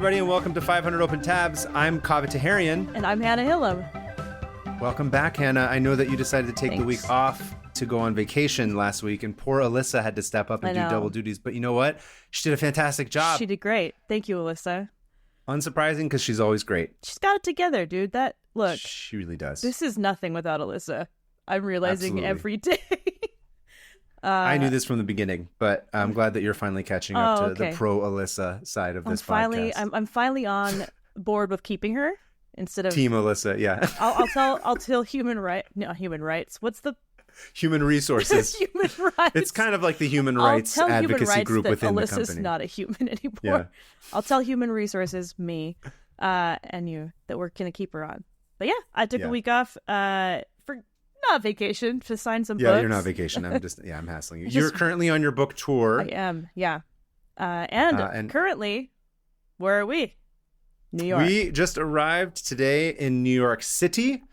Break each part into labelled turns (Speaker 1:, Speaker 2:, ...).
Speaker 1: everybody, and welcome to 500 Open Tabs. I'm Kaveh Taharian.
Speaker 2: And I'm Hannah Hillam.
Speaker 1: Welcome back, Hannah. I know that you decided to take the week off to go on vacation last week, and poor Alyssa had to step up and do double duties. But you know what? She did a fantastic job.
Speaker 2: She did great. Thank you, Alyssa.
Speaker 1: Unsurprising, because she's always great.
Speaker 2: She's got it together, dude. Look.
Speaker 1: She really does.
Speaker 2: This is nothing without Alyssa. I'm realizing every day.
Speaker 1: I knew this from the beginning, but I'm glad that you're finally catching up to the pro Alyssa side of this podcast.
Speaker 2: I'm finally on board with keeping her instead of
Speaker 1: Team Alyssa. Yeah,
Speaker 2: I'll tell human rights. What's the
Speaker 1: human resources?
Speaker 2: Human rights.
Speaker 1: It's kind of like the human rights advocacy group within the company.
Speaker 2: Alyssa's not a human anymore.
Speaker 1: Yeah.
Speaker 2: I'll tell human resources, me, and you, that we're gonna keep her on. But yeah, I took a week off for not vacation to sign some books.
Speaker 1: Yeah, you're not vacation. I'm hassling you. You're currently on your book tour.
Speaker 2: I am, yeah. And currently, where are we? New York.
Speaker 1: We just arrived today in New York City.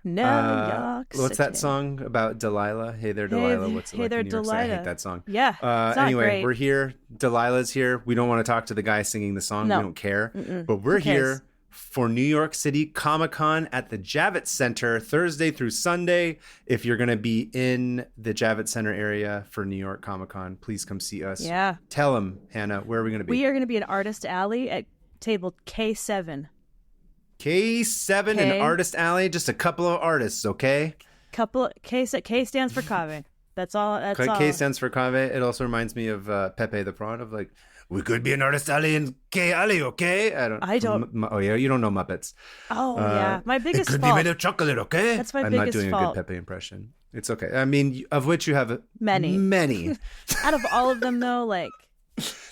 Speaker 2: New York City.
Speaker 1: What's that song about Delilah? Hey there, Delilah. What's it like in New York City? I hate that song.
Speaker 2: Yeah.
Speaker 1: Anyway,
Speaker 2: great.
Speaker 1: We're here. Delilah's here. We don't want to talk to the guy singing the song.
Speaker 2: No.
Speaker 1: We don't care. But we're here for New York City Comic-Con at the Javits Center Thursday through Sunday. If you're going to be in the Javits Center area for New York Comic-Con, please come see us.
Speaker 2: Yeah.
Speaker 1: Tell them, Hannah, where are we going to be?
Speaker 2: We are going to be at Artist Alley at table K7.
Speaker 1: K7 and Artist Alley, just a couple of artists, okay?
Speaker 2: K stands for Kaveh. That's all.
Speaker 1: K stands for Kaveh. It also reminds me of Pepe the Prawn, of like, we could be an Artist Alley in K Alley, okay?
Speaker 2: I don't.
Speaker 1: Oh yeah, you don't know Muppets.
Speaker 2: Oh yeah, my biggest fault.
Speaker 1: It could be made of chocolate, okay?
Speaker 2: That's my
Speaker 1: I'm
Speaker 2: biggest fault.
Speaker 1: I'm not doing a good Pepe impression. It's okay. I mean, of which you have
Speaker 2: many. Out of all of them, though, like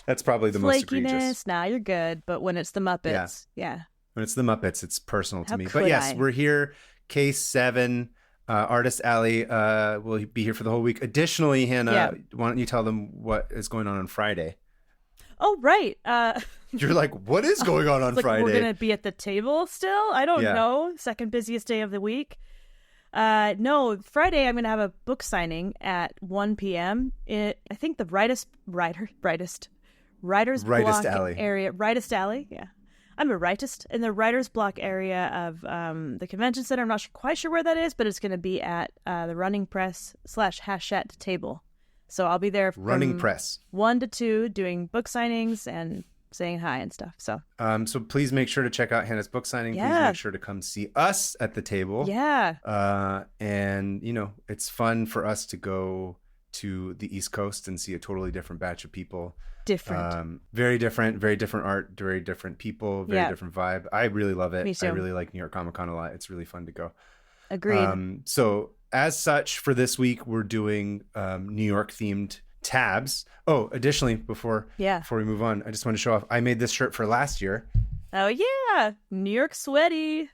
Speaker 1: that's probably the most egregious.
Speaker 2: Nah, you're good. But when it's the Muppets, yeah.
Speaker 1: When it's the Muppets, it's personal to me.
Speaker 2: Could
Speaker 1: but yes,
Speaker 2: I?
Speaker 1: We're here, K7, Artist Alley. We'll be here for the whole week. Additionally, Hannah, why don't you tell them what is going on Friday?
Speaker 2: Oh, right.
Speaker 1: You're like, what is going on Friday?
Speaker 2: We're going to be at the table still? I don't know. Second busiest day of the week. No, Friday I'm going to have a book signing at 1 p.m. I think the Writers Block
Speaker 1: Alley
Speaker 2: area. Writers Alley, yeah. I'm a writist in the Writers Block area of the convention center. I'm not quite sure where that is, but it's going to be at the Running Press / Hachette table. So I'll be there from
Speaker 1: Running Press
Speaker 2: 1 to 2 doing book signings and saying hi and stuff. So
Speaker 1: please make sure to check out Hannah's book signing.
Speaker 2: Yeah.
Speaker 1: Please make sure to come see us at the table.
Speaker 2: Yeah.
Speaker 1: And it's fun for us to go to the East Coast and see a totally different batch of people. Very different art, very different people, very different vibe. I really love it.
Speaker 2: Me too.
Speaker 1: I really like New York Comic Con a lot. It's really fun to go.
Speaker 2: Agreed.
Speaker 1: So as such, for this week, we're doing New York themed tabs. Oh, additionally, before we move on, I just want to show off. I made this shirt for last year.
Speaker 2: Oh yeah, New York sweaty.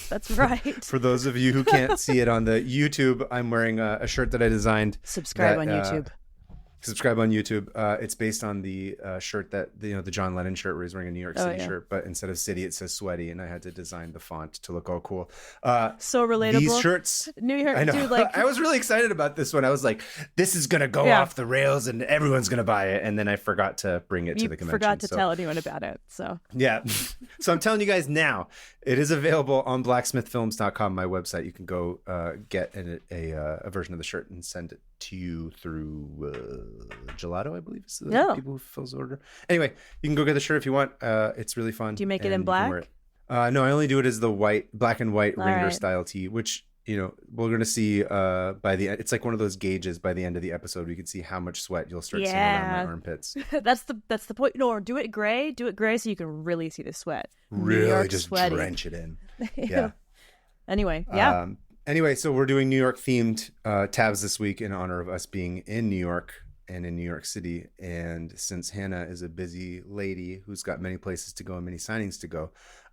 Speaker 2: That's right.
Speaker 1: For those of you who can't see it on the YouTube, I'm wearing a shirt that I designed.
Speaker 2: Subscribe on YouTube.
Speaker 1: It's based on the shirt that the John Lennon shirt where he's wearing a New York City shirt, but instead of city it says sweaty, and I had to design the font to look all cool.
Speaker 2: So relatable.
Speaker 1: These shirts,
Speaker 2: New York.
Speaker 1: I know.
Speaker 2: Dude, like,
Speaker 1: I was really excited about this one. I was like, this is gonna go off the rails, and everyone's gonna buy it. And then I forgot to bring it to the convention.
Speaker 2: Forgot to tell anyone about it. So
Speaker 1: yeah. So I'm telling you guys now. It is available on blacksmithfilms.com, my website. You can go get a version of the shirt and send it to you through Gelato, I believe, is the people who fills the order. Anyway, you can go get the shirt if you want. It's really fun.
Speaker 2: Do you make it in black?
Speaker 1: No, I only do it as the black and white Wrangler style tee, which we're going to see by the end. It's like one of those gauges by the end of the episode. We can see how much sweat you'll start seeing around my armpits.
Speaker 2: That's the point. No, do it gray so you can really see the sweat.
Speaker 1: Really just sweaty. Drench it in. Yeah.
Speaker 2: Anyway, yeah.
Speaker 1: Anyway, so we're doing New York themed tabs this week in honor of us being in New York and in New York City. And since Hannah is a busy lady who's got many places to go and many signings to go,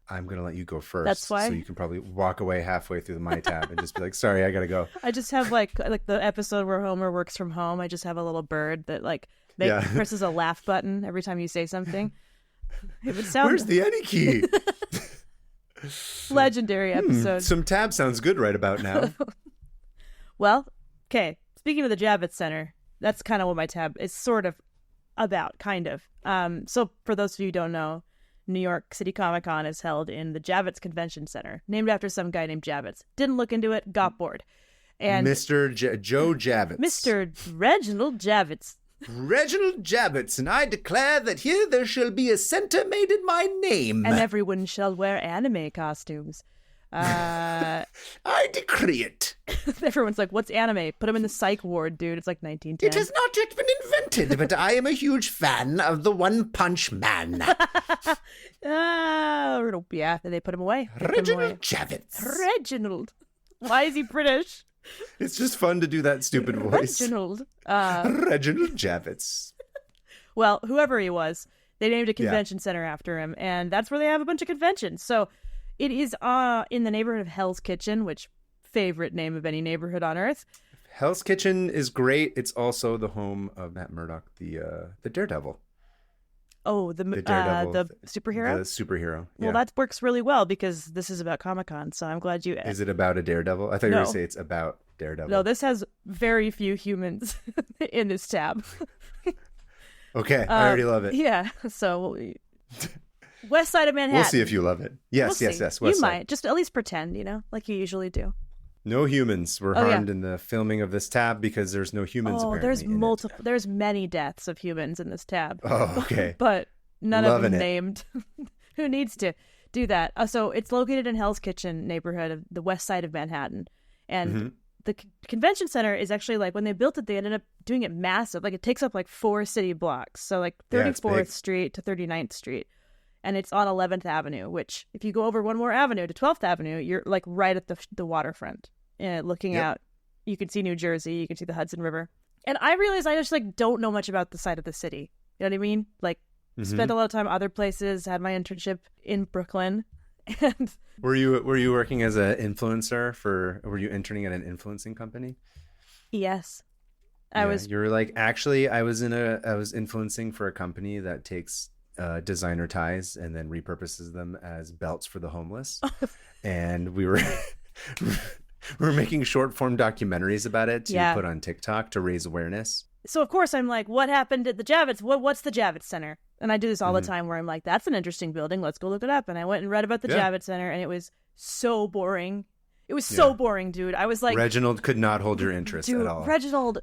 Speaker 1: I'm going to let you go first.
Speaker 2: That's why.
Speaker 1: So you can probably walk away halfway through my tab and just be like, sorry, I got to go.
Speaker 2: I just have like the episode where Homer works from home. I just have a little bird that presses a laugh button every time you say something. It would sound...
Speaker 1: Where's the any key?
Speaker 2: Legendary episode.
Speaker 1: Some tab sounds good right about now.
Speaker 2: Well, okay. Speaking of the Javits Center, that's kind of what my tab is sort of about, kind of. So for those of you who don't know, New York City Comic Con is held in the Javits Convention Center, named after some guy named Javits. Didn't look into it, got bored. And
Speaker 1: Joe Javits.
Speaker 2: Mr. Reginald Javits.
Speaker 1: Reginald Javits, and I declare that here there shall be a center made in my name.
Speaker 2: And everyone shall wear anime costumes.
Speaker 1: I decree it.
Speaker 2: Everyone's like, what's anime? Put him in the psych ward, dude. It's like 1910.
Speaker 1: It has not yet been invented, but I am a huge fan of the One Punch Man.
Speaker 2: Yeah, they put him away.
Speaker 1: Reginald Javits.
Speaker 2: Reginald. Why is he British?
Speaker 1: It's just fun to do that stupid voice.
Speaker 2: Reginald.
Speaker 1: Reginald Javits.
Speaker 2: Well, whoever he was, they named a convention center after him, and that's where they have a bunch of conventions. So it is in the neighborhood of Hell's Kitchen, which favorite name of any neighborhood on Earth.
Speaker 1: Hell's Kitchen is great. It's also the home of Matt Murdock, the Daredevil.
Speaker 2: Oh, the superhero?
Speaker 1: The superhero.
Speaker 2: Well, that works really well because this is about Comic-Con, so I'm glad you...
Speaker 1: Is it about a Daredevil? I thought you were going to say it's about Daredevil.
Speaker 2: No, this has very few humans in this tab.
Speaker 1: Okay, I already love it.
Speaker 2: Yeah, so... West side of Manhattan.
Speaker 1: We'll see if you love it. Yes. West
Speaker 2: you
Speaker 1: side.
Speaker 2: might. Just at least pretend, like you usually do.
Speaker 1: No humans were harmed in the filming of this tab because there's no humans apparently.
Speaker 2: There's many deaths of humans in this tab.
Speaker 1: Oh, okay.
Speaker 2: But none of them
Speaker 1: it.
Speaker 2: named. Who needs to do that? So it's located in Hell's Kitchen neighborhood of the west side of Manhattan. And the convention center is actually like, when they built it, they ended up doing it massive. Like it takes up like 4 city blocks. So like 34th Street to 39th Street. And it's on 11th Avenue, which if you go over one more avenue to 12th Avenue, you're like right at the waterfront. Looking out, you can see New Jersey, you can see the Hudson River. And I realized I just like don't know much about the side of the city. You know what I mean? Like spent a lot of time other places, had my internship in Brooklyn. And
Speaker 1: were you working as an influencer were you interning at an influencing company?
Speaker 2: Yes. I was.
Speaker 1: You were like, actually I was influencing for a company that takes designer ties and then repurposes them as belts for the homeless. And we were making short form documentaries about it to put on TikTok to raise awareness.
Speaker 2: So of course I'm like, what happened at the Javits? What's the Javits Center? And I do this all the time where I'm like, that's an interesting building. Let's go look it up. And I went and read about the Javits Center, and it was so boring. It was so boring, dude. I was like,
Speaker 1: Reginald could not hold your interest at all.
Speaker 2: Reginald,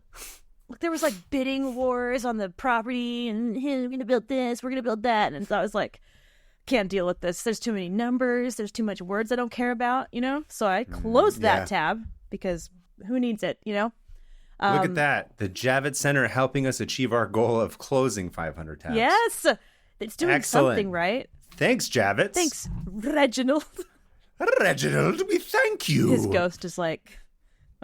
Speaker 2: look, there was like bidding wars on the property, and hey, we're gonna build this, we're gonna build that, and so I was like, can't deal with this. There's too many numbers. There's too much words I don't care about, So I closed that tab because who needs it,
Speaker 1: Look at that. The Javits Center helping us achieve our goal of closing 500 tabs.
Speaker 2: Yes. It's doing something right.
Speaker 1: Thanks, Javits.
Speaker 2: Thanks, Reginald.
Speaker 1: Reginald, we thank you.
Speaker 2: His ghost is like,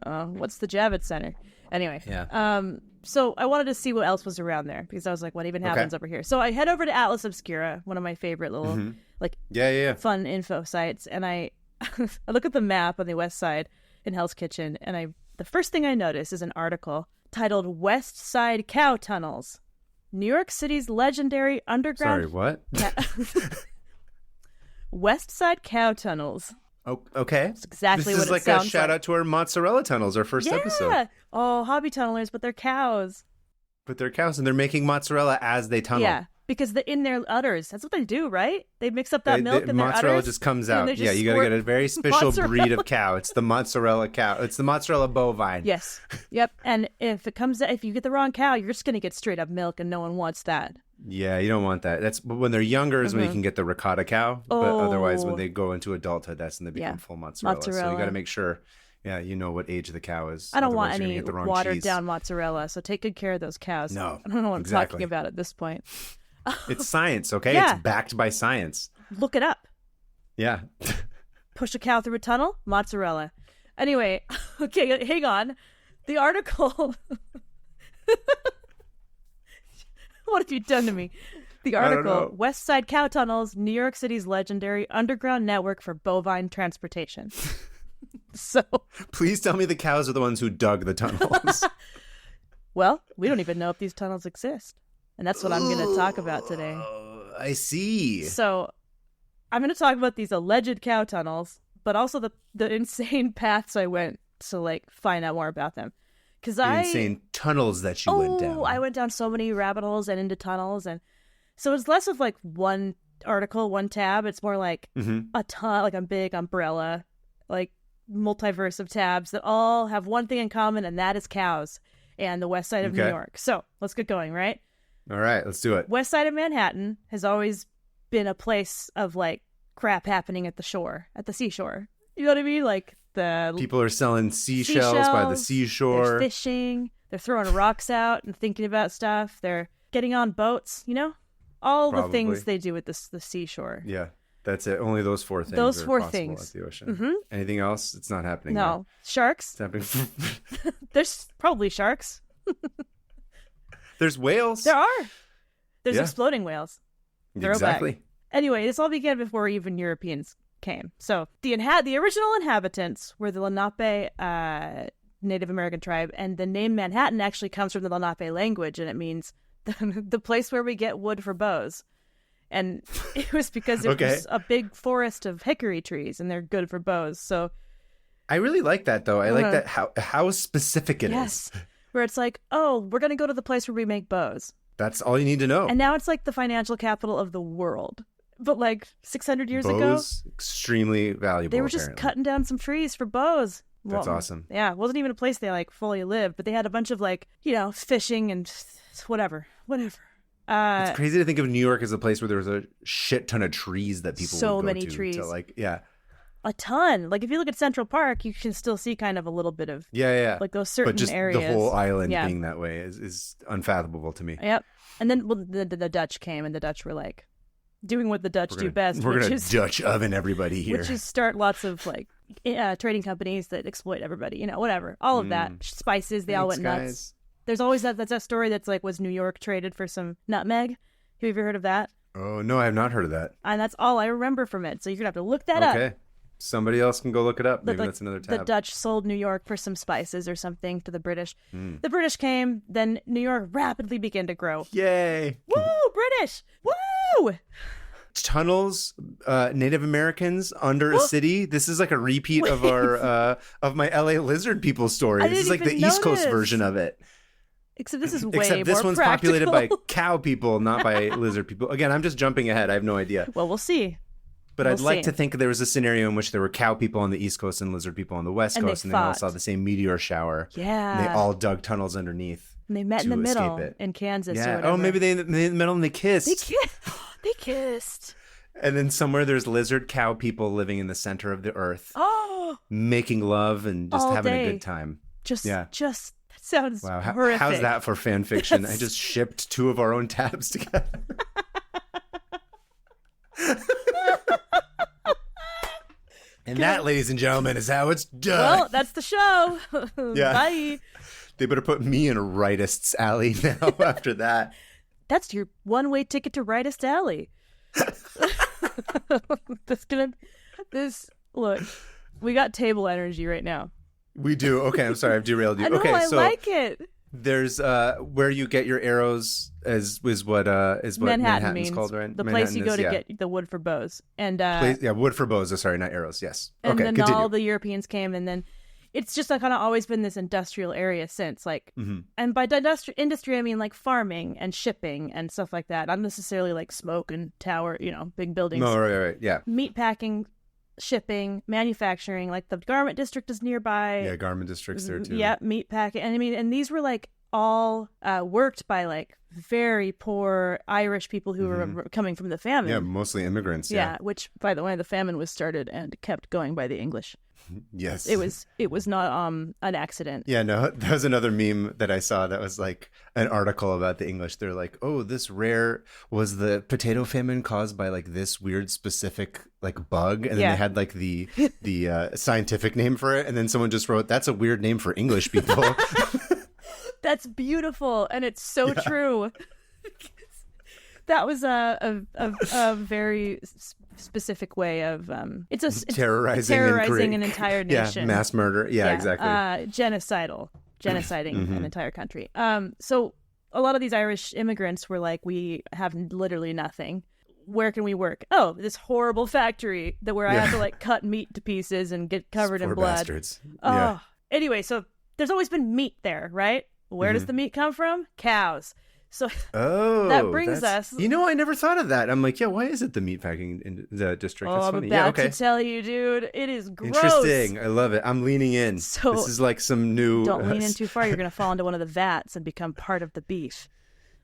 Speaker 2: what's the Javits Center? Anyway.
Speaker 1: Yeah.
Speaker 2: So I wanted to see what else was around there because I was like, what even happens over here? So I head over to Atlas Obscura, one of my favorite little fun info sites, and I I look at the map on the west side in Hell's Kitchen, and the first thing I notice is an article titled "West Side Cow Tunnels, New York City's legendary underground."
Speaker 1: Sorry, what?
Speaker 2: West Side Cow Tunnels.
Speaker 1: Oh, okay.
Speaker 2: That's exactly what it sounds like.
Speaker 1: This is like a shout out to our mozzarella tunnels, our first episode.
Speaker 2: Oh, hobby tunnelers, but they're cows.
Speaker 1: But they're cows, and they're making mozzarella as they tunnel.
Speaker 2: Yeah, because in their udders, that's what they do, right? They mix up that milk in their udders.
Speaker 1: Mozzarella just comes out. Yeah, you got to get a very special breed of cow. It's the mozzarella cow. It's the mozzarella bovine.
Speaker 2: Yes. Yep. And if you get the wrong cow, you're just going to get straight up milk, and no one wants that.
Speaker 1: Yeah, you don't want that. That's when they're younger is when you can get the ricotta cow. But otherwise, when they go into adulthood, that's when they become full mozzarella. So you got to make sure, you know what age the cow is.
Speaker 2: I don't want any watered down mozzarella. So take good care of those cows.
Speaker 1: No,
Speaker 2: I don't know what I'm talking about at this point.
Speaker 1: It's science, okay?
Speaker 2: Yeah.
Speaker 1: It's backed by science.
Speaker 2: Look it up.
Speaker 1: Yeah.
Speaker 2: Push a cow through a tunnel, mozzarella. Anyway, okay, hang on. The article. What have you done to me? The article, West Side Cow Tunnels, New York City's legendary underground network for bovine transportation. So,
Speaker 1: please tell me the cows are the ones who dug the tunnels.
Speaker 2: Well, we don't even know if these tunnels exist. And that's what I'm going to talk about today.
Speaker 1: I see.
Speaker 2: So, I'm going to talk about these alleged cow tunnels, but also the insane paths I went to find out more about them.
Speaker 1: Insane tunnels that you went down.
Speaker 2: I went down so many rabbit holes and into tunnels, and so it's less of one article, one tab. It's more like a ton, like a big umbrella, like multiverse of tabs that all have one thing in common, and that is cows and the west side of New York. So let's get going, right?
Speaker 1: All right, let's do it.
Speaker 2: West side of Manhattan has always been a place of like crap happening at the shore, at the seashore. You know what I mean? Like the
Speaker 1: people are selling seashells by the seashore.
Speaker 2: They're fishing. They're throwing rocks out and thinking about stuff. They're getting on boats. You know, all the things they do at the seashore.
Speaker 1: Yeah, that's it. Only those four things.
Speaker 2: Those four
Speaker 1: are
Speaker 2: things
Speaker 1: at the ocean. Anything else? It's not happening.
Speaker 2: No, sharks.
Speaker 1: It's happening.
Speaker 2: There's probably sharks.
Speaker 1: There's whales.
Speaker 2: There are. There's exploding whales.
Speaker 1: Exactly.
Speaker 2: Anyway, this all began before even Europeans came. So the original inhabitants were the Lenape Native American tribe, and the name Manhattan actually comes from the Lenape language, and it means the place where we get wood for bows. And it was because it was a big forest of hickory trees, and they're good for bows. So
Speaker 1: I really like that, though. I like that how specific it is.
Speaker 2: Where it's like, oh, we're going to go to the place where we make bows.
Speaker 1: That's all you need to know.
Speaker 2: And now it's like the financial capital of the world. But like 600 years ago,
Speaker 1: bows, extremely valuable.
Speaker 2: They were just cutting down some trees for bows.
Speaker 1: That's awesome.
Speaker 2: Yeah, it wasn't even a place they like fully lived, but they had a bunch of like, you know, fishing and whatever.
Speaker 1: It's crazy to think of New York as a place where there was a shit ton of trees that people would go
Speaker 2: many
Speaker 1: to
Speaker 2: trees.
Speaker 1: To like, yeah.
Speaker 2: A ton. Like if you look at Central Park, you can still see kind of a little bit of like those certain
Speaker 1: but just
Speaker 2: areas.
Speaker 1: The whole island being that way is unfathomable to me.
Speaker 2: Yep. And then the Dutch came, and the Dutch were like doing what the Dutch do best.
Speaker 1: We're gonna Dutch oven everybody here,
Speaker 2: which is start lots of like trading companies that exploit everybody. You know, whatever. All of that spices. They all went nuts.
Speaker 1: Guys.
Speaker 2: There's always that story that's like, was New York traded for some nutmeg? Have you ever heard of that?
Speaker 1: Oh no, I have not heard of that.
Speaker 2: And that's all I remember from it. So you're gonna have to look that up.
Speaker 1: Okay. Somebody else can go look it up. Maybe that's another tab.
Speaker 2: The Dutch sold New York for some spices or something to the British. The British came, then New York rapidly began to grow.
Speaker 1: Yay!
Speaker 2: Woo, British! Woo!
Speaker 1: Tunnels, Native Americans under a city. This is like a repeat of our of my LA lizard people story. This is like the East Coast version of it.
Speaker 2: Except this is way
Speaker 1: Except this
Speaker 2: more
Speaker 1: one's
Speaker 2: practical.
Speaker 1: populated by cow people, not by lizard people. Again, I'm just jumping ahead. I have no idea.
Speaker 2: Well, we'll see.
Speaker 1: But I'd like to think there was a scenario in which there were cow people on the East Coast and lizard people on the West Coast, and they all saw the same meteor shower.
Speaker 2: Yeah.
Speaker 1: And they all dug tunnels underneath.
Speaker 2: And they met in the middle in Kansas or whatever.
Speaker 1: Oh, maybe they met in the middle and they kissed.
Speaker 2: They kissed.
Speaker 1: And then somewhere there's lizard cow people living in the center of the earth.
Speaker 2: Oh.
Speaker 1: Making love and just having a good time.
Speaker 2: Just that sounds horrific.
Speaker 1: How's that for fan fiction? I just shipped two of our own tabs together. And that, ladies and gentlemen, is how it's done.
Speaker 2: Well, that's the show.
Speaker 1: Yeah.
Speaker 2: Bye.
Speaker 1: They better put me in a rightist's alley now after that.
Speaker 2: That's your one-way ticket to rightist alley. Look, we got table energy right now.
Speaker 1: We do. Okay, I'm sorry, I've derailed you.
Speaker 2: I know,
Speaker 1: okay,
Speaker 2: I
Speaker 1: so
Speaker 2: like it.
Speaker 1: There's where you get your arrows is what Manhattan's
Speaker 2: means.
Speaker 1: called, right?
Speaker 2: The place you go to get the wood for bows. And
Speaker 1: wood for bows. Sorry, not arrows. Yes.
Speaker 2: And
Speaker 1: okay,
Speaker 2: then
Speaker 1: continue.
Speaker 2: all the Europeans came, and then it's just kind of always been this industrial area since, like, and by industry I mean like farming and shipping and stuff like that. Not necessarily like smoke and tower, big buildings.
Speaker 1: No, right, yeah.
Speaker 2: Meat packing, shipping, manufacturing, like the garment district is nearby.
Speaker 1: Yeah, garment districts there too.
Speaker 2: Yeah, meat packing. And I mean, and these were like all worked by like very poor Irish people who were coming from the famine.
Speaker 1: Yeah, mostly immigrants.
Speaker 2: Yeah, which, by the way, the famine was started and kept going by the English.
Speaker 1: Yes.
Speaker 2: It was not an accident.
Speaker 1: Yeah, no, that was another meme that I saw that was like an article about the English. They're like, oh, was the potato famine caused by like this weird specific like bug? And then they had like the scientific name for it. And then someone just wrote, that's a weird name for English people.
Speaker 2: That's beautiful. And it's so true. That was a very specific way of it's terrorizing an entire nation.
Speaker 1: Yeah, mass murder. Yeah, exactly.
Speaker 2: Genociding an entire country. So a lot of these Irish immigrants were like, we have literally nothing. Where can we work? Oh, this horrible factory where I have to like cut meat to pieces and get covered in blood.
Speaker 1: Bastards.
Speaker 2: Oh,
Speaker 1: yeah.
Speaker 2: Anyway, so there's always been meat there, right? Where does the meat come from? Cows. So
Speaker 1: Oh,
Speaker 2: that brings us.
Speaker 1: You know, I never thought of that. I'm like, yeah, why is it the meatpacking in the district?
Speaker 2: Oh,
Speaker 1: That's
Speaker 2: I'm
Speaker 1: funny.
Speaker 2: about
Speaker 1: Yeah, okay.
Speaker 2: to tell you, dude. It is gross.
Speaker 1: Interesting. I love it. I'm leaning in.
Speaker 2: So
Speaker 1: this is like some new.
Speaker 2: Don't lean in too far. You're going to fall into one of the vats and become part of the beef.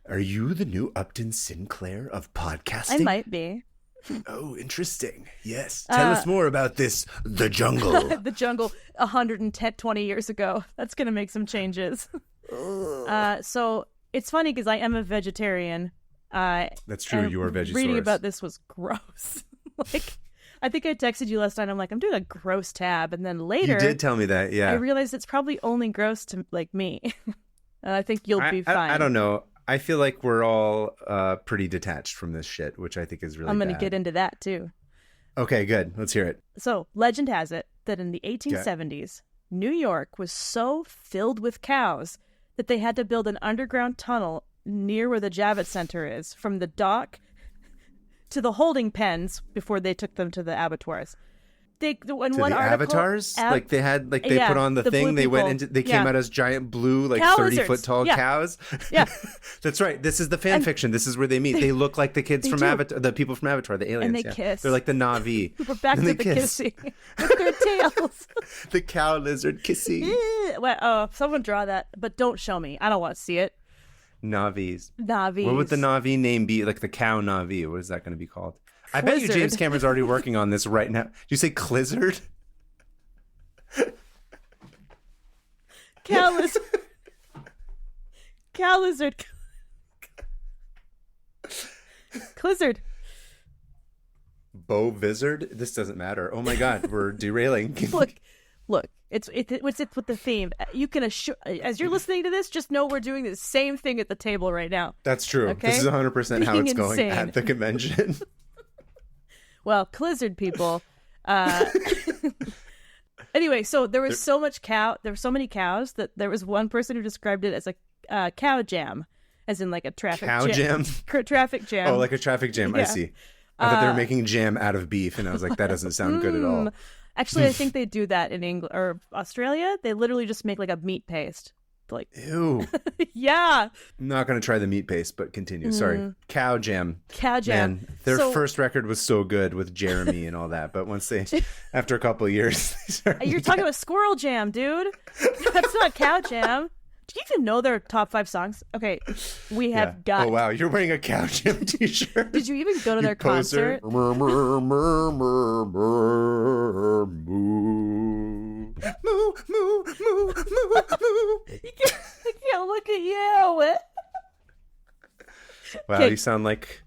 Speaker 1: Are you the new Upton Sinclair of podcasting?
Speaker 2: I might be.
Speaker 1: Oh, interesting. Yes. Tell us more about this, the jungle.
Speaker 2: The jungle 120 years ago. That's going to make some changes. So it's funny because I am a vegetarian.
Speaker 1: That's true. You are Vegisaurus.
Speaker 2: Reading about this was gross. Like, I think I texted you last night. I'm like, I'm doing a gross tab. And then later.
Speaker 1: You did tell me that, yeah.
Speaker 2: I realized it's probably only gross to, like, me. And I think you'll be fine.
Speaker 1: I don't know. I feel like we're all pretty detached from this shit, which I think is really
Speaker 2: I'm going to
Speaker 1: bad.
Speaker 2: get into that, too.
Speaker 1: Okay, good. Let's hear it.
Speaker 2: So, legend has it that in the 1870s, New York was so filled with cows that they had to build an underground tunnel near where the Javits Center is, from the dock to the holding pens before they took them to the abattoirs. They
Speaker 1: To the avatars? Like they had, like they put on the thing, they went into, they came out as giant blue, like
Speaker 2: Cow
Speaker 1: 30-foot tall cows.
Speaker 2: Yeah.
Speaker 1: That's right. This is the fan fiction. This is where they meet. They look like the kids from Avatar, the people from Avatar, the aliens.
Speaker 2: And they kiss.
Speaker 1: They're like the Na'vi.
Speaker 2: We're back to the kissing with their tails.
Speaker 1: The cow lizard kissing.
Speaker 2: Well, someone draw that, but don't show me. I don't want to see it.
Speaker 1: Na'vis.
Speaker 2: Na'vis.
Speaker 1: What would the Na'vi name be? Like the cow Na'vi. What is that going to be called? I bet you James Cameron's already working on this right now. Did you say Clizzard?
Speaker 2: Cow lizard. Cow lizard. Clizzard.
Speaker 1: Beau Vizard? This doesn't matter. Oh my God, we're derailing.
Speaker 2: Look. It's with the theme. You can assure, as you're listening to this, just know we're doing the same thing at the table right now.
Speaker 1: That's true.
Speaker 2: Okay?
Speaker 1: This is 100% how it's going
Speaker 2: insane.
Speaker 1: at the convention.
Speaker 2: Well, Clizzard people. Anyway, so there was so much cow. There were so many cows that there was one person who described it as a cow jam, as in like a traffic
Speaker 1: jam.
Speaker 2: Traffic jam.
Speaker 1: Oh, like a traffic jam.
Speaker 2: Yeah.
Speaker 1: I see. I thought they were making jam out of beef, and I was like, that doesn't sound good at all.
Speaker 2: Actually, I think they do that in England or Australia. They literally just make like a meat paste. Like,
Speaker 1: ew.
Speaker 2: Yeah.
Speaker 1: I'm not going to try the meat paste, but continue. Sorry. Cow jam.
Speaker 2: Cow jam.
Speaker 1: Man, their first record was so good with Jeremy and all that, but once they, after a couple of years, they started
Speaker 2: You're talking about squirrel jam, dude. That's not cow jam. Do you even know their top 5 songs? Okay, we have got.
Speaker 1: Oh wow, you're wearing a cow jam t-shirt.
Speaker 2: Did you even go to their concert?
Speaker 1: Moo, moo, moo, moo, moo, moo, moo.
Speaker 2: I can't look at you.
Speaker 1: Wow,
Speaker 2: Okay.
Speaker 1: you sound like.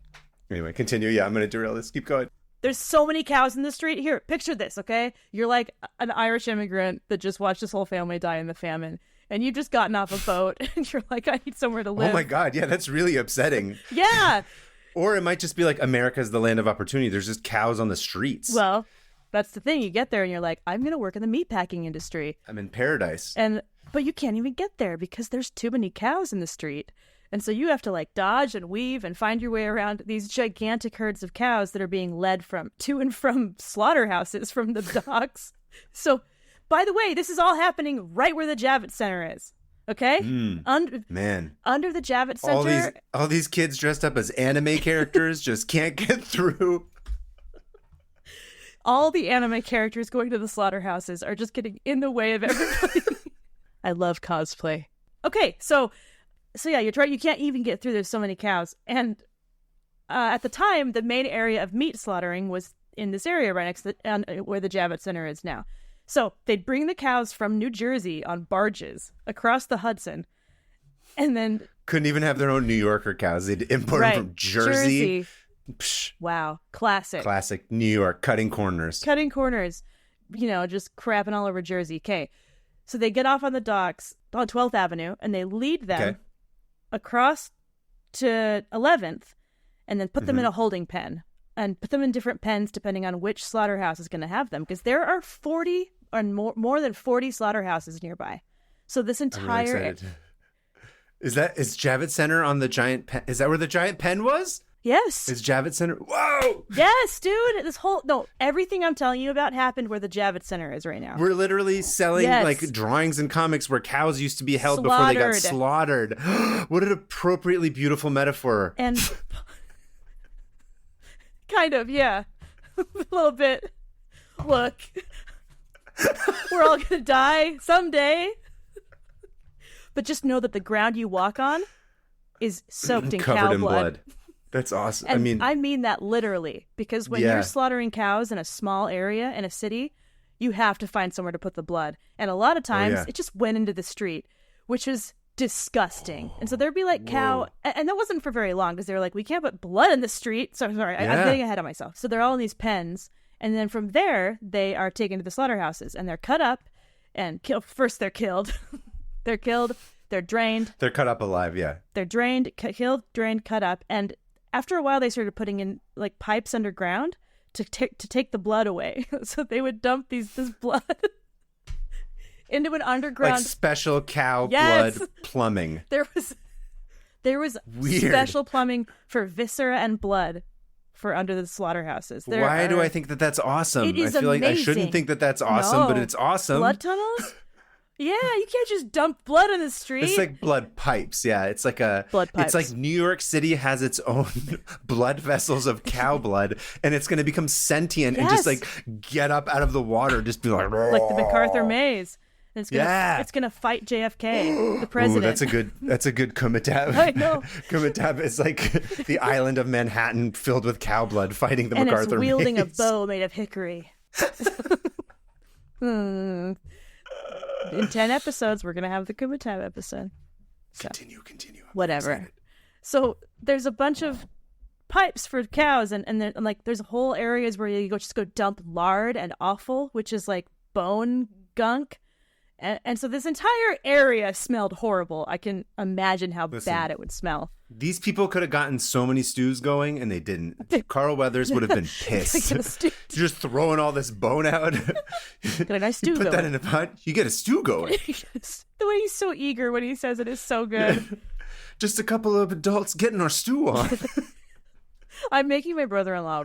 Speaker 1: Anyway, continue. Yeah, I'm going to derail this. Keep going.
Speaker 2: There's so many cows in the street. Here, picture this, okay? You're like an Irish immigrant that just watched his whole family die in the famine. And you've just gotten off a boat and you're like, I need somewhere to live.
Speaker 1: Oh my God, yeah, that's really upsetting.
Speaker 2: Yeah.
Speaker 1: Or it might just be like America's the land of opportunity. There's just cows on the streets.
Speaker 2: Well, that's the thing. You get there and you're like, I'm going to work in the meatpacking industry.
Speaker 1: I'm in paradise.
Speaker 2: But you can't even get there because there's too many cows in the street. And so you have to like dodge and weave and find your way around these gigantic herds of cows that are being led to and from slaughterhouses from the docks. So, by the way, this is all happening right where the Javits Center is. Okay?
Speaker 1: Man.
Speaker 2: Under the Javits Center.
Speaker 1: All these kids dressed up as anime characters just can't get through.
Speaker 2: All the anime characters going to the slaughterhouses are just getting in the way of everybody. I love cosplay. Okay, so yeah, you're right. You can't even get through. There's so many cows. And at the time, the main area of meat slaughtering was in this area right next to where the Javits Center is now. So they'd bring the cows from New Jersey on barges across the Hudson, and then
Speaker 1: couldn't even have their own New Yorker cows. They'd import them from Jersey. Psh,
Speaker 2: wow, classic
Speaker 1: New York, cutting corners,
Speaker 2: just crapping all over Jersey. Okay, so they get off on the docks on 12th Avenue, and they lead them across to 11th, and then put them in a holding pen, and put them in different pens depending on which slaughterhouse is going to have them, because there are 40 or more than 40 slaughterhouses nearby. So this entire
Speaker 1: Is Javits Center on the giant pen? Is that where the giant pen was?
Speaker 2: Yes.
Speaker 1: Is Javits Center? Whoa!
Speaker 2: Yes, dude. Everything I'm telling you about happened where the Javits Center is right now.
Speaker 1: We're literally selling like drawings and comics where cows used to be held before they got slaughtered. What an appropriately beautiful metaphor.
Speaker 2: And kind of, yeah. A little bit. Look, we're all going to die someday. But just know that the ground you walk on is soaked in
Speaker 1: covered
Speaker 2: cow
Speaker 1: in
Speaker 2: blood.
Speaker 1: That's awesome.
Speaker 2: And I mean that literally, because when you're slaughtering cows in a small area in a city, you have to find somewhere to put the blood. And a lot of times it just went into the street, which is disgusting. And so there'd be like cow, and that wasn't for very long because they were like, we can't put blood in the street. So sorry, I'm getting ahead of myself. So they're all in these pens. And then from there, they are taken to the slaughterhouses and they're cut up and killed. First, they're killed. They're killed. They're drained.
Speaker 1: They're cut up alive, yeah.
Speaker 2: They're drained, killed, drained, cut up. And after a while, they started putting in like pipes underground to take the blood away. So they would dump this blood into an underground,
Speaker 1: like special cow blood plumbing.
Speaker 2: There was
Speaker 1: weird
Speaker 2: special plumbing for viscera and blood for under the slaughterhouses.
Speaker 1: Why do I think that that's awesome?
Speaker 2: It is
Speaker 1: I feel
Speaker 2: amazing.
Speaker 1: like I shouldn't think that that's awesome, but it's awesome.
Speaker 2: Blood tunnels? Yeah, you can't just dump blood in the street.
Speaker 1: It's like blood pipes. Yeah, it's like blood pipes. It's like New York City has its own blood vessels of cow blood, and it's going to become sentient and just like get up out of the water, just be like
Speaker 2: the MacArthur maze. And it's gonna fight JFK, the president.
Speaker 1: Ooh, that's a good Kumatab.
Speaker 2: I know.
Speaker 1: Kumatab is like the island of Manhattan filled with cow blood fighting the MacArthur maze.
Speaker 2: And it's wielding a bow made of hickory. In 10 episodes, we're going to have the Kumatab episode. So,
Speaker 1: continue.
Speaker 2: Whatever. So there's a bunch of pipes for cows, and like there's whole areas where you go dump lard and offal, which is like bone gunk. And so this entire area smelled horrible. I can imagine how bad it would smell.
Speaker 1: These people could have gotten so many stews going, and they didn't. Carl Weathers would have been pissed. Just throwing all this bone out.
Speaker 2: Get a nice stew
Speaker 1: put
Speaker 2: going.
Speaker 1: that in a pot. You get a stew going.
Speaker 2: The way he's so eager when he says it is so good.
Speaker 1: Just a couple of adults getting our stew on.
Speaker 2: I'm making my brother-in-law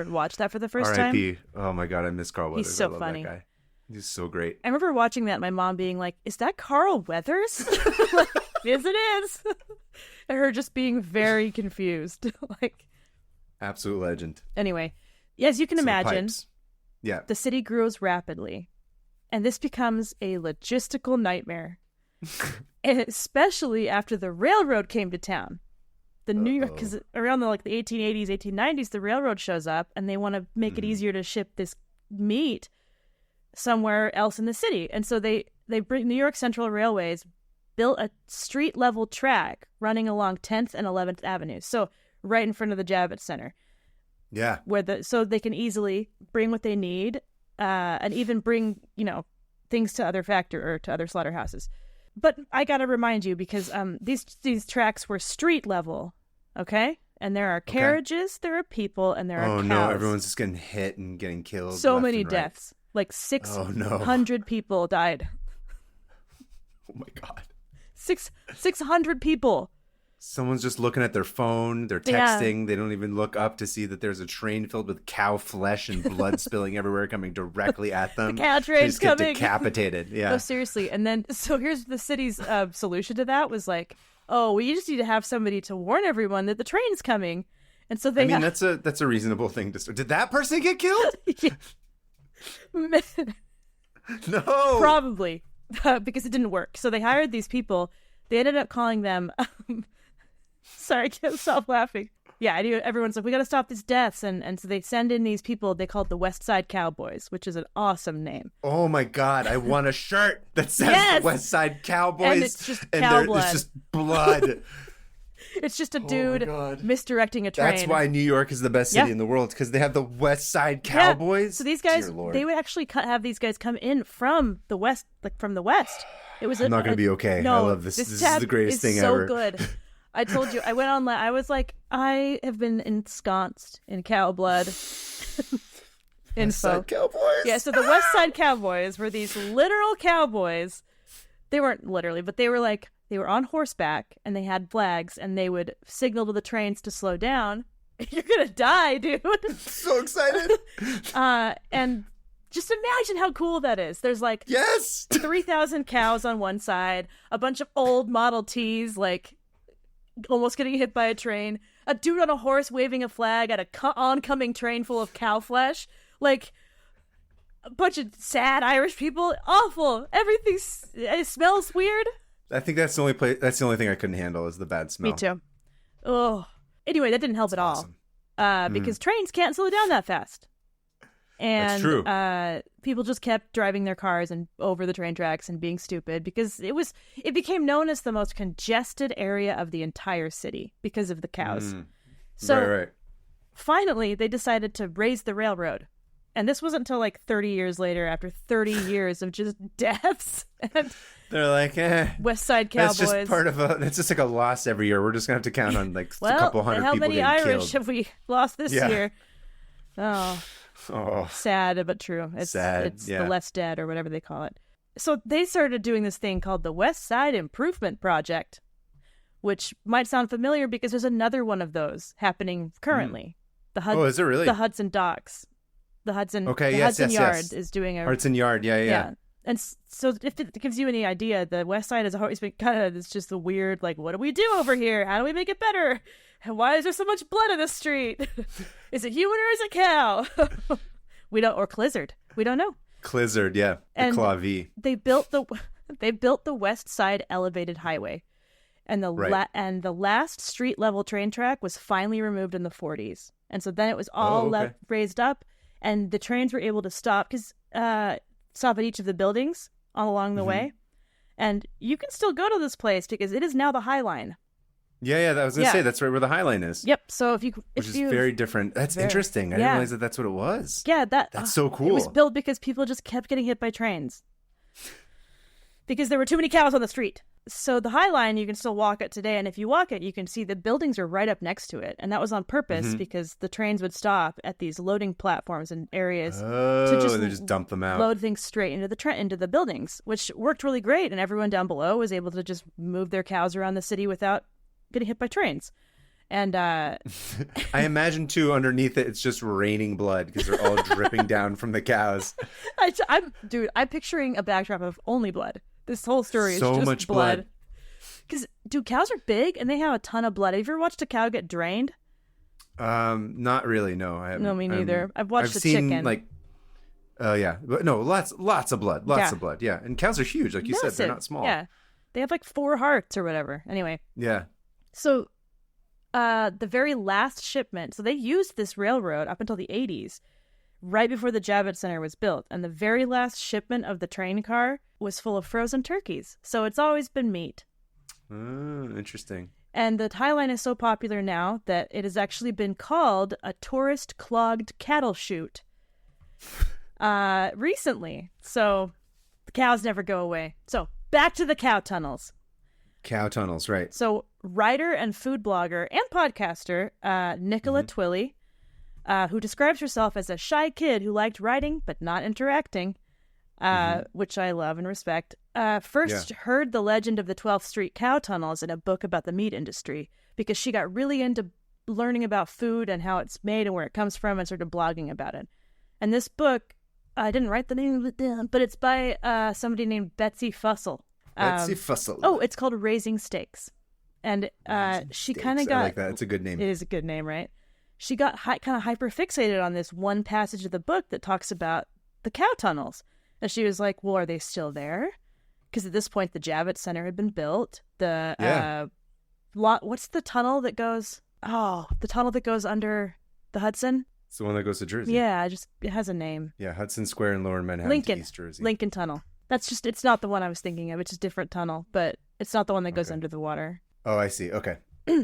Speaker 2: watch that for the first time.
Speaker 1: R.I.P. Oh my God, I miss Carl Weathers.
Speaker 2: He's so
Speaker 1: I love
Speaker 2: funny.
Speaker 1: That guy. He's so great.
Speaker 2: I remember watching that and my mom being like, is that Carl Weathers? Like, yes, it is. And her just being very confused. Like,
Speaker 1: absolute legend.
Speaker 2: Anyway, as you can imagine,
Speaker 1: the
Speaker 2: city grows rapidly. And this becomes a logistical nightmare. Especially after the railroad came to town. The New York, because around the 1880s, 1890s, the railroad shows up and they want to make it easier to ship this meat somewhere else in the city. And so they bring New York Central Railways built a street level track running along 10th and 11th Avenues. So right in front of the Javits Center.
Speaker 1: Yeah.
Speaker 2: So they can easily bring what they need and even bring, things to other slaughterhouses. But I got to remind you because these tracks were street level. Okay. And there are carriages, there are people, and there are cows.
Speaker 1: Oh no, everyone's just getting hit and getting killed.
Speaker 2: So many deaths. Like 600 people died.
Speaker 1: Oh my God.
Speaker 2: 600 people.
Speaker 1: Someone's just looking at their phone. They're texting. Yeah. They don't even look up to see that there's a train filled with cow flesh and blood spilling everywhere coming directly at them.
Speaker 2: The cow train's
Speaker 1: coming.
Speaker 2: Get
Speaker 1: decapitated. Yeah.
Speaker 2: No, seriously. And then, so here's the city's solution to that was like, we just need to have somebody to warn everyone that the train's coming. And so they
Speaker 1: that's a reasonable thing to start. Did that person get killed? No.
Speaker 2: Probably. Because it didn't work. So they hired these people. They ended up calling them... sorry, I can't stop laughing. Yeah, everyone's like, we got to stop these deaths. And so they send in these people they called the West Side Cowboys, which is an awesome name.
Speaker 1: Oh my God, I want a shirt that says the West Side Cowboys.
Speaker 2: And it's just cow blood.
Speaker 1: It's just blood.
Speaker 2: It's just a dude misdirecting a train.
Speaker 1: That's why New York is the best city in the world, because they have the West Side Cowboys.
Speaker 2: Yeah. So these guys, they would actually have these guys come in from the West, from the West. It was.
Speaker 1: I'm not going to be okay.
Speaker 2: No,
Speaker 1: I love this. This is the greatest thing ever.
Speaker 2: So good. I told you. I went online. I was like, I have been ensconced in cow blood. Info.
Speaker 1: West Side Cowboys.
Speaker 2: Yeah. So the West Side Cowboys were these literal cowboys. They weren't literally, but they were like. They were on horseback and they had flags and they would signal to the trains to slow down You're gonna die, dude.
Speaker 1: So excited.
Speaker 2: And just imagine how cool that is. There's like
Speaker 1: Yes.
Speaker 2: 3,000 cows on one side, a bunch of old Model Ts, like almost getting hit by a train, a dude on a horse waving a flag at a oncoming train full of cow flesh, like a bunch of sad Irish people. Awful. Everything it smells weird.
Speaker 1: I think that's the only place. That's the only thing I couldn't handle is the bad smell.
Speaker 2: Me too. Oh. Anyway, that didn't help at
Speaker 1: Awesome.
Speaker 2: all. Because trains can't slow down that fast. And
Speaker 1: That's true.
Speaker 2: People just kept driving their cars and over the train tracks and being stupid because it became known as the most congested area of the entire city because of the cows. So
Speaker 1: right.
Speaker 2: finally, they decided to raise the railroad. And this wasn't until like 30 years later, after 30 years of just deaths. And
Speaker 1: They're like,
Speaker 2: West Side Cowboys.
Speaker 1: That's just part of that's just like a loss every year. We're just gonna have to count on like a couple hundred
Speaker 2: how
Speaker 1: people
Speaker 2: many
Speaker 1: getting
Speaker 2: Irish
Speaker 1: killed.
Speaker 2: have we lost this year?
Speaker 1: Oh,
Speaker 2: sad but true. It's
Speaker 1: sad.
Speaker 2: It's
Speaker 1: Yeah.
Speaker 2: the less dead or whatever they call it. So they started doing this thing called the West Side Improvement Project, which might sound familiar because there's another one of those happening currently.
Speaker 1: Oh, is it really?
Speaker 2: The Hudson Docks. The Hudson,
Speaker 1: Okay,
Speaker 2: the
Speaker 1: yes,
Speaker 2: Hudson
Speaker 1: yes,
Speaker 2: Yard
Speaker 1: yes.
Speaker 2: is doing a
Speaker 1: Hudson Yard. Yeah.
Speaker 2: And so if it gives you any idea, the West Side has always been kind of, it's just the weird, like, what do we do over here? How do we make it better? And why is there so much blood in the street? Is it human or is it cow? We don't, or Clizzard. We don't know.
Speaker 1: Clizzard, yeah. The
Speaker 2: And
Speaker 1: Claw V.
Speaker 2: They built the West Side Elevated Highway. And the last street level train track was finally removed in the 40s. And so then it was all raised up, and the trains were able to stop at each of the buildings all along the way. And you can still go to this place because it is now the High Line.
Speaker 1: Yeah. I was gonna say that's right where the High Line is.
Speaker 2: Yep. So which
Speaker 1: is very different. That's interesting. I didn't realize that that's what it was.
Speaker 2: Yeah,
Speaker 1: that's so cool.
Speaker 2: It was built because people just kept getting hit by trains because there were too many cows on the street. So the High Line, you can still walk it today, and if you walk it, you can see the buildings are right up next to it, and that was on purpose because the trains would stop at these loading platforms and areas
Speaker 1: to they just dump them out,
Speaker 2: load things straight into the buildings, which worked really great, and everyone down below was able to just move their cows around the city without getting hit by trains. And
Speaker 1: I imagine too, underneath it, it's just raining blood because they're all dripping down from the cows.
Speaker 2: I'm picturing a backdrop of only blood. This whole story is
Speaker 1: so
Speaker 2: just
Speaker 1: much
Speaker 2: blood. Because, dude, cows are big and they have a ton of blood. Have you ever watched a cow get drained?
Speaker 1: Not really. No, I haven't.
Speaker 2: No, me neither. I've watched a
Speaker 1: seen,
Speaker 2: chicken.
Speaker 1: Like, yeah, but no, lots of blood, of blood. Yeah, and cows are huge, like you said. They're not small.
Speaker 2: Yeah, they have like 4 hearts or whatever. Anyway.
Speaker 1: Yeah.
Speaker 2: So, the very last shipment. So they used this railroad up until the 80s, right before the Javits Center was built, and the very last shipment of the train car was full of frozen turkeys. So it's always been meat.
Speaker 1: Interesting.
Speaker 2: And the High Line is so popular now that it has actually been called a tourist clogged cattle chute recently. So the cows never go away. So back to the cow tunnels.
Speaker 1: Cow tunnels, right.
Speaker 2: So writer and food blogger and podcaster Nicola Twilley, who describes herself as a shy kid who liked writing but not interacting, which I love and respect, first heard the legend of the 12th Street cow tunnels in a book about the meat industry because she got really into learning about food and how it's made and where it comes from and started blogging about it. And this book, I didn't write the name of it down, but it's by somebody named Betsy Fussell.
Speaker 1: Betsy Fussell.
Speaker 2: Oh, it's called Raising Steaks. And she kind of got...
Speaker 1: I like that. It's a good name.
Speaker 2: It is a good name, right? She got kind of hyper-fixated on this one passage of the book that talks about the cow tunnels. And she was like, well, are they still there? Because at this point, the Javits Center had been built. What's the tunnel that goes... Oh, the tunnel that goes under the Hudson?
Speaker 1: It's the one that goes to Jersey.
Speaker 2: Yeah, it has a name.
Speaker 1: Yeah, Hudson Square in Lower Manhattan to East Jersey.
Speaker 2: Lincoln Tunnel. It's not the one I was thinking of. It's a different tunnel, but it's not the one that goes under the water.
Speaker 1: Oh, I see. Okay.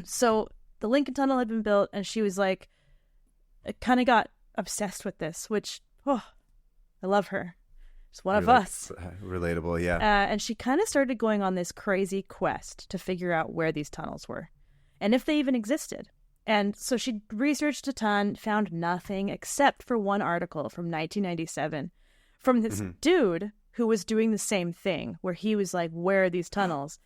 Speaker 2: So the Lincoln Tunnel had been built, and she was like, kind of got obsessed with this, which, I love her. She's one of us.
Speaker 1: Relatable, yeah.
Speaker 2: And she kind of started going on this crazy quest to figure out where these tunnels were and if they even existed. And so she researched a ton, found nothing except for one article from 1997 from this dude who was doing the same thing, where he was like, where are these tunnels?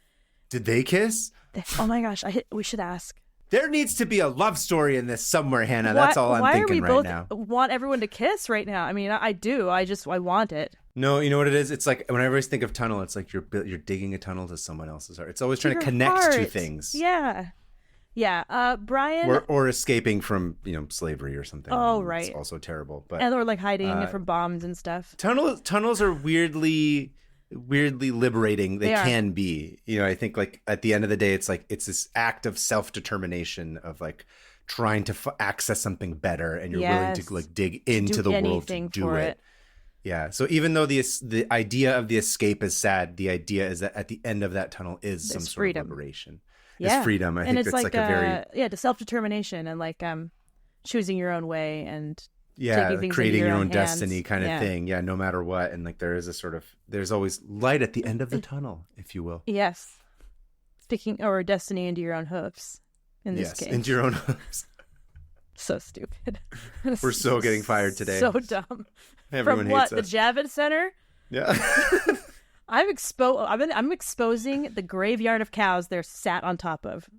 Speaker 1: Did they kiss?
Speaker 2: Oh my gosh, we should ask.
Speaker 1: There needs to be a love story in this somewhere, Hannah. That's all I'm thinking right now.
Speaker 2: Why are we both want everyone to kiss right now? I mean, I do. I want it.
Speaker 1: No, you know what it is? It's like whenever I think of tunnel, it's like you're digging a tunnel to someone else's heart. It's always trying to connect two things.
Speaker 2: Yeah. Yeah. Brian.
Speaker 1: Or escaping from, slavery or something.
Speaker 2: Oh, right.
Speaker 1: It's also terrible. But
Speaker 2: or like hiding from bombs and stuff.
Speaker 1: Tunnels are weirdly liberating. They can be. I think like at the end of the day, it's like it's this act of self-determination of like trying to access something better, and you're willing to like dig into the world to do it. Yeah. So even though the idea of the escape is sad, the idea is that at the end of that tunnel is some sort of liberation.
Speaker 2: Yeah.
Speaker 1: It's freedom. I think it's like a very
Speaker 2: to self-deteration and like choosing your own way and taking things
Speaker 1: creating
Speaker 2: into
Speaker 1: your own
Speaker 2: hands.
Speaker 1: destiny kind of thing. Yeah, no matter what. And like there is there's always light at the end of the tunnel, if you will.
Speaker 2: Yes. Sticking or destiny into your own hoofs in this case.
Speaker 1: Into your own hoofs.
Speaker 2: So stupid.
Speaker 1: We're so getting fired today.
Speaker 2: So dumb.
Speaker 1: Everyone
Speaker 2: From what?
Speaker 1: hates us.
Speaker 2: The Javits Center?
Speaker 1: Yeah.
Speaker 2: I'm exposing the graveyard of cows they're sat on top of.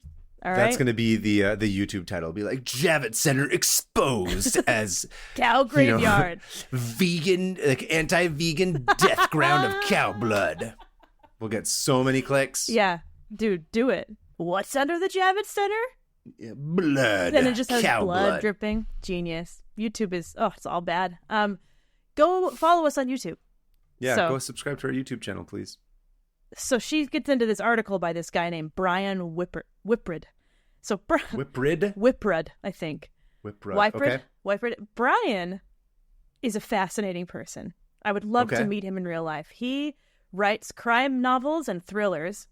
Speaker 2: All right.
Speaker 1: That's going to be the YouTube title. It'll be like Javits Center exposed as
Speaker 2: cow graveyard,
Speaker 1: vegan, like anti-vegan death ground of cow blood. We'll get so many clicks.
Speaker 2: Yeah, dude, do it. What's under the Javits Center?
Speaker 1: Blood.
Speaker 2: Then it just has
Speaker 1: cow
Speaker 2: blood dripping. Genius. YouTube is it's all bad. Go follow us on YouTube.
Speaker 1: Yeah, go subscribe to our YouTube channel, please.
Speaker 2: So she gets into this article by this guy named Brian Whiprud. So Whiprud, I think.
Speaker 1: Whiprud. Okay.
Speaker 2: Whiprud. Brian is a fascinating person. I would love to meet him in real life. He writes crime novels and thrillers,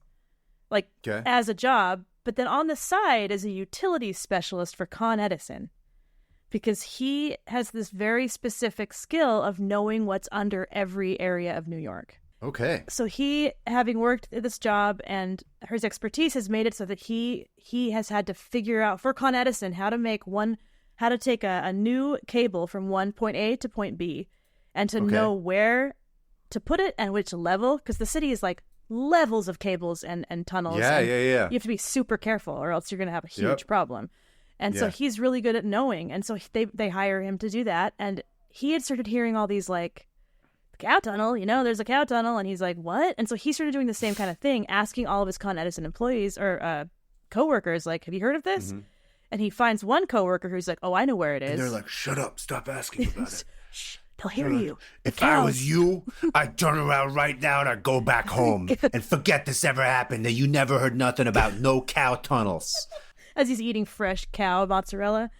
Speaker 2: as a job, but then on the side is a utilities specialist for Con Edison, because he has this very specific skill of knowing what's under every area of New York.
Speaker 1: Okay.
Speaker 2: So he, having worked at this job, and his expertise has made it so that he has had to figure out for Con Edison how to take a new cable from point A to point B, and to know where to put it and which level, because the city is like levels of cables and tunnels.
Speaker 1: Yeah.
Speaker 2: You have to be super careful, or else you're going to have a huge problem. And so he's really good at knowing, and so they hire him to do that. And he had started hearing all these like, cow tunnel, there's a cow tunnel, and he's like, what? And so he started doing the same kind of thing, asking all of his Con Edison employees or coworkers, like, have you heard of this? Mm-hmm. And he finds one coworker who's like, oh, I know where it is.
Speaker 1: And they're like, shut up, stop asking about it.
Speaker 2: Shh, they'll hear you.
Speaker 1: If I was you, I'd turn around right now and I'd go back home and forget this ever happened, that you never heard nothing about no cow tunnels.
Speaker 2: As he's eating fresh cow mozzarella.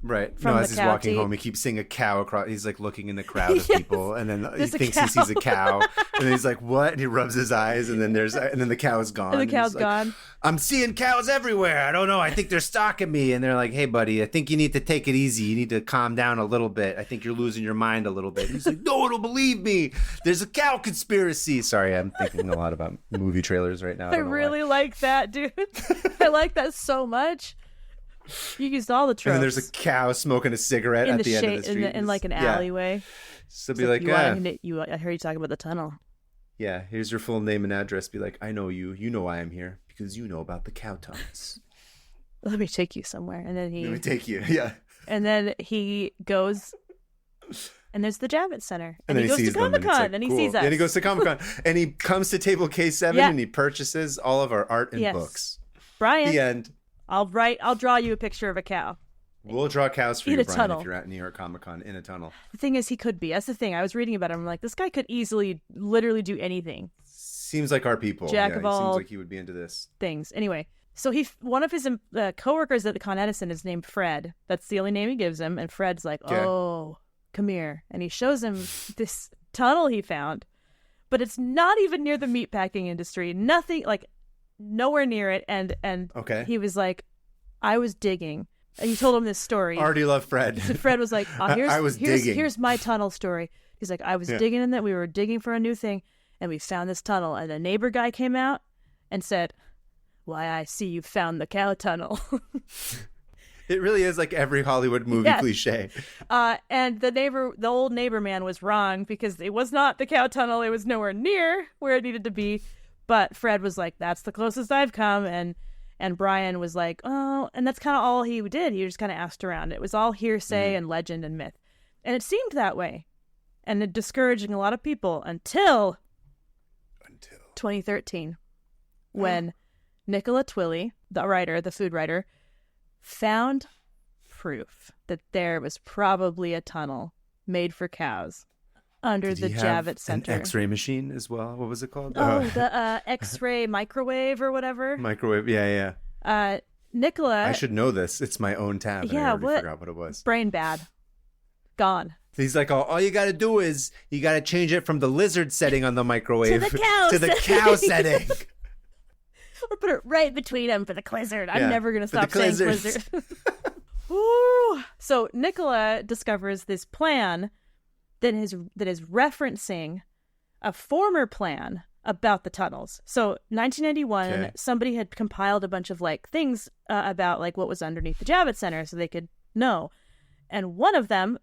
Speaker 1: Right. As he's walking home, he keeps seeing a cow across. He's like looking in the crowd of people, and then he thinks he sees a cow, and then he's like, "What?" And he rubs his eyes, and then the cow is gone.
Speaker 2: And the cow's gone.
Speaker 1: Like, I'm seeing cows everywhere. I don't know. I think they're stalking me. And they're like, "Hey, buddy, I think you need to take it easy. You need to calm down a little bit. I think you're losing your mind a little bit." And he's like, "No one will believe me. There's a cow conspiracy." Sorry, I'm thinking a lot about movie trailers right now.
Speaker 2: I really like that, dude. I like that so much. You used all the tropes.
Speaker 1: And then there's a cow smoking a cigarette at the end of the street.
Speaker 2: In like an alleyway.
Speaker 1: So be like, I
Speaker 2: heard you talk about the tunnel.
Speaker 1: Yeah, here's your full name and address. Be like, I know you. You know why I'm here, because you know about the cow tunnels.
Speaker 2: Let me take you somewhere. And then
Speaker 1: Let me take you, yeah.
Speaker 2: And then he goes, and there's the Javits Center. And he goes to Comic-Con, and he sees us.
Speaker 1: And he goes to Comic-Con, and he comes to table K7, and he purchases all of our art and books.
Speaker 2: Brian.
Speaker 1: The end.
Speaker 2: I'll draw you a picture of a cow.
Speaker 1: We'll draw cows for you, Brian,
Speaker 2: tunnel.
Speaker 1: if you're at New York Comic Con in a tunnel.
Speaker 2: The thing is, he could be. That's the thing. I was reading about him. I'm like, this guy could easily, literally do anything.
Speaker 1: Seems like our people.
Speaker 2: Jack of all
Speaker 1: seems like he would be into this.
Speaker 2: Things. Anyway, so one of his coworkers at the Con Edison is named Fred. That's the only name he gives him. And Fred's like, oh, come here. And he shows him this tunnel he found. But it's not even near the meatpacking industry. Nothing, like, nowhere near it. And he was like, I was digging. And he told him this story.
Speaker 1: Already love Fred.
Speaker 2: So Fred was like,
Speaker 1: digging.
Speaker 2: Here's my tunnel story. He's like, I was digging in that. We were digging for a new thing, and we found this tunnel. And a neighbor guy came out and said, why, I see you found the cow tunnel.
Speaker 1: It really is like every Hollywood movie cliche.
Speaker 2: And the old neighbor man was wrong, because it was not the cow tunnel. It was nowhere near where it needed to be. But Fred was like, that's the closest I've come. And Brian was like, oh, and that's kind of all he did. He just kind of asked around. It was all hearsay and legend and myth. And it seemed that way. And it discouraging a lot of people until 2013, when Nicola Twilley, the food writer, found proof that there was probably a tunnel made for cows under the Javits Center.
Speaker 1: An X-ray machine as well. What was it called?
Speaker 2: Oh, the X-ray microwave or whatever.
Speaker 1: Microwave. Yeah.
Speaker 2: Nicola.
Speaker 1: I should know this. It's my own tab.
Speaker 2: Yeah.
Speaker 1: I already forgot what it was.
Speaker 2: Brain bad. Gone.
Speaker 1: He's like, all you got to do is you got to change it from the lizard setting on the microwave to the cow setting.
Speaker 2: Or put it right between them for the clizzard. I'm never going to stop saying clizzard. Ooh. So Nicola discovers this plan that is referencing a former plan about the tunnels. So 1991, somebody had compiled a bunch of things about what was underneath the Javits Center so they could know. And one of them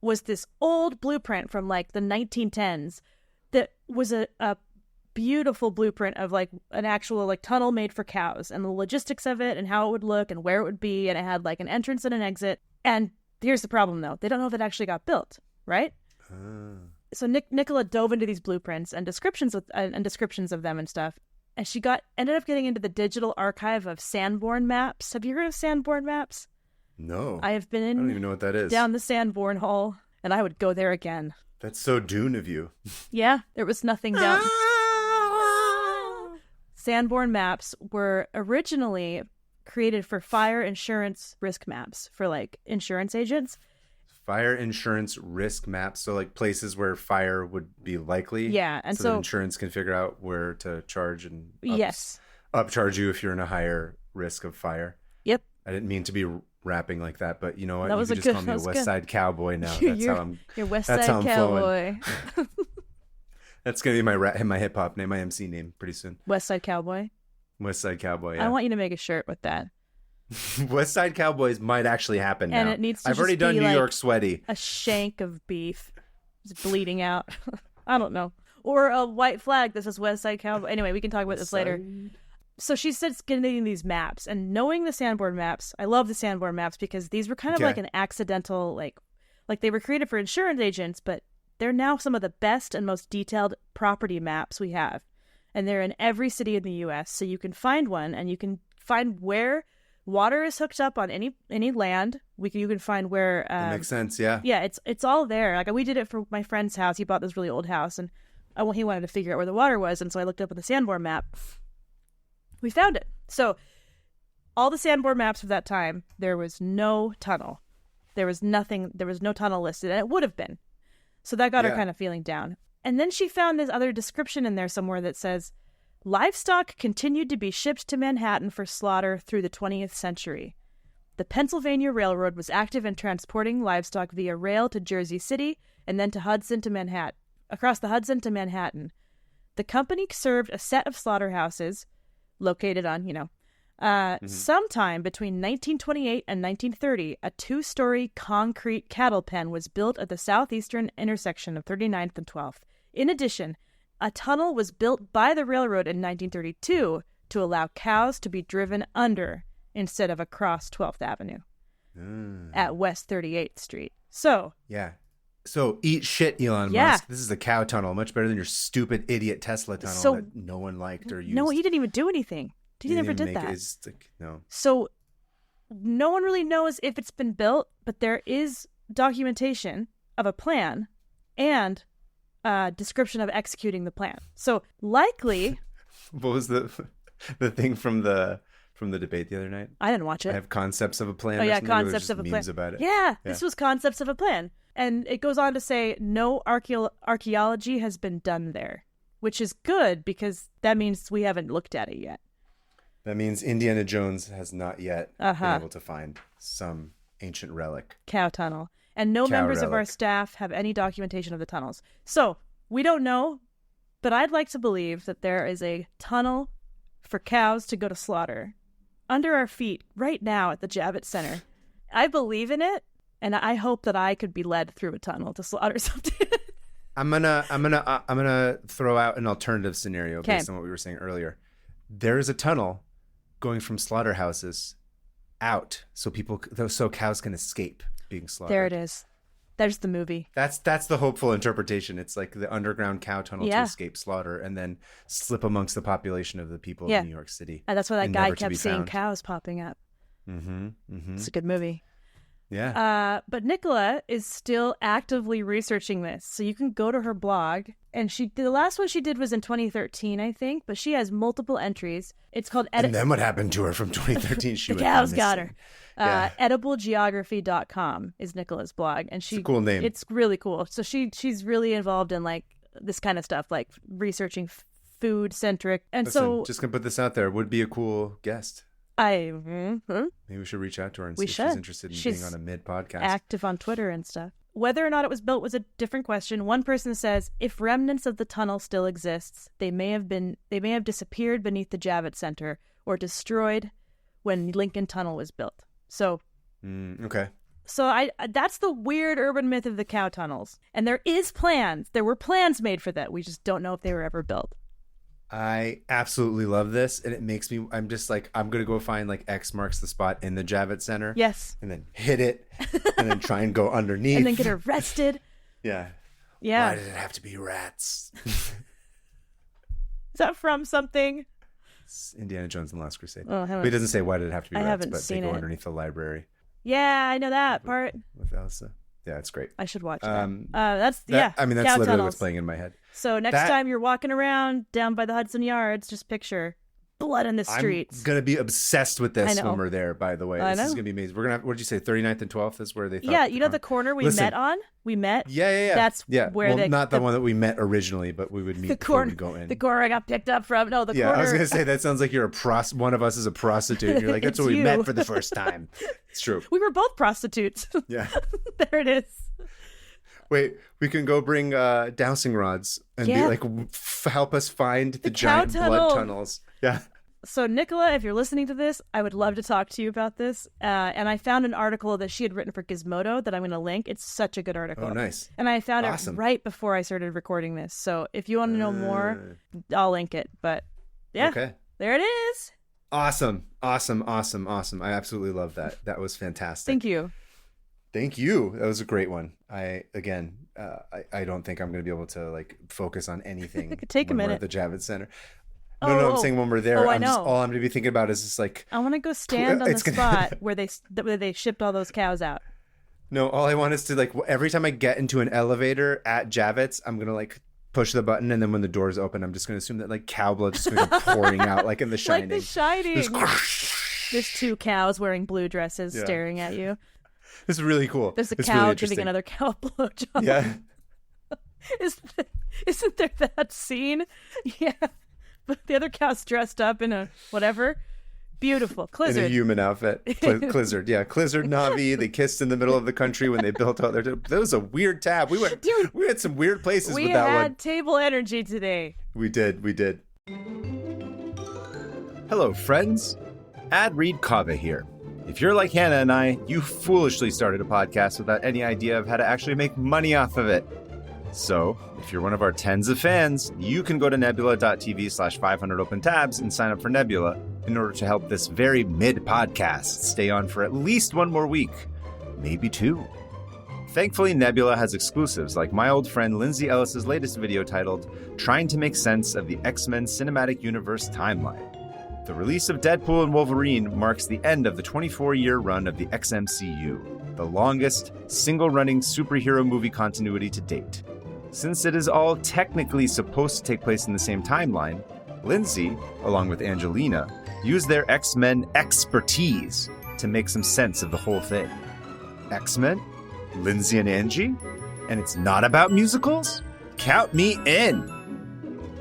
Speaker 2: was this old blueprint from the 1910s that was a beautiful blueprint of an actual tunnel made for cows and the logistics of it and how it would look and where it would be, and it had an entrance and an exit. And here's the problem though, they don't know if it actually got built, right? So Nicola dove into these blueprints and descriptions of them and stuff, and she ended up getting into the digital archive of Sanborn maps. Have you heard of Sanborn maps?
Speaker 1: No.
Speaker 2: I have been in.
Speaker 1: I don't even know what that is.
Speaker 2: Down the Sanborn hole, and I would go there again.
Speaker 1: That's so Dune of you.
Speaker 2: Yeah, there was nothing down. Sanborn maps were originally created for fire insurance risk maps for insurance agents.
Speaker 1: Fire insurance risk maps, so places where fire would be likely.
Speaker 2: Yeah, and
Speaker 1: so that insurance can figure out where to charge and upcharge you if you're in a higher risk of fire.
Speaker 2: Yep.
Speaker 1: I didn't mean to be rapping like that, but you know what?
Speaker 2: That was
Speaker 1: you can just call me a West Side Cowboy now. That's how I'm.
Speaker 2: You're West Side Cowboy.
Speaker 1: That's gonna be my hip hop name, my MC name, pretty soon.
Speaker 2: West Side Cowboy.
Speaker 1: West Side Cowboy. Yeah.
Speaker 2: I want you to make a shirt with that.
Speaker 1: West Side Cowboys might actually happen now.
Speaker 2: And it needs to
Speaker 1: I've already done New York Sweaty.
Speaker 2: A shank of beef just bleeding out. I don't know. Or a white flag that says West Side Cowboy. Anyway, we can talk about this later. So she said getting these maps and knowing the Sanborn maps. I love the Sanborn maps because these were kind of an accidental, they were created for insurance agents, but they're now some of the best and most detailed property maps we have. And they're in every city in the U.S. So you can find one and you can find where water is hooked up on any land. You can find where.
Speaker 1: That makes sense. Yeah.
Speaker 2: Yeah, it's all there. We did it for my friend's house. He bought this really old house, and he wanted to figure out where the water was, and so I looked up on the Sanborn map. We found it. So all the Sanborn maps of that time, there was no tunnel. There was nothing. There was no tunnel listed, and it would have been. So that got her kind of feeling down. And then she found this other description in there somewhere that says, livestock continued to be shipped to Manhattan for slaughter through the 20th century. The Pennsylvania Railroad was active in transporting livestock via rail to Jersey City and then across the Hudson to Manhattan. The company served a set of slaughterhouses located on, sometime between 1928 and 1930, a 2-story concrete cattle pen was built at the southeastern intersection of 39th and 12th. In addition, a tunnel was built by the railroad in 1932 to allow cows to be driven under instead of across 12th Avenue at West 38th Street. So
Speaker 1: eat shit, Elon Musk. This is a cow tunnel, much better than your stupid idiot Tesla tunnel that no one liked or used.
Speaker 2: No, he didn't even do anything. He never did that.
Speaker 1: No.
Speaker 2: So no one really knows if it's been built, but there is documentation of a plan and description of executing the plan. So likely.
Speaker 1: What was the thing from the debate the other night?
Speaker 2: I didn't watch it.
Speaker 1: I have concepts of a plan.
Speaker 2: Oh yeah, concepts of a plan.
Speaker 1: About it.
Speaker 2: Yeah, this was concepts of a plan, and it goes on to say no archaeology has been done there, which is good because that means we haven't looked at it yet.
Speaker 1: That means Indiana Jones has not yet been able to find some ancient relic.
Speaker 2: Cow tunnel. And no members of our staff have any documentation of the tunnels. So, we don't know, but I'd like to believe that there is a tunnel for cows to go to slaughter under our feet right now at the Javits Center. I believe in it, and I hope that I could be led through a tunnel to slaughter something.
Speaker 1: I'm gonna throw out an alternative scenario based on what we were saying earlier. There is a tunnel going from slaughterhouses out so cows can escape being slaughtered.
Speaker 2: There it is. There's the movie.
Speaker 1: That's the hopeful interpretation. It's like the underground cow tunnel to escape slaughter and then slip amongst the population of the people of New York City.
Speaker 2: And that's why that guy kept seeing cows popping up.
Speaker 1: Mm-hmm.
Speaker 2: It's a good movie.
Speaker 1: Yeah.
Speaker 2: But Nicola is still actively researching this. So you can go to her blog. And the last one she did was in 2013, I think. But she has multiple entries. It's called...
Speaker 1: And then what happened to her from 2013?
Speaker 2: The cows got her. Ediblegeography.com is Nicola's blog. And
Speaker 1: it's a cool name.
Speaker 2: It's really cool. So she's really involved in like this kind of stuff, like researching food-centric. And
Speaker 1: Listen, just going to put this out there. Would be a cool guest.
Speaker 2: Maybe
Speaker 1: we should reach out to her and see if she's interested in being on a mid-podcast.
Speaker 2: Active on Twitter and stuff. Whether or not it was built was a different question. One person says, if remnants of the tunnel still exists, they may have disappeared beneath the Javits Center or destroyed when Lincoln Tunnel was built. So,
Speaker 1: okay.
Speaker 2: So that's the weird urban myth of the cow tunnels. And there were plans made for that. We just don't know if they were ever built.
Speaker 1: I absolutely love this, and it makes me, I'm just like, I'm going to go find like X marks the spot in the Javits Center.
Speaker 2: Yes.
Speaker 1: And then hit it, and then try and go underneath.
Speaker 2: And then get arrested.
Speaker 1: Yeah.
Speaker 2: Yeah.
Speaker 1: Why did it have to be rats?
Speaker 2: Is that from something?
Speaker 1: It's Indiana Jones and the Last Crusade.
Speaker 2: Oh,
Speaker 1: but he doesn't say why did it have to be rats, but
Speaker 2: seen
Speaker 1: they go
Speaker 2: it.
Speaker 1: underneath the library.
Speaker 2: Yeah, I know that part.
Speaker 1: With Elsa. Yeah, it's great.
Speaker 2: I should watch that.
Speaker 1: I mean, that's
Speaker 2: cow
Speaker 1: literally
Speaker 2: tunnels.
Speaker 1: what's playing in my head.
Speaker 2: So next time you're walking around down by the Hudson Yards, just picture blood in the streets.
Speaker 1: I'm going to be obsessed with this when we're there, by the way. This is going to be amazing. We're going to have, what did you say, 39th and 12th is where they thought.
Speaker 2: Yeah, you know the corner we met on? We met?
Speaker 1: Yeah.
Speaker 2: That's where
Speaker 1: not the one that we met originally, but we would meet before we go in.
Speaker 2: The corner I got picked up from. No, the corner.
Speaker 1: Yeah, I was going to say, that sounds like you're one of us is a prostitute. You're like, that's where we met for the first time. It's true.
Speaker 2: We were both prostitutes.
Speaker 1: Yeah.
Speaker 2: There it is.
Speaker 1: Wait, we can go bring dowsing rods and be like, help us find the giant blood tunnels. Yeah.
Speaker 2: So Nicola, if you're listening to this, I would love to talk to you about this. And I found an article that she had written for Gizmodo that I'm going to link. It's such a good article.
Speaker 1: Oh, nice.
Speaker 2: And I found it right before I started recording this. So if you want to know more, I'll link it. But yeah, there it is.
Speaker 1: Awesome. I absolutely love that. That was fantastic.
Speaker 2: Thank you.
Speaker 1: That was a great one. I don't think I'm going to be able to like focus on anything.
Speaker 2: It could take a minute.
Speaker 1: We're at the Javits Center. No, I'm saying when we're there, all I'm going to be thinking about is just like,
Speaker 2: I want to go stand on the spot where they shipped all those cows out.
Speaker 1: No, all I want is to like, every time I get into an elevator at Javits, I'm going to like push the button, and then when the doors open, I'm just going to assume that like cow blood's just going to go pouring out like in The Shining.
Speaker 2: Like The Shining. There's two cows wearing blue dresses staring at you.
Speaker 1: It's really cool.
Speaker 2: There's a cow giving another cow a blowjob.
Speaker 1: Yeah.
Speaker 2: Isn't there that scene? Yeah. But the other cow's dressed up in a whatever. Beautiful. Clizzard.
Speaker 1: In a human outfit. Clizzard. Yeah. Clizzard, Navi. They kissed in the middle of the country when they built out their... That was a weird tab. We had some weird places with that one.
Speaker 2: We had table energy today.
Speaker 1: We did. Hello, friends. Ad Read Kava here. If you're like Hannah and I, you foolishly started a podcast without any idea of how to actually make money off of it. So, if you're one of our tens of fans, you can go to nebula.tv/500opentabs and sign up for Nebula in order to help this very mid-podcast stay on for at least one more week, maybe two. Thankfully, Nebula has exclusives like my old friend Lindsay Ellis's latest video titled Trying to Make Sense of the X-Men Cinematic Universe Timeline. The release of Deadpool and Wolverine marks the end of the 24-year run of the XMCU, the longest, single-running superhero movie continuity to date. Since it is all technically supposed to take place in the same timeline, Lindsay, along with Angelina, used their X-Men expertise to make some sense of the whole thing. X-Men? Lindsay and Angie? And it's not about musicals? Count me in!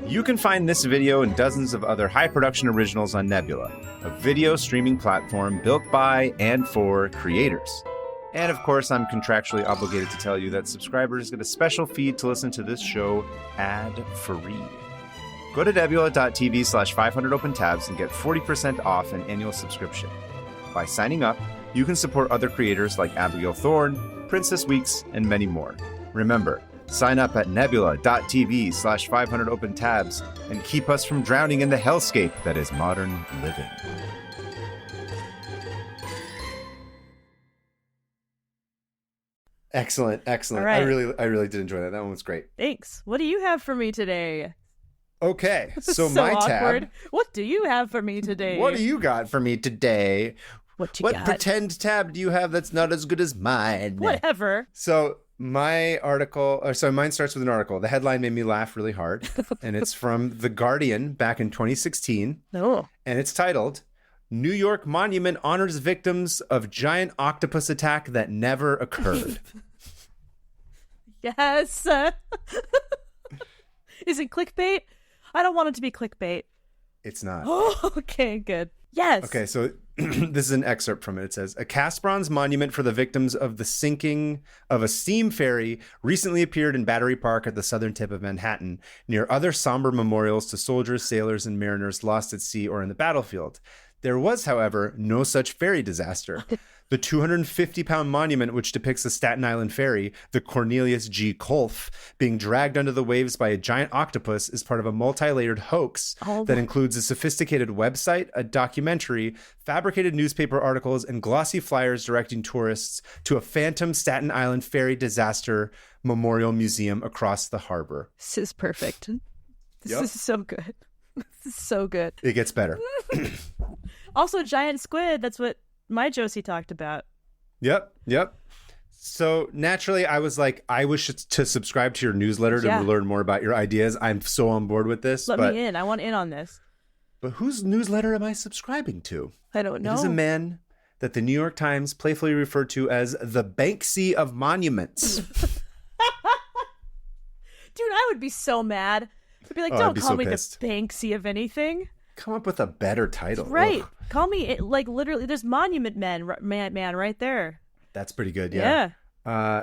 Speaker 1: You can find this video and dozens of other high-production originals on Nebula, a video streaming platform built by and for creators. And of course, I'm contractually obligated to tell you that subscribers get a special feed to listen to this show ad-free. Go to nebula.tv/500opentabs and get 40% off an annual subscription. By signing up, you can support other creators like Abigail Thorne, Princess Weeks, and many more. Remember, Sign up at nebula.tv/500 open tabs and keep us from drowning in the hellscape that is modern living. Excellent. All right. I really did enjoy that. That one was great.
Speaker 2: Thanks. What do you have for me today?
Speaker 1: Okay, so,
Speaker 2: so
Speaker 1: my
Speaker 2: awkward.
Speaker 1: tab.
Speaker 2: What do you have for me today?
Speaker 1: What do you got for me today?
Speaker 2: What got?
Speaker 1: Pretend tab do you have that's not as good as mine?
Speaker 2: Whatever.
Speaker 1: So mine starts with an article. The headline made me laugh really hard, and it's from The Guardian back in 2016.
Speaker 2: Oh.
Speaker 1: And it's titled, New York Monument Honors Victims of Giant Octopus Attack That Never Occurred.
Speaker 2: Yes. Is it clickbait? I don't want it to be clickbait.
Speaker 1: It's not.
Speaker 2: Oh, okay, good. Yes.
Speaker 1: Okay, so this is an excerpt from it. It says, a cast bronze monument for the victims of the sinking of a steam ferry recently appeared in Battery Park at the southern tip of Manhattan, near other somber memorials to soldiers, sailors, and mariners lost at sea or in the battlefield. There was, however, no such ferry disaster. The 250-pound monument, which depicts the Staten Island ferry, the Cornelius G. Kolff, being dragged under the waves by a giant octopus, is part of a multi-layered hoax that includes a sophisticated website, a documentary, fabricated newspaper articles, and glossy flyers directing tourists to a phantom Staten Island ferry disaster memorial museum across the harbor.
Speaker 2: This is perfect. This is so good. This is so good.
Speaker 1: It gets better.
Speaker 2: Also, giant squid. That's what my Josie talked about.
Speaker 1: Yep. So naturally, I was like, I wish to subscribe to your newsletter to learn more about your ideas. I'm so on board with this.
Speaker 2: Let me in. I want in on this.
Speaker 1: But whose newsletter am I subscribing to?
Speaker 2: I don't know.
Speaker 1: It is a man that the New York Times playfully referred to as the Banksy of monuments.
Speaker 2: Dude, I would be so mad. I'd be like, don't call me the Banksy of anything.
Speaker 1: Come up with a better title.
Speaker 2: Right.
Speaker 1: Ugh.
Speaker 2: Call me, like, literally, there's Monument Man right there.
Speaker 1: That's pretty good, yeah.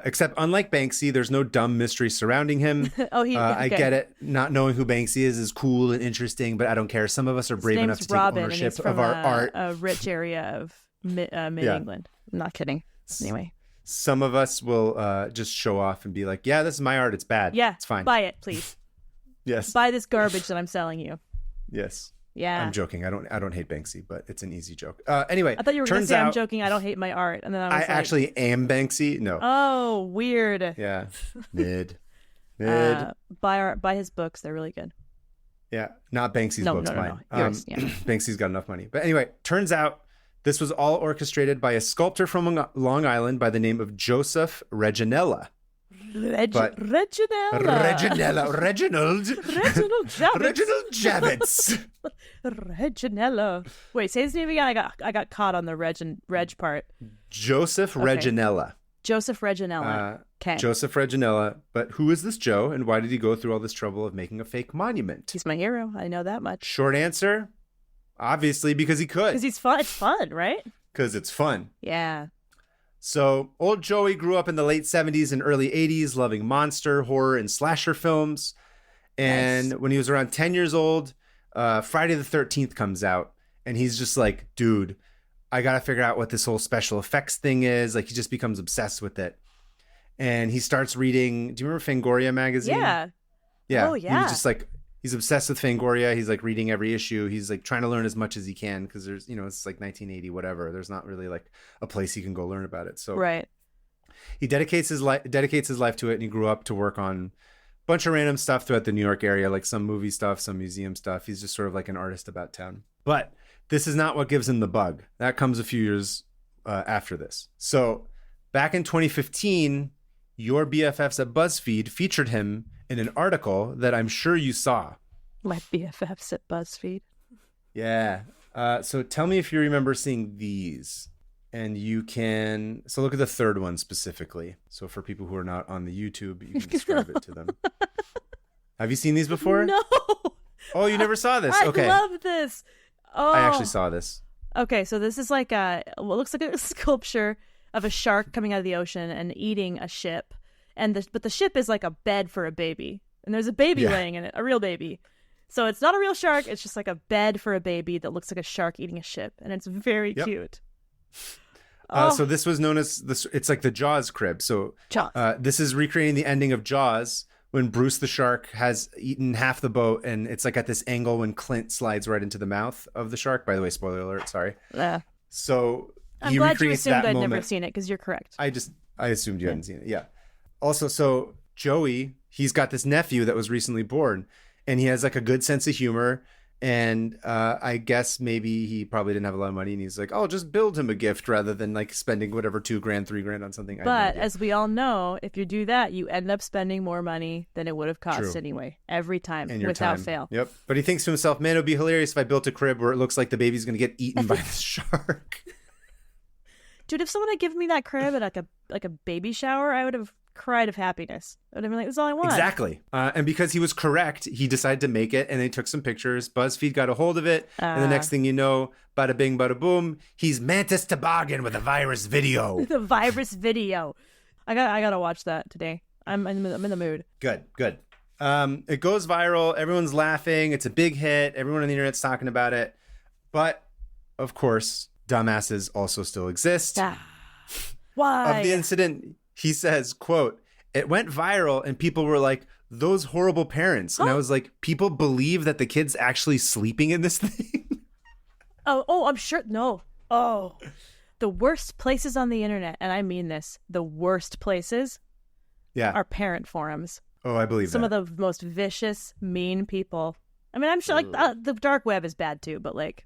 Speaker 1: Except, unlike Banksy, there's no dumb mystery surrounding him. I get it. Not knowing who Banksy is cool and interesting, but I don't care. Some of us are brave enough to take ownership of our art.
Speaker 2: A rich area of mid-England. I'm not kidding. Anyway.
Speaker 1: Some of us will just show off and be like, yeah, this is my art. It's bad.
Speaker 2: Yeah.
Speaker 1: It's fine.
Speaker 2: Buy it, please.
Speaker 1: Yes.
Speaker 2: Buy this garbage that I'm selling you.
Speaker 1: Yes.
Speaker 2: Yeah.
Speaker 1: I'm joking. I don't hate Banksy, but it's an easy joke. Anyway,
Speaker 2: I thought you were going to say I'm joking. I don't hate my art, and then I
Speaker 1: actually am Banksy. No.
Speaker 2: Oh, weird.
Speaker 1: Yeah. Mid.
Speaker 2: Buy his books. They're really good.
Speaker 1: Yeah, not Banksy's books. Mine.
Speaker 2: No. Yours, yeah.
Speaker 1: Banksy's got enough money. But anyway, turns out this was all orchestrated by a sculptor from Long Island by the name of Joseph Reginella.
Speaker 2: Reginald
Speaker 1: Javits.
Speaker 2: Reginella. Wait, say his name again. I got caught on the reg part.
Speaker 1: Joseph Reginella.
Speaker 2: Joseph Reginella. Okay.
Speaker 1: Joseph Reginella. But who is this Joe, and why did he go through all this trouble of making a fake monument?
Speaker 2: He's my hero. I know that much.
Speaker 1: Short answer, obviously because he could.
Speaker 2: Because he's fun. It's fun, right?
Speaker 1: Because it's fun.
Speaker 2: Yeah.
Speaker 1: So, old Joey grew up in the late 70s and early 80s, loving monster, horror, and slasher films. And when he was around 10 years old, Friday the 13th comes out. And he's just like, dude, I got to figure out what this whole special effects thing is. Like, he just becomes obsessed with it. And he starts reading, do you remember Fangoria magazine?
Speaker 2: Yeah.
Speaker 1: Yeah.
Speaker 2: Oh, yeah.
Speaker 1: He was just like, he's obsessed with Fangoria. He's like reading every issue. He's like trying to learn as much as he can because there's, it's like 1980, whatever. There's not really like a place he can go learn about it. So
Speaker 2: right.
Speaker 1: He dedicates his life to it, and he grew up to work on a bunch of random stuff throughout the New York area, like some movie stuff, some museum stuff. He's just sort of like an artist about town. But this is not what gives him the bug. That comes a few years after this. So back in 2015, your BFFs at BuzzFeed featured him in an article that I'm sure you saw.
Speaker 2: My BFFs at BuzzFeed.
Speaker 1: Yeah. So tell me if you remember seeing these. And you can... So look at the third one specifically. So for people who are not on the YouTube, you can describe it to them. Have you seen these before?
Speaker 2: No.
Speaker 1: Oh, you never saw this? Okay.
Speaker 2: I love this. Oh.
Speaker 1: I actually saw this.
Speaker 2: Okay, so this is like what looks like a sculpture of a shark coming out of the ocean and eating a ship. But the ship is like a bed for a baby. And there's a baby laying in it, a real baby. So it's not a real shark. It's just like a bed for a baby that looks like a shark eating a ship. And it's very cute.
Speaker 1: So this was known as this. It's like the Jaws crib. So
Speaker 2: Jaws.
Speaker 1: this is recreating the ending of Jaws when Bruce the shark has eaten half the boat, and it's like at this angle when Clint slides right into the mouth of the shark. By the way, spoiler alert. Sorry. So
Speaker 2: I'm
Speaker 1: he
Speaker 2: glad you
Speaker 1: recreates
Speaker 2: assumed
Speaker 1: that
Speaker 2: I'd
Speaker 1: moment.
Speaker 2: never seen it because you're correct.
Speaker 1: I assumed you hadn't seen it. Yeah. Also, so Joey, he's got this nephew that was recently born, and he has like a good sense of humor. And I guess maybe he probably didn't have a lot of money, and he's like, "I'll just build him a gift rather than like spending whatever $2,000, $3,000 on something."
Speaker 2: But as we all know, if you do that, you end up spending more money than it would have cost anyway, every time,
Speaker 1: and your
Speaker 2: without
Speaker 1: time.
Speaker 2: fail.
Speaker 1: Yep. But he thinks to himself, "Man, it would be hilarious if I built a crib where it looks like the baby's going to get eaten by this shark."
Speaker 2: Dude, if someone had given me that crib at like a baby shower, I would have cried of happiness. I would have been like, "This is all I want."
Speaker 1: Exactly. And because he was correct, he decided to make it, and they took some pictures. BuzzFeed got a hold of it, and the next thing you know, bada bing, bada boom, he's Mantis Toboggan with a virus video.
Speaker 2: The virus video. I gotta watch that today. I'm in the mood.
Speaker 1: Good. It goes viral. Everyone's laughing. It's a big hit. Everyone on the internet's talking about it. But of course, dumbasses also still exist.
Speaker 2: Why?
Speaker 1: Of the incident, he says, quote, "It went viral and people were like, those horrible parents." And I was like, people believe that the kid's actually sleeping in this thing?
Speaker 2: Oh, I'm sure. No. Oh, the worst places on the internet, and I mean this, the worst places are parent forums.
Speaker 1: Oh, I believe
Speaker 2: Some
Speaker 1: that.
Speaker 2: of the most vicious, mean people. I mean, I'm sure like the dark web is bad too, but like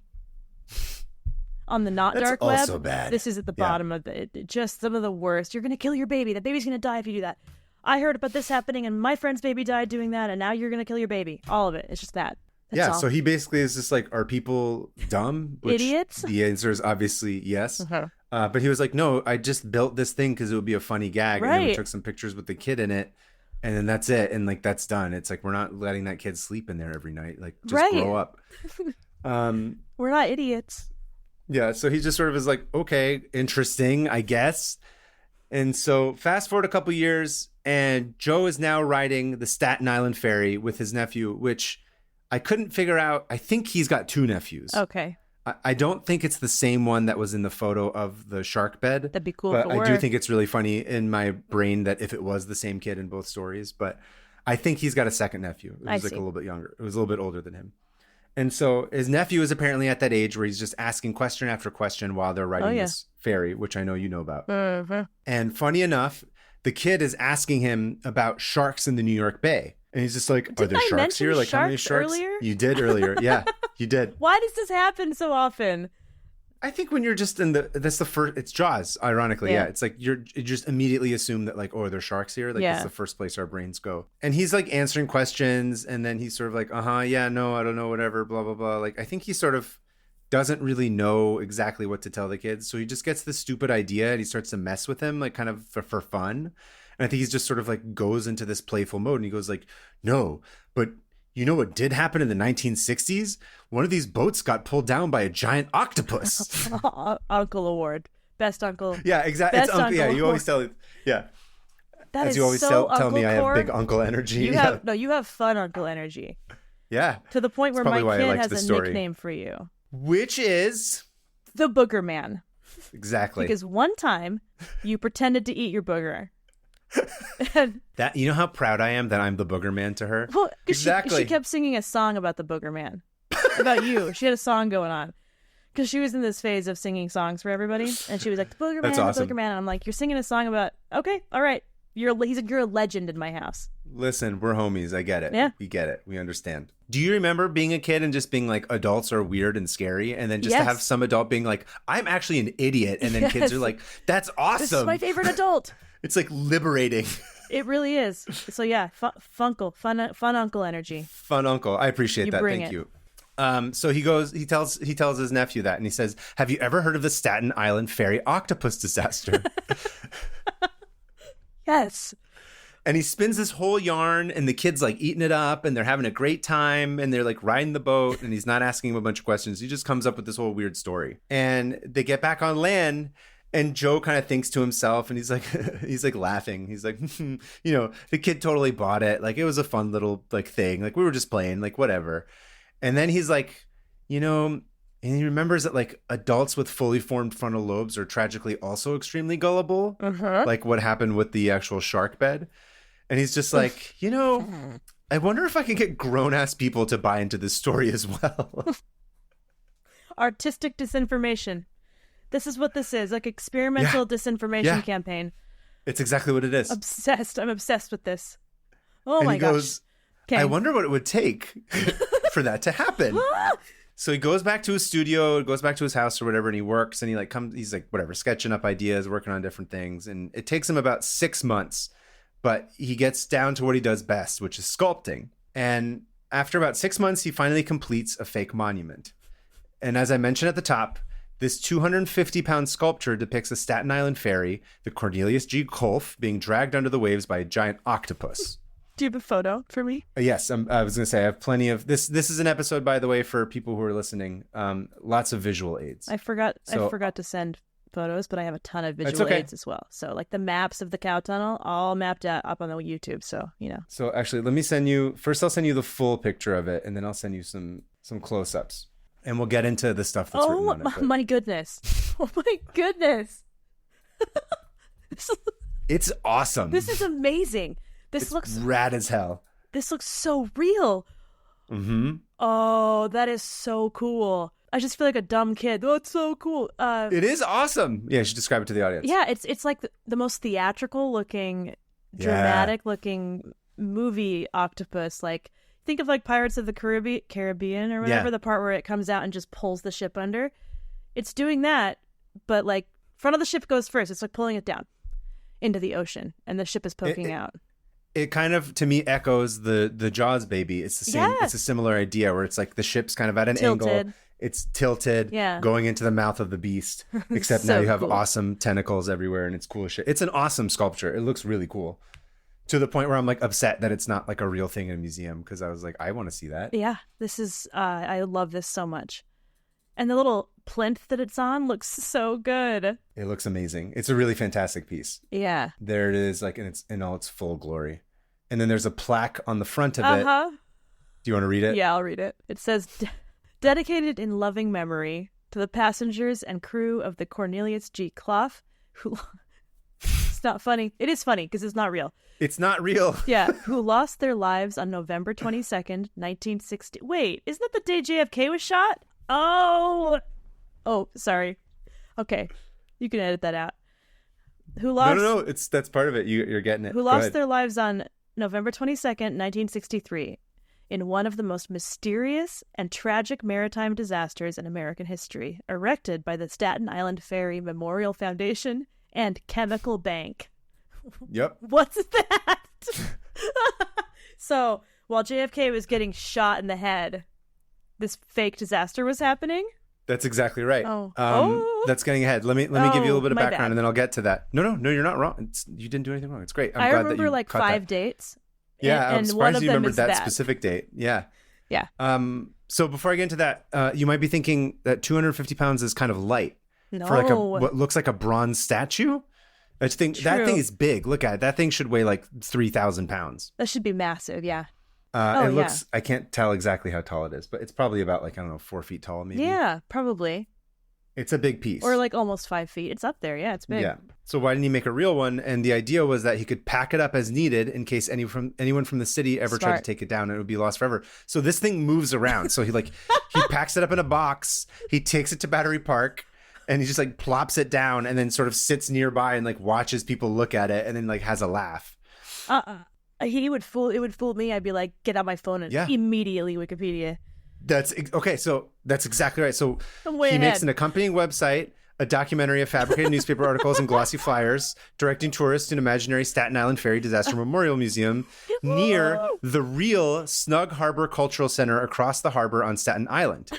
Speaker 2: on the not
Speaker 1: That's
Speaker 2: dark web,
Speaker 1: also bad.
Speaker 2: this is at the bottom of it. Just some of the worst. You're going to kill your baby. That baby's going to die if you do that. I heard about this happening and my friend's baby died doing that, and now you're going to kill your baby. All of it. It's just that. That's all.
Speaker 1: So he basically is just like, are people dumb? Which
Speaker 2: idiots?
Speaker 1: The answer is obviously yes. But he was like, no, I just built this thing because it would be a funny gag. And then we took some pictures with the kid in it. And then that's it. And like, that's done. It's like, we're not letting that kid sleep in there every night. Like, just grow up.
Speaker 2: We're not idiots.
Speaker 1: Yeah. So he just sort of is like, okay, interesting, I guess. And so fast forward a couple years, and Joe is now riding the Staten Island ferry with his nephew, which I couldn't figure out. I think he's got two nephews.
Speaker 2: Okay.
Speaker 1: I don't think it's the same one that was in the photo of the shark bed.
Speaker 2: That'd be cool.
Speaker 1: But I do think it's really funny in my brain that if it was the same kid in both stories. But I think he's got a second nephew. It was like a little bit younger. It was a little bit older than him. And so his nephew is apparently at that age where he's just asking question after question while they're riding this ferry, which I know you know about. And funny enough, the kid is asking him about sharks in the New York Bay. And he's just like, are there sharks here? Like, how many sharks?
Speaker 2: Earlier?
Speaker 1: You did earlier. Yeah, you did.
Speaker 2: Why does this happen so often?
Speaker 1: I think when you're just that's the first, it's Jaws, ironically. Yeah. It's like you just immediately assume that like, oh, are there sharks here? Like, it's the first place our brains go. And he's like answering questions, and then he's sort of like, yeah, no, I don't know, whatever, blah, blah, blah. Like, I think he sort of doesn't really know exactly what to tell the kids. So he just gets this stupid idea and he starts to mess with him, like kind of for fun. And I think he's just sort of like goes into this playful mode, and he goes like, no, but you know what did happen in the 1960s? One of these boats got pulled down by a giant octopus.
Speaker 2: Uncle award. Best uncle.
Speaker 1: Yeah, exactly. It's uncle. Yeah, you always tell it. Yeah.
Speaker 2: That
Speaker 1: As
Speaker 2: is
Speaker 1: you always
Speaker 2: so
Speaker 1: tell me,
Speaker 2: Uncle
Speaker 1: I have
Speaker 2: Cord.
Speaker 1: big uncle energy.
Speaker 2: You have fun uncle energy.
Speaker 1: Yeah.
Speaker 2: To the point where
Speaker 1: probably
Speaker 2: my
Speaker 1: why I
Speaker 2: kid
Speaker 1: liked
Speaker 2: has
Speaker 1: the
Speaker 2: a
Speaker 1: story.
Speaker 2: nickname for you.
Speaker 1: Which is
Speaker 2: The Booger Man.
Speaker 1: exactly.
Speaker 2: Because one time you pretended to eat your booger. And,
Speaker 1: that, you know how proud I am that I'm the booger man to her?
Speaker 2: well, 'cause
Speaker 1: Exactly.
Speaker 2: she kept singing a song about the Booger Man. About you. She had a song going on. Because she was in this phase of singing songs for everybody. And she was like, the Booger Man,
Speaker 1: That's awesome.
Speaker 2: the Booger Man. And I'm like, you're singing a song about, okay, all right. You're a legend in my house.
Speaker 1: Listen, we're homies. I get it.
Speaker 2: Yeah.
Speaker 1: We get it. We understand. Do you remember being a kid and just being like, adults are weird and scary? And then just to
Speaker 2: Yes.
Speaker 1: have some adult being like, I'm actually an idiot. And then kids
Speaker 2: Yes.
Speaker 1: are like, that's awesome.
Speaker 2: This is my favorite adult.
Speaker 1: It's like liberating.
Speaker 2: It really is. So yeah, fun uncle energy.
Speaker 1: Fun uncle. I appreciate that.
Speaker 2: bring
Speaker 1: Thank
Speaker 2: it.
Speaker 1: you. So he tells his nephew that, and he says, have you ever heard of the Staten Island ferry octopus disaster?
Speaker 2: Yes.
Speaker 1: And he spins this whole yarn, and the kid's like eating it up, and they're having a great time, and they're like riding the boat, and he's not asking him a bunch of questions. He just comes up with this whole weird story. And they get back on land, and Joe kind of thinks to himself, and he's like laughing. He's like, the kid totally bought it. Like, it was a fun little like thing. Like, we were just playing, like, whatever. And then he's like, And he remembers that like adults with fully formed frontal lobes are tragically also extremely gullible, like what happened with the actual shark bed. And he's just like, I wonder if I can get grown-ass people to buy into this story as well.
Speaker 2: Artistic disinformation. This is what this is, like experimental disinformation campaign.
Speaker 1: It's exactly what it is.
Speaker 2: Obsessed. I'm obsessed with this. Oh
Speaker 1: and
Speaker 2: my
Speaker 1: he
Speaker 2: gosh.
Speaker 1: goes, I wonder what it would take for that to happen. So he goes back to his studio, goes back to his house or whatever, and he works and he like he's like whatever, sketching up ideas, working on different things. And it takes him about 6 months, but he gets down to what he does best, which is sculpting. And after about 6 months, he finally completes a fake monument. And as I mentioned at the top, this 250-pound sculpture depicts a Staten Island ferry, the Cornelius G. Kolff, being dragged under the waves by a giant octopus.
Speaker 2: Do you have a photo for me?
Speaker 1: Yes, I was going to say I have plenty of this. This is an episode, by the way, for people who are listening. Lots of visual aids.
Speaker 2: I forgot to send photos, but I have a ton of visual aids as well. So like the maps of the cow tunnel, all mapped out up on the YouTube. So
Speaker 1: So actually, let me send you first. I'll send you the full picture of it, and then I'll send you some close-ups, and we'll get into the stuff that's written on it.
Speaker 2: Oh my goodness! Oh my goodness!
Speaker 1: It's awesome.
Speaker 2: This is amazing. This looks
Speaker 1: rad as hell.
Speaker 2: This looks so real.
Speaker 1: Mm-hmm.
Speaker 2: Oh, that is so cool. I just feel like a dumb kid. Oh, it's so cool.
Speaker 1: It is awesome. Yeah, you should describe it to the audience.
Speaker 2: Yeah, it's like the most theatrical looking, dramatic looking movie octopus. Like think of like Pirates of the Caribbean or whatever, the part where it comes out and just pulls the ship under. It's doing that, but like front of the ship goes first. It's like pulling it down into the ocean, and the ship is poking out.
Speaker 1: It kind of, to me, echoes the Jaws baby. It's the same.
Speaker 2: Yes.
Speaker 1: It's a similar idea where it's like the ship's kind of at an angle. It's tilted, going into the mouth of the beast. Except now you have awesome tentacles everywhere, and it's cool as shit. It's an awesome sculpture. It looks really cool. To the point where I'm like upset that it's not like a real thing in a museum, because I was like, I want to see that.
Speaker 2: Yeah, this is. I love this so much, and the little plinth that it's on looks so good.
Speaker 1: It looks amazing. It's a really fantastic piece.
Speaker 2: Yeah.
Speaker 1: There it is, like in all its full glory. And then there's a plaque on the front of it. Do you want to read it?
Speaker 2: Yeah, I'll read it. It says, dedicated in loving memory to the passengers and crew of the Cornelius G. Kolff, who... It's not funny. It is funny because it's not real.
Speaker 1: It's not real.
Speaker 2: Yeah, who lost their lives on November 22nd, 1960. Wait, isn't that the day JFK was shot? Oh, sorry. Okay, you can edit that out. Who lost?
Speaker 1: No. That's part of it. You're getting it.
Speaker 2: Who lost their lives on November 22nd, 1963, in one of the most mysterious and tragic maritime disasters in American history, erected by the Staten Island Ferry Memorial Foundation and Chemical Bank.
Speaker 1: Yep.
Speaker 2: What's that? So, while JFK was getting shot in the head, this fake disaster was happening?
Speaker 1: That's exactly right.
Speaker 2: Oh.
Speaker 1: That's getting ahead. Let me give you a little bit of background,
Speaker 2: bad.
Speaker 1: and then I'll get to that. No, you're not wrong. You didn't do anything wrong. It's great.
Speaker 2: I remember like 5 dates.
Speaker 1: Yeah, I'm
Speaker 2: and
Speaker 1: surprised
Speaker 2: one of
Speaker 1: you
Speaker 2: them
Speaker 1: remembered
Speaker 2: is
Speaker 1: that specific date. Yeah.
Speaker 2: Yeah.
Speaker 1: So before I get into that, you might be thinking that 250 pounds is kind of light
Speaker 2: No.
Speaker 1: for like what looks like a bronze statue. I just think that thing is big. Look at it. That thing should weigh like 3,000 pounds.
Speaker 2: That should be massive, yeah.
Speaker 1: It looks, I can't tell exactly how tall it is, but it's probably about like, I don't know, 4 feet tall maybe.
Speaker 2: Yeah, probably.
Speaker 1: It's a big piece.
Speaker 2: Or like almost 5 feet. It's up there. Yeah, it's big.
Speaker 1: Yeah. So why didn't he make a real one? And the idea was that he could pack it up as needed in case anyone from the city ever tried to take it down and it would be lost forever. So this thing moves around. So he packs it up in a box. He takes it to Battery Park and he just like plops it down and then sort of sits nearby and like watches people look at it and then like has a laugh.
Speaker 2: It would fool me. I'd be like, get out my phone and immediately Wikipedia.
Speaker 1: That's okay. So that's exactly right. So
Speaker 2: he
Speaker 1: makes an accompanying website, a documentary of fabricated newspaper articles and glossy flyers, directing tourists to an imaginary Staten Island Ferry Disaster Memorial Museum near the real Snug Harbor Cultural Center across the harbor on Staten Island.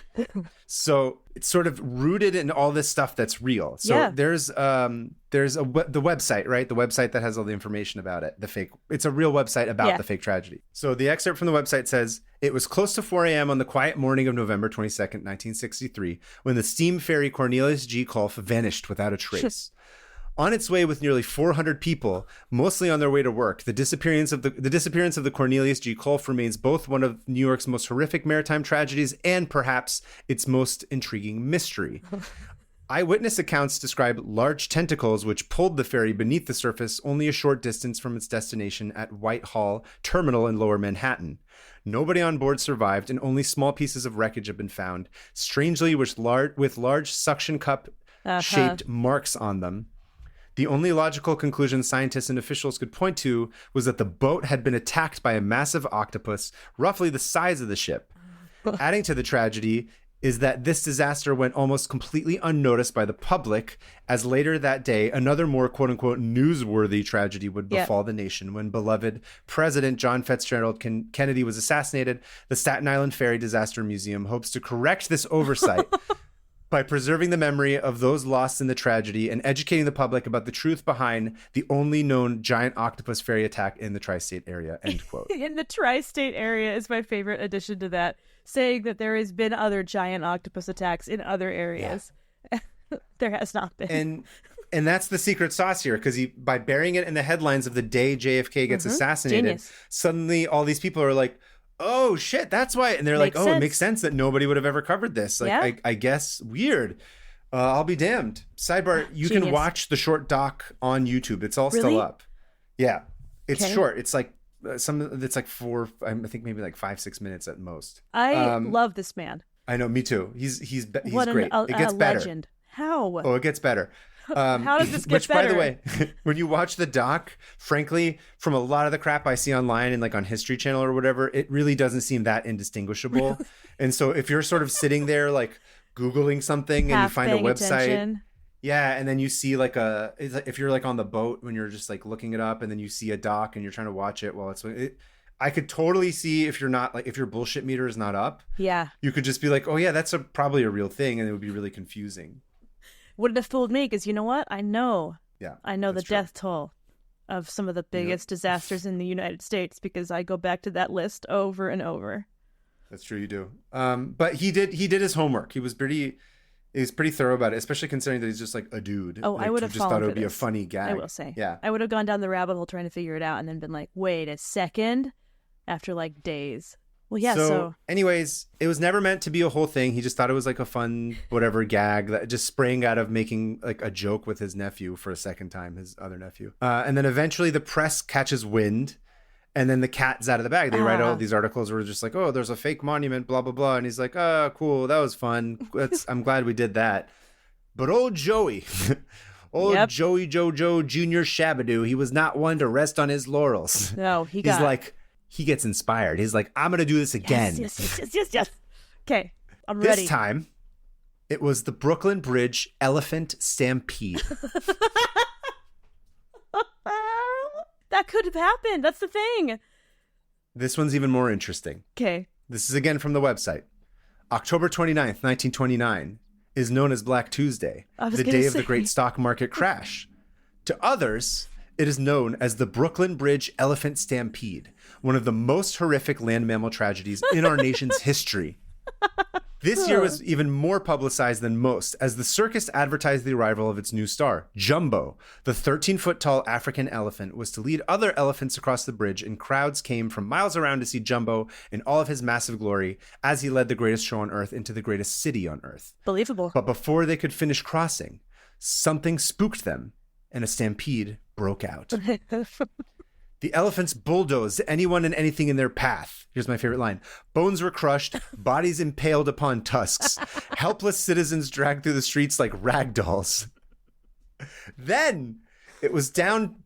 Speaker 1: So it's sort of rooted in all this stuff that's real. So there's the website, right? The website that has all the information about it. It's a real website about the fake tragedy. So the excerpt from the website says, it was close to 4 a.m. on the quiet morning of November 22nd, 1963, when the steam ferry Cornelius G. Kolff vanished without a trace. On its way with nearly 400 people, mostly on their way to work, the disappearance of the Cornelius G. Colf remains both one of New York's most horrific maritime tragedies and perhaps its most intriguing mystery. Eyewitness accounts describe large tentacles which pulled the ferry beneath the surface only a short distance from its destination at Whitehall Terminal in Lower Manhattan. Nobody on board survived, and only small pieces of wreckage have been found, strangely with large suction cup-shaped marks on them. The only logical conclusion scientists and officials could point to was that the boat had been attacked by a massive octopus, roughly the size of the ship. Adding to the tragedy is that this disaster went almost completely unnoticed by the public, as later that day, another more quote-unquote newsworthy tragedy would befall the nation when beloved President John Fitzgerald Kennedy was assassinated. The Staten Island Ferry Disaster Museum hopes to correct this oversight by preserving the memory of those lost in the tragedy and educating the public about the truth behind the only known giant octopus ferry attack in the tri-state area, end quote.
Speaker 2: In the tri-state area is my favorite addition to that, saying that there has been other giant octopus attacks in other areas. Yeah. There has not been.
Speaker 1: And that's the secret sauce here, because by burying it in the headlines of the day JFK gets assassinated,
Speaker 2: Genius.
Speaker 1: Suddenly all these people are like, oh shit, that's why. And they're like, oh, it makes sense that nobody would have ever covered this. Like, I guess weird. I'll be damned. Sidebar, you can watch the short doc on YouTube. It's all still up. Yeah. It's short. It's like it's like I think maybe like 5-6 minutes at most.
Speaker 2: I love this man.
Speaker 1: I know, me too. He's
Speaker 2: what
Speaker 1: great. It gets better.
Speaker 2: Legend. How?
Speaker 1: Oh, it gets better.
Speaker 2: How does this get
Speaker 1: Which,
Speaker 2: better?
Speaker 1: by the way, when you watch the doc, frankly, from a lot of the crap I see online and like on History Channel or whatever, it really doesn't seem that indistinguishable. And so if you're sort of sitting there like Googling something and you find a website, and then you see like if you're like on the boat when you're just like looking it up and then you see a doc and you're trying to watch it while I could totally see if your bullshit meter is not up.
Speaker 2: Yeah.
Speaker 1: You could just be like, oh yeah, that's probably a real thing, and it would be really confusing.
Speaker 2: Wouldn't have fooled me, because you know what? I know the death toll of some of the biggest disasters in the United States, because I go back to that list over and over.
Speaker 1: That's true, you do. But he did his homework. He was pretty thorough about it, especially considering that he's just like a dude.
Speaker 2: Oh, I would have
Speaker 1: just thought it would be a funny gag.
Speaker 2: I will say.
Speaker 1: Yeah.
Speaker 2: I would have gone down the rabbit hole trying to figure it out and then been like, wait a second, after like days. Well, yeah, so
Speaker 1: anyways, it was never meant to be a whole thing. He just thought it was like a fun whatever gag that just sprang out of making like a joke with his nephew for a second time, his other nephew. And then eventually the press catches wind, and then the cat's out of the bag. They write all these articles where it's just like, oh, there's a fake monument, blah, blah, blah. And he's like, oh, cool, that was fun. I'm glad we did that. But old Joey, Joey Jojo Jr. Shabadoo, he was not one to rest on his laurels.
Speaker 2: No,
Speaker 1: he gets inspired. He's like, I'm going to do this again.
Speaker 2: Yes. Okay, I'm ready.
Speaker 1: This time, it was the Brooklyn Bridge elephant stampede.
Speaker 2: That could have happened. That's the thing.
Speaker 1: This one's even more interesting.
Speaker 2: Okay.
Speaker 1: This is again from the website. October 29th, 1929 is known as Black Tuesday, the day of the great stock market crash. To others, it is known as the Brooklyn Bridge Elephant Stampede, one of the most horrific land mammal tragedies in our nation's history. This year was even more publicized than most, as the circus advertised the arrival of its new star. Jumbo, the 13-foot-tall African elephant, was to lead other elephants across the bridge, and crowds came from miles around to see Jumbo in all of his massive glory as he led the greatest show on earth into the greatest city on earth.
Speaker 2: Believable.
Speaker 1: But before they could finish crossing, something spooked them, and a stampede broke out. The elephants bulldozed anyone and anything in their path. Here's my favorite line. Bones were crushed, bodies impaled upon tusks, helpless citizens dragged through the streets like rag dolls. Then it was down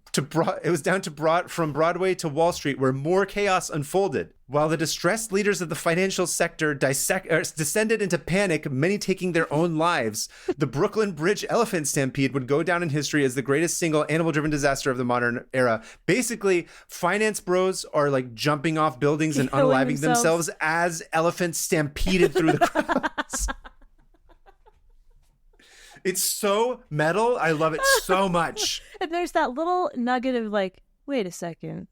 Speaker 1: from Broadway to Wall Street, where more chaos unfolded. While the distressed leaders of the financial sector descended into panic, many taking their own lives, the Brooklyn Bridge Elephant Stampede would go down in history as the greatest single animal-driven disaster of the modern era. Basically, finance bros are like jumping off buildings and unaliving themselves as elephants stampeded through the crowds. It's so metal. I love it so much.
Speaker 2: And there's that little nugget of like, wait a second.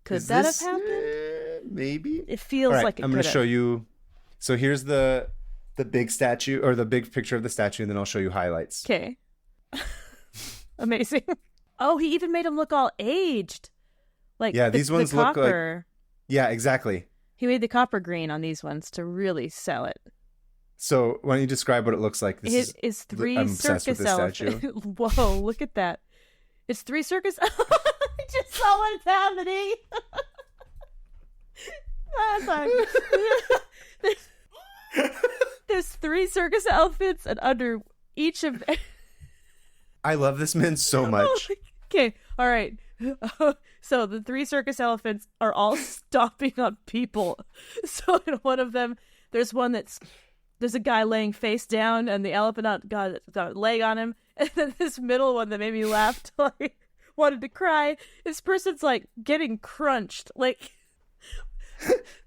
Speaker 2: Could that have happened?
Speaker 1: Maybe.
Speaker 2: It feels like it
Speaker 1: I'm going to show you. So here's the big statue, or the big picture of the statue, and then I'll show you highlights.
Speaker 2: Okay. Amazing. Oh, he even made him look all aged. Like
Speaker 1: Yeah, these ones look
Speaker 2: copper.
Speaker 1: Yeah, exactly.
Speaker 2: He made the copper green on these ones to really sell it.
Speaker 1: So why don't you describe what it looks like?
Speaker 2: It is three
Speaker 1: I'm obsessed with
Speaker 2: circus
Speaker 1: this statue.
Speaker 2: elephants. Whoa, look at that. It's three circus. I just saw what's happening. There's three circus elephants, and under each of them.
Speaker 1: I love this man so much.
Speaker 2: Okay, all right. So the three circus elephants are all stomping on people. So in one of them, there's a guy laying face down, and the elephant got a leg on him. And then this middle one that made me laugh till I wanted to cry. This person's like getting crunched. Like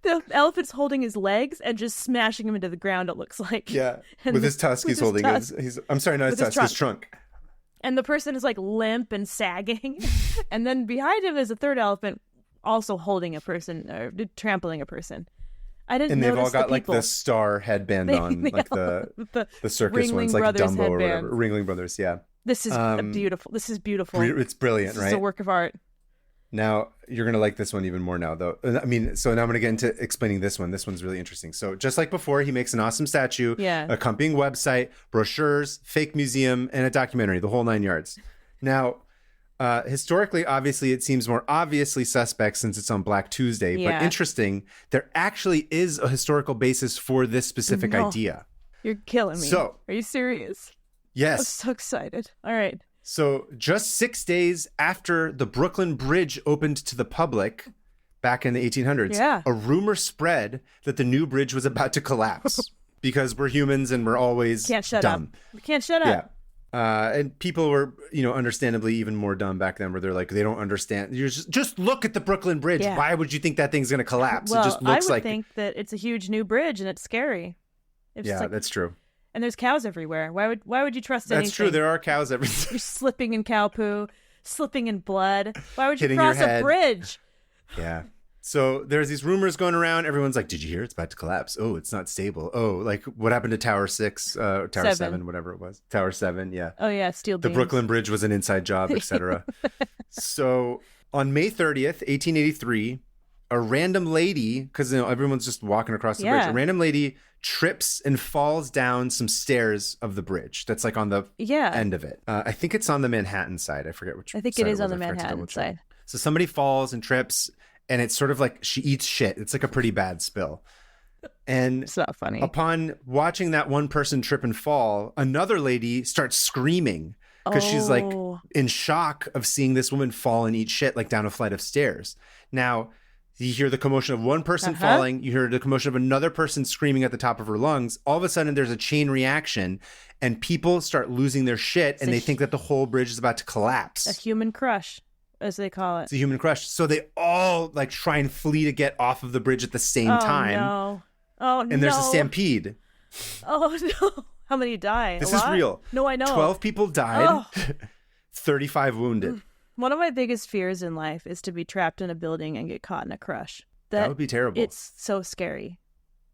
Speaker 2: the elephant's holding his legs and just smashing him into the ground, it looks like.
Speaker 1: Yeah. With his tusk, he's holding his I'm sorry, not his tusk, his trunk.
Speaker 2: And the person is like limp and sagging. And then behind him is a third elephant also holding a person, or trampling a person. I didn't know. And they've all got
Speaker 1: like the star headband on, like the circus ones, like Dumbo headband. Or whatever. Ringling Brothers, yeah.
Speaker 2: This is beautiful. This is beautiful.
Speaker 1: It's brilliant, right?
Speaker 2: It's a work of art.
Speaker 1: Now, you're going to like this one even more now, though. I mean, so now I'm going to get into explaining this one. This one's really interesting. So just like before, he makes an awesome statue, accompanying website, brochures, fake museum, and a documentary, the whole 9 yards. Now, historically, obviously, it seems more obviously suspect since it's on Black Tuesday. But interesting, there actually is a historical basis for this specific idea.
Speaker 2: You're killing me.
Speaker 1: So,
Speaker 2: are you serious?
Speaker 1: Yes.
Speaker 2: I'm so excited. All right.
Speaker 1: So just 6 days after the Brooklyn Bridge opened to the public back in the 1800s, a rumor spread that the new bridge was about to collapse because we're humans and we're always dumb.
Speaker 2: We can't shut up.
Speaker 1: Yeah. And people were, understandably even more dumb back then, where they're like, they don't understand. You just look at the Brooklyn Bridge. Yeah. Why would you think that thing's going to collapse?
Speaker 2: Well,
Speaker 1: it just looks
Speaker 2: I would think that it's a huge new bridge and it's scary.
Speaker 1: That's true.
Speaker 2: And there's cows everywhere. Why would you trust anything?
Speaker 1: That's true. There are cows everywhere.
Speaker 2: You're slipping in cow poo, slipping in blood. Why would you cross a bridge?
Speaker 1: Yeah. So there's these rumors going around. Everyone's like, did you hear? It's about to collapse. Oh, it's not stable. Oh, like what happened to Tower 6, Tower 7, whatever it was. Tower 7, yeah.
Speaker 2: Oh, yeah, steel beams.
Speaker 1: The Brooklyn Bridge was an inside job, etc. So on May 30th, 1883, a random lady, because everyone's just walking across the bridge, a random lady trips and falls down some stairs of the bridge that's like on the end of it. I think it's on the Manhattan side. I forget which.
Speaker 2: I think it is on the Manhattan side.
Speaker 1: So somebody falls and trips, and it's sort of like she eats shit. It's like a pretty bad spill. And
Speaker 2: it's not funny.
Speaker 1: Upon watching that one person trip and fall, another lady starts screaming because she's like in shock of seeing this woman fall and eat shit like down a flight of stairs. Now, you hear the commotion of one person falling. You hear the commotion of another person screaming at the top of her lungs. All of a sudden, there's a chain reaction, and people start losing their shit, and they think that the whole bridge is about to collapse.
Speaker 2: A human crush, as they call it.
Speaker 1: It's a human crush. So they all like try and flee to get off of the bridge at the same time.
Speaker 2: No. Oh, no.
Speaker 1: And there's a stampede.
Speaker 2: Oh, no. How many die?
Speaker 1: This is real.
Speaker 2: No, I know.
Speaker 1: 12 people died, 35 wounded.
Speaker 2: One of my biggest fears in life is to be trapped in a building and get caught in a crush.
Speaker 1: That would be terrible.
Speaker 2: It's so scary.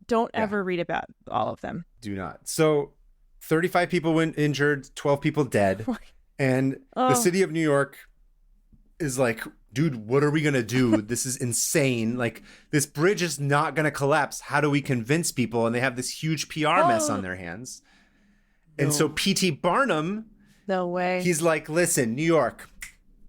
Speaker 2: Don't ever read about all of them.
Speaker 1: Do not. So 35 people went injured, 12 people dead. And the city of New York is like, dude, what are we going to do? This is insane. Like, this bridge is not going to collapse. How do we convince people? And they have this huge PR mess on their hands. And so P.T. Barnum,
Speaker 2: no way.
Speaker 1: He's like, listen, New York,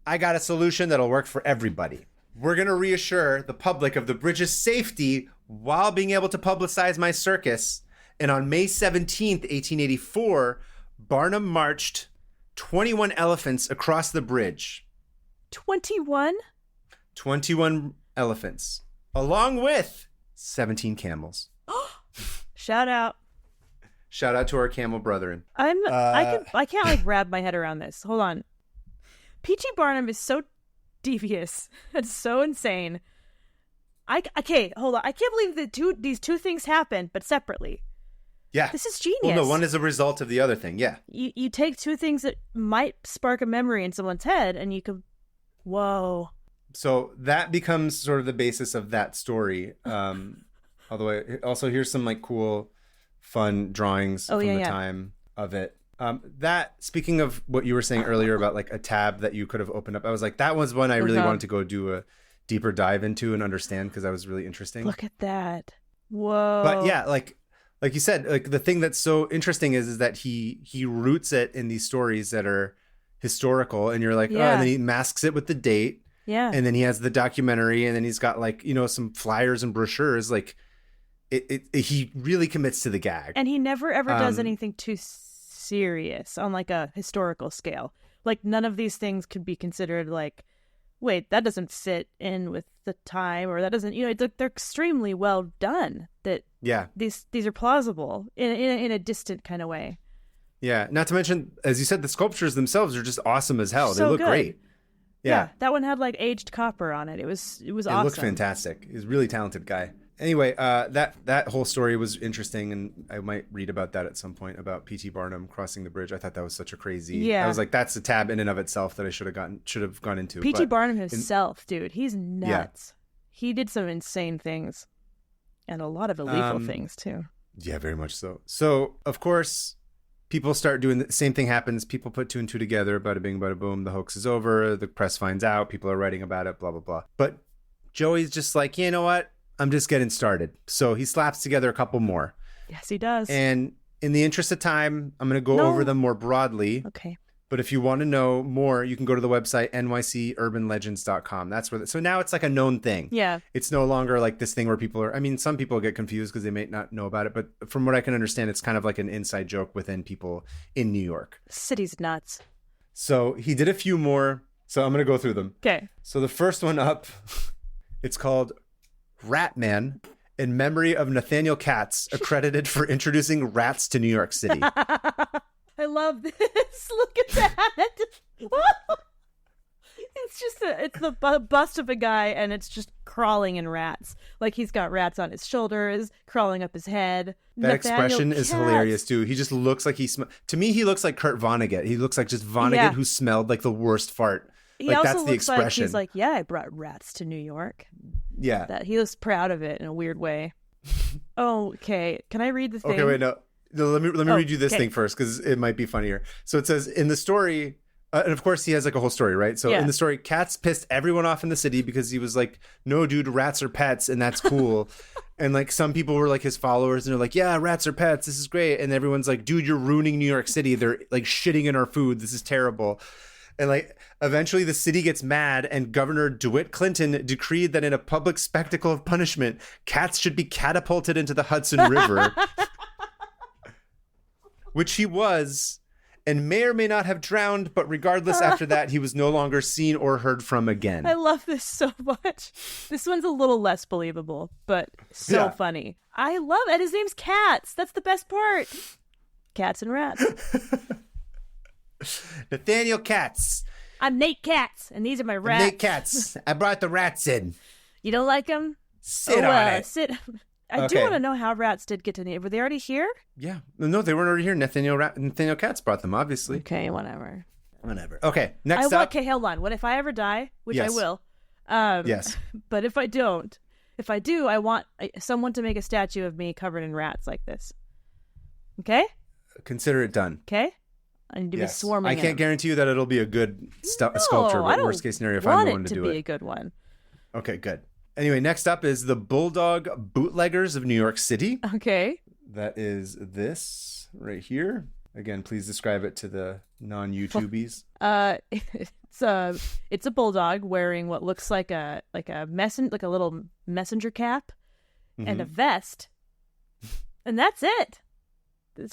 Speaker 1: I got a solution that'll work for everybody. We're going to reassure the public of the bridge's safety while being able to publicize my circus. And on May 17th, 1884, Barnum marched 21 elephants across the bridge.
Speaker 2: 21?
Speaker 1: 21 elephants, along with 17 camels.
Speaker 2: Shout out.
Speaker 1: Shout out to our camel brethren.
Speaker 2: I can't like wrap my head around this. Hold on. P.T. Barnum is so devious. It's so insane. Okay, hold on. I can't believe that these two things happen, but separately.
Speaker 1: Yeah.
Speaker 2: This is genius.
Speaker 1: Well, no, one is a result of the other thing. Yeah.
Speaker 2: You take two things that might spark a memory in someone's head, and you could. Whoa.
Speaker 1: So that becomes sort of the basis of that story. Although also here's some like cool, fun drawings from the time of it. That, speaking of what you were saying earlier about like a tab that you could have opened up, I was like, that was one I really wanted to go do a deeper dive into and understand because that was really interesting.
Speaker 2: Look at that. Whoa.
Speaker 1: But yeah, like you said, like the thing that's so interesting is that he roots it in these stories that are historical, and you're like, oh, and then he masks it with the date.
Speaker 2: Yeah.
Speaker 1: And then he has the documentary, and then he's got like, you know, some flyers and brochures. Like he really commits to the gag.
Speaker 2: And he never ever does anything too serious on like a historical scale. Like none of these things could be considered like, wait, that doesn't fit in with the time, or that doesn't, you know, they're extremely well done. That these are plausible in a distant kind of way. Yeah.
Speaker 1: Not to mention, as you said, the sculptures themselves are just awesome as hell.
Speaker 2: So
Speaker 1: they look
Speaker 2: good.
Speaker 1: Great. Yeah,
Speaker 2: that one had like aged copper on it. It was awesome.
Speaker 1: It looked fantastic. He's a really talented guy. Anyway, that whole story was interesting, and I might read about that at some point about P.T. Barnum crossing the bridge. I thought that was such a crazy.
Speaker 2: Yeah.
Speaker 1: I was like, that's a tab in and of itself that I should have gone into.
Speaker 2: P.T. Barnum himself, dude, he's nuts. Yeah. He did some insane things, and a lot of illegal things too. Yeah,
Speaker 1: very much so. So of course, people start doing the same thing happens. People put two and two together. Bada bing, bada boom. The hoax is over. The press finds out. People are writing about it. Blah blah blah. But Joey's just like, you know what? I'm just getting started. So he slaps together a couple more.
Speaker 2: Yes, he does.
Speaker 1: And in the interest of time, I'm going to go over them more broadly.
Speaker 2: Okay.
Speaker 1: But if you want to know more, you can go to the website nycurbanlegends.com. That's where. So now it's like a known thing.
Speaker 2: Yeah.
Speaker 1: It's no longer like this thing where people are. I mean, some people get confused because they may not know about it. But from what I can understand, it's kind of like an inside joke within people in New York.
Speaker 2: City's nuts.
Speaker 1: So he did a few more. So I'm going to go through them.
Speaker 2: Okay.
Speaker 1: So the first one up, it's called Ratman, in memory of Nathaniel Katz, accredited for introducing rats to New York City.
Speaker 2: I love this. Look at that. It's the bust of a guy, and it's just crawling in rats. Like he's got rats on his shoulders, crawling up his head.
Speaker 1: That expression is hilarious too. He just looks like to me, he looks like Kurt Vonnegut. He looks like just Vonnegut who smelled like the worst fart.
Speaker 2: He
Speaker 1: like
Speaker 2: also
Speaker 1: that's the
Speaker 2: looks
Speaker 1: expression.
Speaker 2: like he's like, yeah, I brought rats to New York.
Speaker 1: Yeah.
Speaker 2: That he was proud of it in a weird way. Okay. Can I read the thing?
Speaker 1: Okay, wait, no. Let me read you this thing first because it might be funnier. So it says in the story, and of course he has like a whole story, right? So in the story, Katz pissed everyone off in the city because he was like, no, dude, rats are pets and that's cool. And like some people were like his followers and they're like, yeah, rats are pets. This is great. And everyone's like, dude, you're ruining New York City. They're like shitting in our food. This is terrible. And like eventually the city gets mad and Governor DeWitt Clinton decreed that in a public spectacle of punishment, Katz should be catapulted into the Hudson River, which he was, and may or may not have drowned. But regardless, after that, he was no longer seen or heard from again.
Speaker 2: I love this so much. This one's a little less believable, but so funny. I love it. His name's Katz. That's the best part. Cats and rats.
Speaker 1: Nathaniel Katz.
Speaker 2: I'm Nate Katz, and these are my rats.
Speaker 1: Nate Katz. I brought the rats in.
Speaker 2: You don't like them?
Speaker 1: Sit on it.
Speaker 2: Sit. I do want to know how rats did get to Nate. Were they already here?
Speaker 1: Yeah. No, they weren't already here. Nathaniel Katz brought them, obviously.
Speaker 2: Okay, whatever.
Speaker 1: Okay, next up.
Speaker 2: Okay, hold on. What if I ever die? Which I will.
Speaker 1: Yes.
Speaker 2: But if I do, I want someone to make a statue of me covered in rats like this. Okay?
Speaker 1: Consider it done.
Speaker 2: Okay? I need to be swarming.
Speaker 1: I can't guarantee you that it'll be a good sculpture, but worst case scenario, if I'm the one to do it.
Speaker 2: Want it to be a good one.
Speaker 1: Okay, good. Anyway, next up is the Bulldog Bootleggers of New York City.
Speaker 2: Okay.
Speaker 1: That is this right here. Again, please describe it to the non-YouTubies.
Speaker 2: It's a bulldog wearing what looks like a little messenger cap and a vest, and that's it.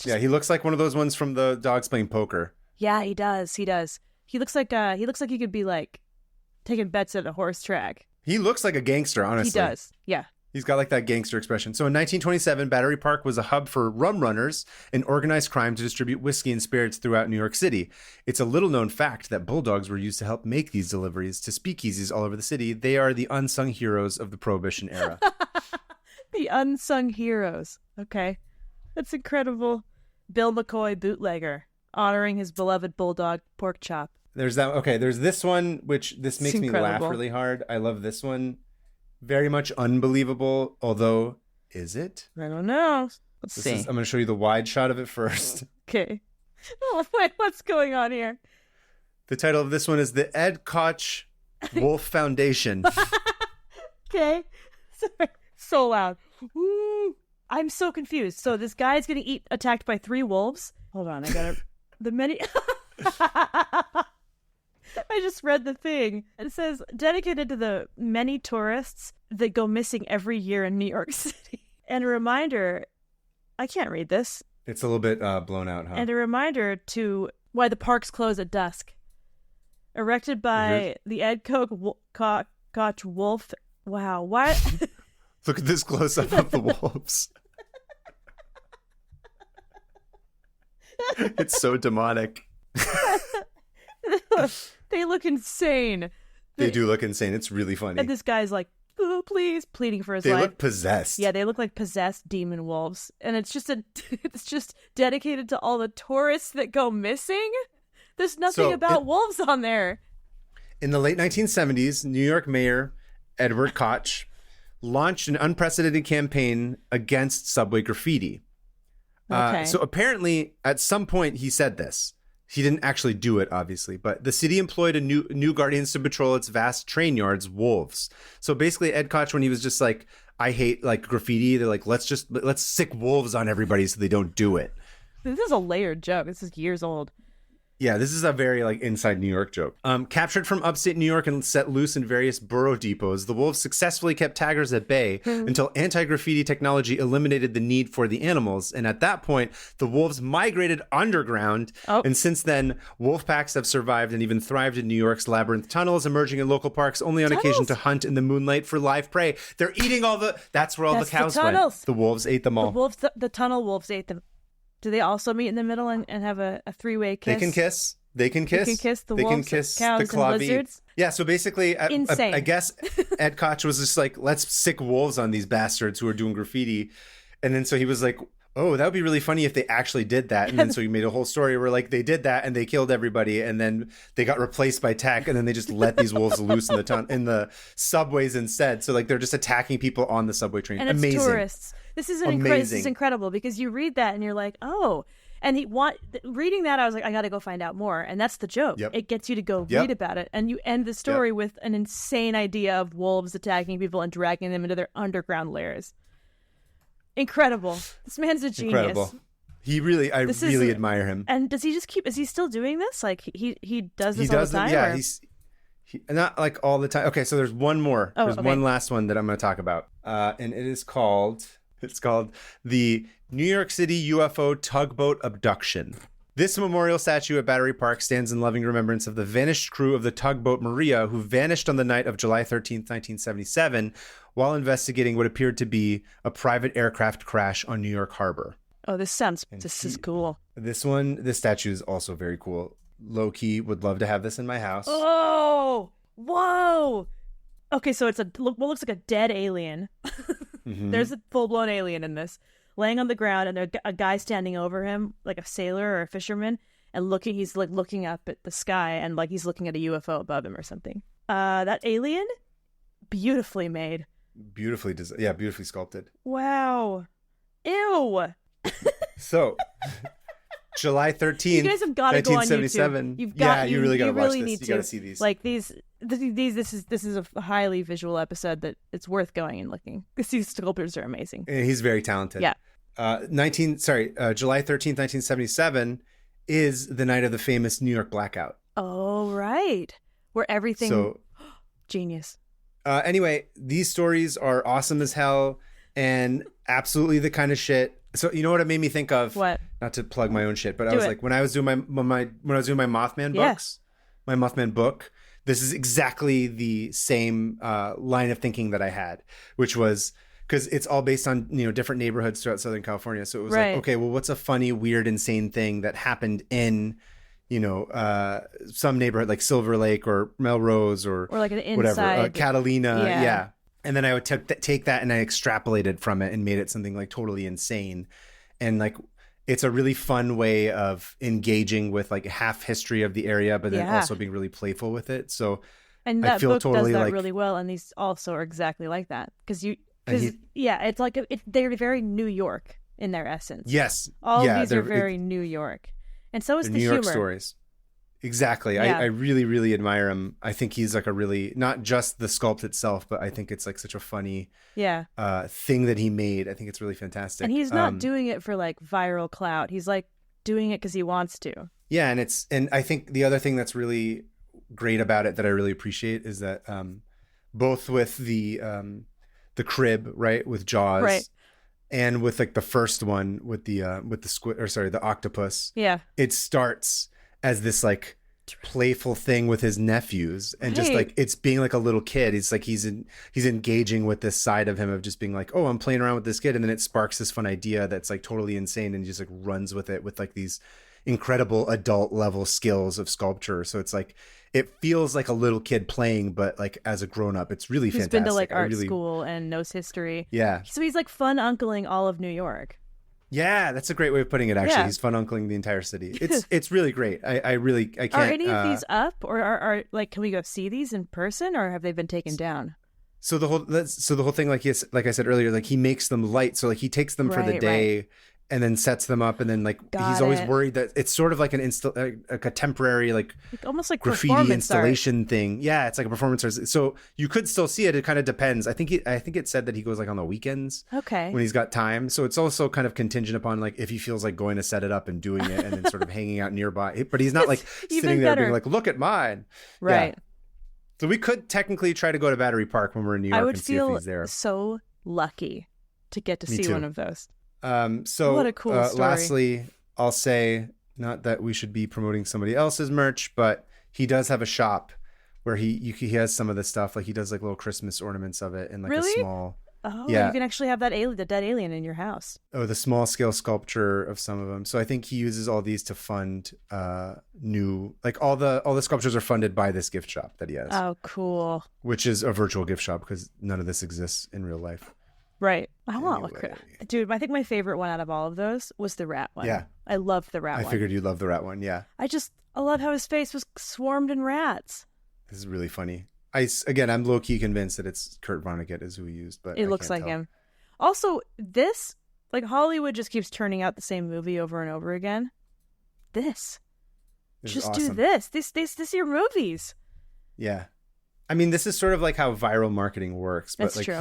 Speaker 1: He looks like one of those ones from the Dogs Playing Poker.
Speaker 2: Yeah, he does. He looks like he could be like taking bets at a horse track.
Speaker 1: He looks like a gangster, honestly.
Speaker 2: He does. Yeah.
Speaker 1: He's got like that gangster expression. So in 1927, Battery Park was a hub for rum runners and organized crime to distribute whiskey and spirits throughout New York City. It's a little known fact that bulldogs were used to help make these deliveries to speakeasies all over the city. They are the unsung heroes of the Prohibition era.
Speaker 2: The unsung heroes. Okay. That's incredible. Bill McCoy bootlegger, honoring his beloved bulldog pork chop.
Speaker 1: There's that. Okay, there's this one, which this makes me laugh really hard. I love this one. Very much unbelievable, although, is it?
Speaker 2: I don't know. Let's see.
Speaker 1: I'm going to show you the wide shot of it first.
Speaker 2: Okay. Oh, wait, what's going on here?
Speaker 1: The title of this one is the Ed Koch Wolf Foundation.
Speaker 2: Okay. Sorry. So loud. Ooh. I'm so confused. So this guy's getting attacked by 3 wolves. Hold on, I gotta... The many... I just read the thing. It says, dedicated to the many tourists that go missing every year in New York City. And a reminder... I can't read this.
Speaker 1: It's a little bit blown out, huh?
Speaker 2: And a reminder to why the parks close at dusk. Erected by the Ed Koch Wolf... Wow, why...
Speaker 1: Look at this close-up of the wolves. It's so demonic.
Speaker 2: They look insane.
Speaker 1: They do look insane. It's really funny.
Speaker 2: And this guy's like, oh, please, pleading for his life.
Speaker 1: They look possessed.
Speaker 2: Yeah, they look like possessed demon wolves. And it's just dedicated to all the tourists that go missing. There's nothing about wolves on there.
Speaker 1: In the late 1970s, New York Mayor Edward Koch launched an unprecedented campaign against subway graffiti.
Speaker 2: Okay.
Speaker 1: So apparently, at some point, he said this. He didn't actually do it, obviously, but the city employed a new guardians to patrol its vast train yards, wolves. So basically, Ed Koch, when he was just like, I hate like graffiti, they're like, let's sick wolves on everybody so they don't do it.
Speaker 2: This is a layered joke. This is years old.
Speaker 1: Yeah, this is a very like inside New York joke. Captured from upstate New York and set loose in various borough depots, the wolves successfully kept taggers at bay until anti-graffiti technology eliminated the need for the animals. And at that point, the wolves migrated underground. Oh. And since then, wolf packs have survived and even thrived in New York's labyrinth tunnels, emerging in local parks only on occasion to hunt in the moonlight for live prey. They're eating that's where all the cows went. The wolves ate them all.
Speaker 2: The tunnel wolves ate them. Do they also meet in the middle and have a 3-way kiss?
Speaker 1: They can kiss. They can kiss
Speaker 2: the wolves,
Speaker 1: can kiss
Speaker 2: cows,
Speaker 1: the
Speaker 2: and lizards.
Speaker 1: Yeah, so basically,
Speaker 2: Insane.
Speaker 1: I guess Ed Koch was just like, let's sick wolves on these bastards who are doing graffiti. And then so he was like, oh, that would be really funny if they actually did that. And then so he made a whole story where like they did that and they killed everybody. And then they got replaced by tech. And then they just let these wolves loose in the subways instead. So like they're just attacking people on the subway train.
Speaker 2: And it's
Speaker 1: amazing.
Speaker 2: Tourists. This is this is incredible because you read that and you're like, oh. And reading that, I was like, I got to go find out more. And that's the joke. Yep. It gets you to go read about it. And you end the story with an insane idea of wolves attacking people and dragging them into their underground lairs. Incredible. This man's a genius. Incredible.
Speaker 1: I really admire him.
Speaker 2: And does he just is he still doing this? Like he does this all the time?
Speaker 1: Yeah, he not like all the time. Okay, so there's one more. There's one last one that I'm going to talk about. And it is called the New York City UFO tugboat abduction. This memorial statue at Battery Park stands in loving remembrance of the vanished crew of the tugboat Maria, who vanished on the night of July 13th, 1977, while investigating what appeared to be a private aircraft crash on New York Harbor.
Speaker 2: Oh, this is cool.
Speaker 1: This statue is also very cool. Low key, would love to have this in my house.
Speaker 2: Oh, whoa. Okay, so it's what looks like a dead alien. Mm-hmm. There's a full-blown alien in this, laying on the ground, and there's a guy standing over him, like a sailor or a fisherman, and he's like looking up at the sky, and like he's looking at a UFO above him or something. That alien, beautifully made.
Speaker 1: Beautifully sculpted.
Speaker 2: Wow. Ew.
Speaker 1: So, July 13th,
Speaker 2: you guys have got to go on YouTube.
Speaker 1: You really got to watch this. You got to see these.
Speaker 2: Like these. This is a highly visual episode that it's worth going and looking. These sculptors are amazing.
Speaker 1: And he's very talented.
Speaker 2: Yeah.
Speaker 1: July 13th, 1977 is the night of the famous New York blackout.
Speaker 2: Oh, right. Where everything genius.
Speaker 1: Anyway, these stories are awesome as hell and absolutely the kind of shit. So you know what it made me think of?
Speaker 2: What?
Speaker 1: Not to plug my own shit, but like when I was doing my Mothman books, my Mothman book, this is exactly the same line of thinking that I had, which was because it's all based on different neighborhoods throughout Southern California. So it was like, okay, well, what's a funny, weird, insane thing that happened in some neighborhood like Silver Lake or Melrose or
Speaker 2: like an inside
Speaker 1: whatever, Catalina, yeah. And then I would take that and I extrapolated from it and made it something like totally insane. And like, it's a really fun way of engaging with like half history of the area, but then also being really playful with it. So
Speaker 2: and that book does that really well. And these also are exactly like that. It's like they're very New York in their essence.
Speaker 1: Yes.
Speaker 2: All of these are very New York. And so is
Speaker 1: They're
Speaker 2: the
Speaker 1: New
Speaker 2: humor.
Speaker 1: York stories. Exactly.
Speaker 2: Yeah.
Speaker 1: I really, really admire him. I think he's like a really, not just the sculpt itself, but I think it's like such a funny
Speaker 2: Yeah.
Speaker 1: thing that he made. I think it's really fantastic.
Speaker 2: And he's not doing it for like viral clout. He's like doing it because he wants to.
Speaker 1: Yeah, and I think the other thing that's really great about it that I really appreciate is that both with the crib, right, with Jaws,
Speaker 2: Right.
Speaker 1: and with like the first one with the squid, or sorry, the octopus.
Speaker 2: Yeah.
Speaker 1: It starts as this like playful thing with his nephews, and just
Speaker 2: Right.
Speaker 1: like it's being like a little kid. It's like he's engaging with this side of him of just being like, oh, I'm playing around with this kid, and then it sparks this fun idea that's like totally insane, and he just like runs with it with like these incredible adult level skills of sculpture. So it's like it feels like a little kid playing, but like as a grown up, it's really
Speaker 2: Who's
Speaker 1: fantastic.
Speaker 2: been to like art school and knows history.
Speaker 1: Yeah.
Speaker 2: So he's like fun uncling all of New York.
Speaker 1: Yeah, that's a great way of putting it. Actually,
Speaker 2: Yeah.
Speaker 1: he's fun uncling the entire city. It's really great. I can't.
Speaker 2: Are any of these up, or are like, can we go see these in person, or have they been taken down?
Speaker 1: So the whole thing, like I said earlier, like he makes them light. So like he takes them for the
Speaker 2: Right,
Speaker 1: day, and then sets them up, and then like
Speaker 2: Got
Speaker 1: he's always
Speaker 2: it.
Speaker 1: worried that it's sort of like like a temporary like
Speaker 2: Almost like
Speaker 1: graffiti
Speaker 2: performance
Speaker 1: installation thing. Yeah, it's like a performance art. So you could still see it. It kind of depends. I think it said that he goes like on the weekends.
Speaker 2: art. Okay.
Speaker 1: When he's got time. So it's also kind of contingent upon like if he feels like going to set it up and doing it and then sort of hanging out nearby. But he's not like
Speaker 2: even
Speaker 1: sitting there
Speaker 2: better.
Speaker 1: being like, look at mine.
Speaker 2: Right.
Speaker 1: Yeah. So we could technically try to go to Battery Park when we're in New York
Speaker 2: I would
Speaker 1: and see if
Speaker 2: feel
Speaker 1: he's there.
Speaker 2: so lucky to get to
Speaker 1: Me
Speaker 2: see
Speaker 1: too.
Speaker 2: one of those.
Speaker 1: So
Speaker 2: What a cool story.
Speaker 1: Lastly, I'll say, not that we should be promoting somebody else's merch, but he does have a shop where he has some of the stuff. Like he does like little Christmas ornaments of it and like
Speaker 2: Really?
Speaker 1: a small,
Speaker 2: Oh,
Speaker 1: Yeah.
Speaker 2: you can actually have the dead alien in your house.
Speaker 1: the small scale sculpture of some of them. So I think he uses all these to fund new, like all the sculptures are funded by this gift shop that he has,
Speaker 2: Oh, cool.
Speaker 1: which is a virtual gift shop because none of this exists in real life.
Speaker 2: Right. I want
Speaker 1: Anyway.
Speaker 2: Dude, I think my favorite one out of all of those was the rat one.
Speaker 1: Yeah.
Speaker 2: I loved the rat
Speaker 1: I
Speaker 2: one.
Speaker 1: figured you'd love the rat one. Yeah.
Speaker 2: I love how his face was swarmed in rats.
Speaker 1: This is really funny. I'm low key convinced that it's Kurt Vonnegut is who he used, but
Speaker 2: It
Speaker 1: I
Speaker 2: looks
Speaker 1: can't
Speaker 2: like
Speaker 1: tell.
Speaker 2: him. Also, this, like Hollywood just keeps turning out the same movie over and over again.
Speaker 1: This is
Speaker 2: Just
Speaker 1: awesome.
Speaker 2: do this. This are your movies.
Speaker 1: Yeah. I mean, this is sort of like how viral marketing works, but
Speaker 2: That's
Speaker 1: like
Speaker 2: true.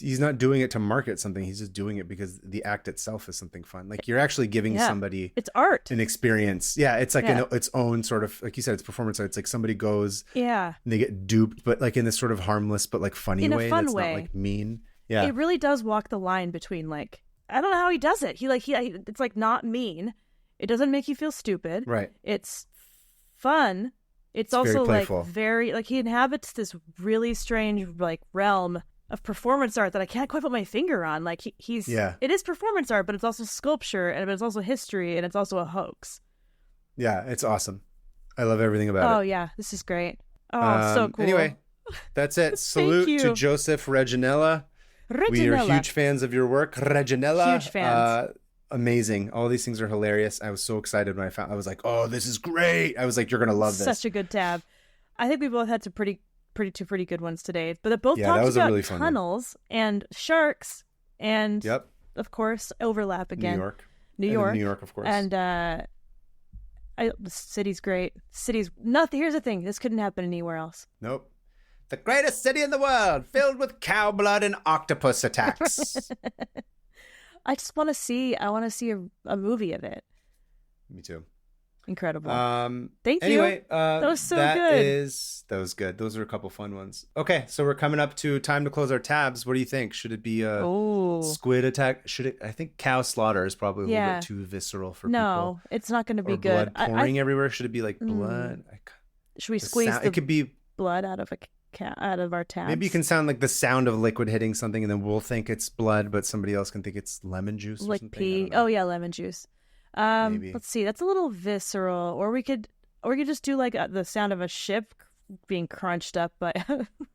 Speaker 1: he's not doing it to market something. He's just doing it because the act itself is something fun. Like you're actually giving
Speaker 2: Yeah.
Speaker 1: somebody
Speaker 2: It's art.
Speaker 1: an experience. Yeah, it's like
Speaker 2: Yeah.
Speaker 1: its own sort of, like you said, it's performance art. It's like somebody goes
Speaker 2: Yeah.
Speaker 1: and they get duped, but like in this sort of harmless but like funny
Speaker 2: In a
Speaker 1: way.
Speaker 2: fun
Speaker 1: that's
Speaker 2: way.
Speaker 1: not like mean. Yeah.
Speaker 2: It really does walk the line between like, I don't know how he does it. He it's like not mean. It doesn't make you feel stupid.
Speaker 1: Right.
Speaker 2: It's fun. It's
Speaker 1: very
Speaker 2: also like
Speaker 1: playful.
Speaker 2: very like he inhabits this really strange like realm of performance art that I can't quite put my finger on. Like he's
Speaker 1: Yeah.
Speaker 2: It is performance art, but it's also sculpture, and it's also history, and it's also a hoax.
Speaker 1: Yeah, it's awesome. I love everything about
Speaker 2: Oh
Speaker 1: it.
Speaker 2: yeah, this is great. Oh, so cool.
Speaker 1: Anyway, that's it. Salute
Speaker 2: you.
Speaker 1: to Joseph Reginella. We are
Speaker 2: Reginella.
Speaker 1: huge fans of your work, Reginella.
Speaker 2: Huge fans.
Speaker 1: Amazing. All these things are hilarious. I was so excited when I was like, oh, this is great. I was like, you're going to love this.
Speaker 2: Such a good tab. I think we both had some pretty good ones today, but they both
Speaker 1: Yeah, that
Speaker 2: talked
Speaker 1: was a
Speaker 2: about
Speaker 1: really fun one.
Speaker 2: tunnels and sharks and
Speaker 1: Yep.
Speaker 2: of course overlap again.
Speaker 1: New York.
Speaker 2: New
Speaker 1: And
Speaker 2: York.
Speaker 1: New York, of course.
Speaker 2: And the city's great. City's nothing. Here's the thing: this couldn't happen anywhere else.
Speaker 1: Nope. The greatest city in the world, filled with cow blood and octopus attacks.
Speaker 2: I just want to see. I want to see a movie of it.
Speaker 1: Me too.
Speaker 2: Incredible.
Speaker 1: Thank
Speaker 2: you.
Speaker 1: Anyway,
Speaker 2: That was so good.
Speaker 1: That was good. Those are a couple fun ones. Okay, so we're coming up to time to close our tabs. What do you think? Should it be a
Speaker 2: Oh
Speaker 1: squid attack? Should it? I think cow slaughter is probably a little
Speaker 2: Yeah.
Speaker 1: bit too visceral for
Speaker 2: no, it's not going to
Speaker 1: people.
Speaker 2: be
Speaker 1: Or
Speaker 2: good.
Speaker 1: blood pouring everywhere. Should it be like blood?
Speaker 2: Should we
Speaker 1: The
Speaker 2: squeeze
Speaker 1: sound-
Speaker 2: the
Speaker 1: it could be.
Speaker 2: blood out of out of our tabs?
Speaker 1: Maybe you can sound like the sound of liquid hitting something, and then we'll think it's blood, but somebody else can think it's lemon juice or
Speaker 2: like
Speaker 1: something. I
Speaker 2: pee.
Speaker 1: don't know.
Speaker 2: Oh yeah, lemon juice.
Speaker 1: Maybe.
Speaker 2: Let's see. That's a little visceral. Or we could just do like the sound of a ship being crunched up by.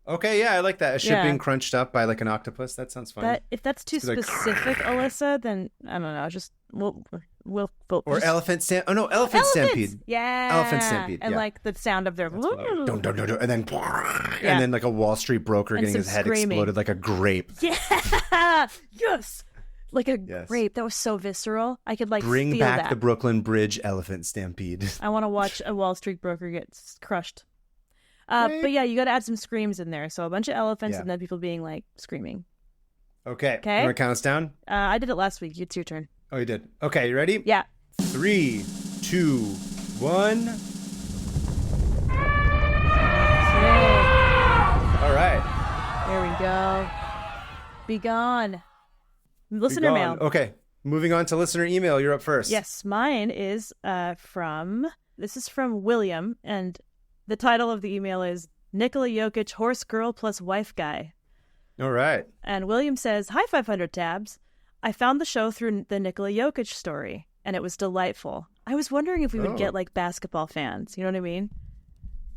Speaker 1: Okay, yeah, I like that. A ship
Speaker 2: Yeah.
Speaker 1: being crunched up by like an octopus. That sounds fun.
Speaker 2: That if that's too
Speaker 1: It's like-
Speaker 2: specific, Alyssa, then I don't know. Just we'll
Speaker 1: Or
Speaker 2: just-
Speaker 1: elephant elephant
Speaker 2: Elephants!
Speaker 1: stampede.
Speaker 2: Yeah,
Speaker 1: Elephant stampede,
Speaker 2: and
Speaker 1: yeah.
Speaker 2: like the sound of their.
Speaker 1: Dun, dun, dun, dun, and then
Speaker 2: Yeah.
Speaker 1: and then like a Wall Street broker
Speaker 2: And
Speaker 1: getting his
Speaker 2: some
Speaker 1: head
Speaker 2: screaming.
Speaker 1: exploded like a grape.
Speaker 2: Yeah, yes, like a grape. That was so visceral. I could
Speaker 1: bring
Speaker 2: feel
Speaker 1: back
Speaker 2: that.
Speaker 1: the Brooklyn Bridge elephant stampede.
Speaker 2: I want to watch a Wall Street broker get crushed. But yeah, you got to add some screams in there. So a bunch of elephants and then people being like screaming.
Speaker 1: Okay.
Speaker 2: Okay.
Speaker 1: You want to count us down?
Speaker 2: I did it last week. It's your turn.
Speaker 1: Oh, you did. Okay, you ready?
Speaker 2: Yeah.
Speaker 1: 3, 2, 1.
Speaker 2: Okay.
Speaker 1: All right.
Speaker 2: There we go. Be gone. Listener mail.
Speaker 1: Okay. Moving on to listener email. You're up first.
Speaker 2: Yes, mine is this is from William, and the title of the email is Nikola Jokic, Horse Girl plus Wife Guy.
Speaker 1: All right.
Speaker 2: And William says, Hi, 500 Tabs. I found the show through the Nikola Jokic story, and it was delightful. I was wondering if we would get like basketball fans. You know what I mean?